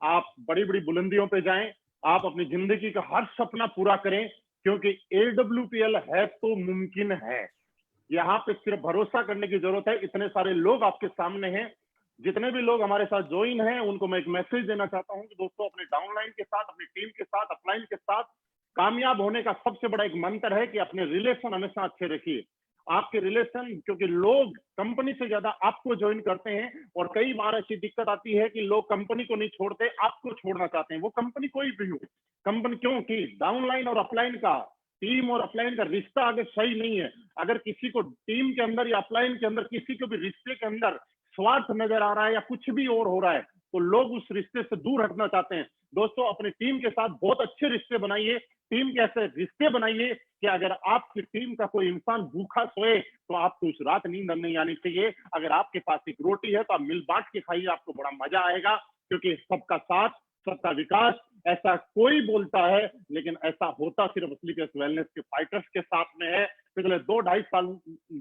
आप बड़ी बड़ी बुलंदियों पे जाएं, आप अपनी जिंदगी का हर सपना पूरा करें, क्योंकि AWPL है तो मुमकिन है। यहाँ पे सिर्फ भरोसा करने की जरूरत है। इतने सारे लोग आपके सामने हैं, जितने भी लोग हमारे साथ ज्वाइन हैं उनको मैं एक मैसेज देना चाहता हूँ कि दोस्तों अपने डाउनलाइन के साथ, अपनी टीम के साथ, अपलाइन के साथ कामयाब होने का सबसे बड़ा एक मंत्र है कि अपने रिलेशन हमेशा अच्छे रखिए। आपके रिलेशन, क्योंकि लोग कंपनी से ज्यादा आपको ज्वाइन करते हैं, और कई बार ऐसी दिक्कत आती है कि लोग कंपनी को नहीं छोड़ते, आपको छोड़ना चाहते हैं। वो कंपनी कोई भी हो, कंपनी क्योंकि डाउनलाइन और अपलाइन का, टीम और अपलाइन का रिश्ता अगर सही नहीं है, अगर किसी को टीम के अंदर या अपलाइन के अंदर किसी को भी रिश्ते के अंदर स्वार्थ नजर आ रहा है या कुछ भी और हो रहा है, तो लोग उस रिश्ते से दूर हटना चाहते हैं। दोस्तों अपनी टीम के साथ बहुत अच्छे रिश्ते बनाइए। टीम के ऐसे रिश्ते बनाइए कि अगर आपकी टीम का कोई इंसान भूखा सोए तो आपको उस रात नींद नहीं आनी चाहिए। अगर आपके पास एक रोटी है तो आप मिल बांट के खाइए, आपको बड़ा मजा आएगा, क्योंकि सबका साथ सबका विकास ऐसा कोई बोलता है, लेकिन ऐसा होता सिर्फ SLPS वेलनेस के फाइटर्स के साथ में है। पिछले 2-2.5 साल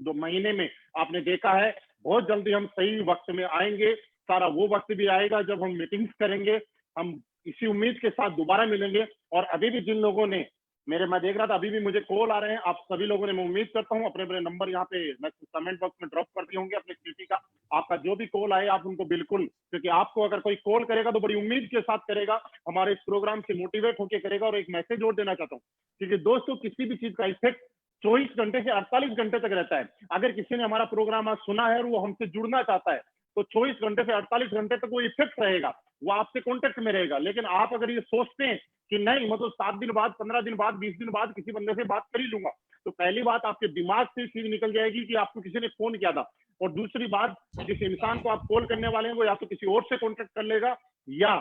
2 महीने में आपने देखा है, बहुत जल्दी हम सही वक्त में आएंगे। सारा वो वक्त भी आएगा जब हम मीटिंग्स करेंगे। हम इसी उम्मीद के साथ दोबारा मिलेंगे। और अभी भी जिन लोगों ने मैं देख रहा था अभी भी मुझे कॉल आ रहे हैं, आप सभी लोगों ने, मैं उम्मीद करता हूं अपने अपने नंबर यहाँ पे मैं कमेंट बॉक्स में ड्रॉप कर दिए होंगे अपने सिटी का। आपका जो भी कॉल आए आप उनको बिल्कुल, क्योंकि आपको अगर कोई कॉल करेगा तो बड़ी उम्मीद के साथ करेगा, हमारे इस प्रोग्राम से मोटिवेट होकर करेगा। और एक मैसेज और देना चाहता हूँ, क्योंकि दोस्तों किसी भी चीज का इफेक्ट 24 घंटे से 48 घंटे तक रहता है। अगर किसी ने हमारा प्रोग्राम आज सुना है और वो हमसे जुड़ना चाहता है तो 24 घंटे से 48 घंटे तक वो इफेक्ट रहेगा, वो आपसे कांटेक्ट में रहेगा। लेकिन आप अगर ये सोचते हैं कि नहीं मतलब 7 दिन बाद, 15 दिन बाद, 20 दिन बाद किसी बंदे से बात कर ही लूंगा, तो पहली बात आपके दिमाग से चीज निकल जाएगी कि आपको किसी ने फोन किया था। और दूसरी बात, जिस इंसान को आप कॉल करने वाले हैं वो या तो किसी और से कांटेक्ट कर लेगा या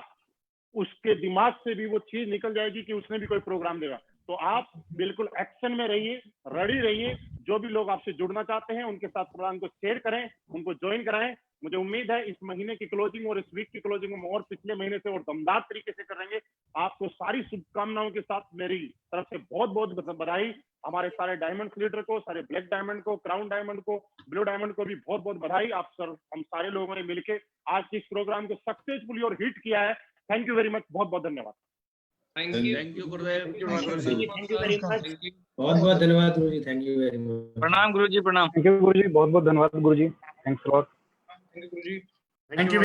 उसके दिमाग से भी वो चीज निकल जाएगी कि उसने भी कोई प्रोग्राम देगा। तो आप बिल्कुल एक्शन में रहिए, रेडी रहिए। जो भी लोग आपसे जुड़ना चाहते हैं उनके साथ प्रोग्राम को शेयर करें, उनको ज्वाइन कराएं। मुझे उम्मीद है इस महीने की क्लोजिंग और इस वीक की क्लोजिंग हम और पिछले महीने से और दमदार तरीके से करेंगे। आपको सारी शुभकामनाओं के साथ मेरी तरफ से बहुत बहुत बधाई। हमारे सारे डायमंड लीडर को, सारे ब्लैक डायमंड को, क्राउन डायमंड को, ब्लू डायमंड को भी बहुत बहुत बधाई। आप सर, हम सारे लोगों ने मिलकर आज के इस प्रोग्राम को सक्सेसफुली और हिट किया है। थैंक यू वेरी मच, बहुत बहुत धन्यवाद। थैंक यू गुरुदेव, थैंक यू वेरी मच। बहुत बहुत धन्यवाद गुरुजी, थैंक यू वेरी मच। प्रणाम गुरुजी, प्रणाम। थैंक यू गुरुजी, बहुत बहुत धन्यवाद गुरुजी, थैंक्स लॉट। थैंक यू गुरुजी। Thank you.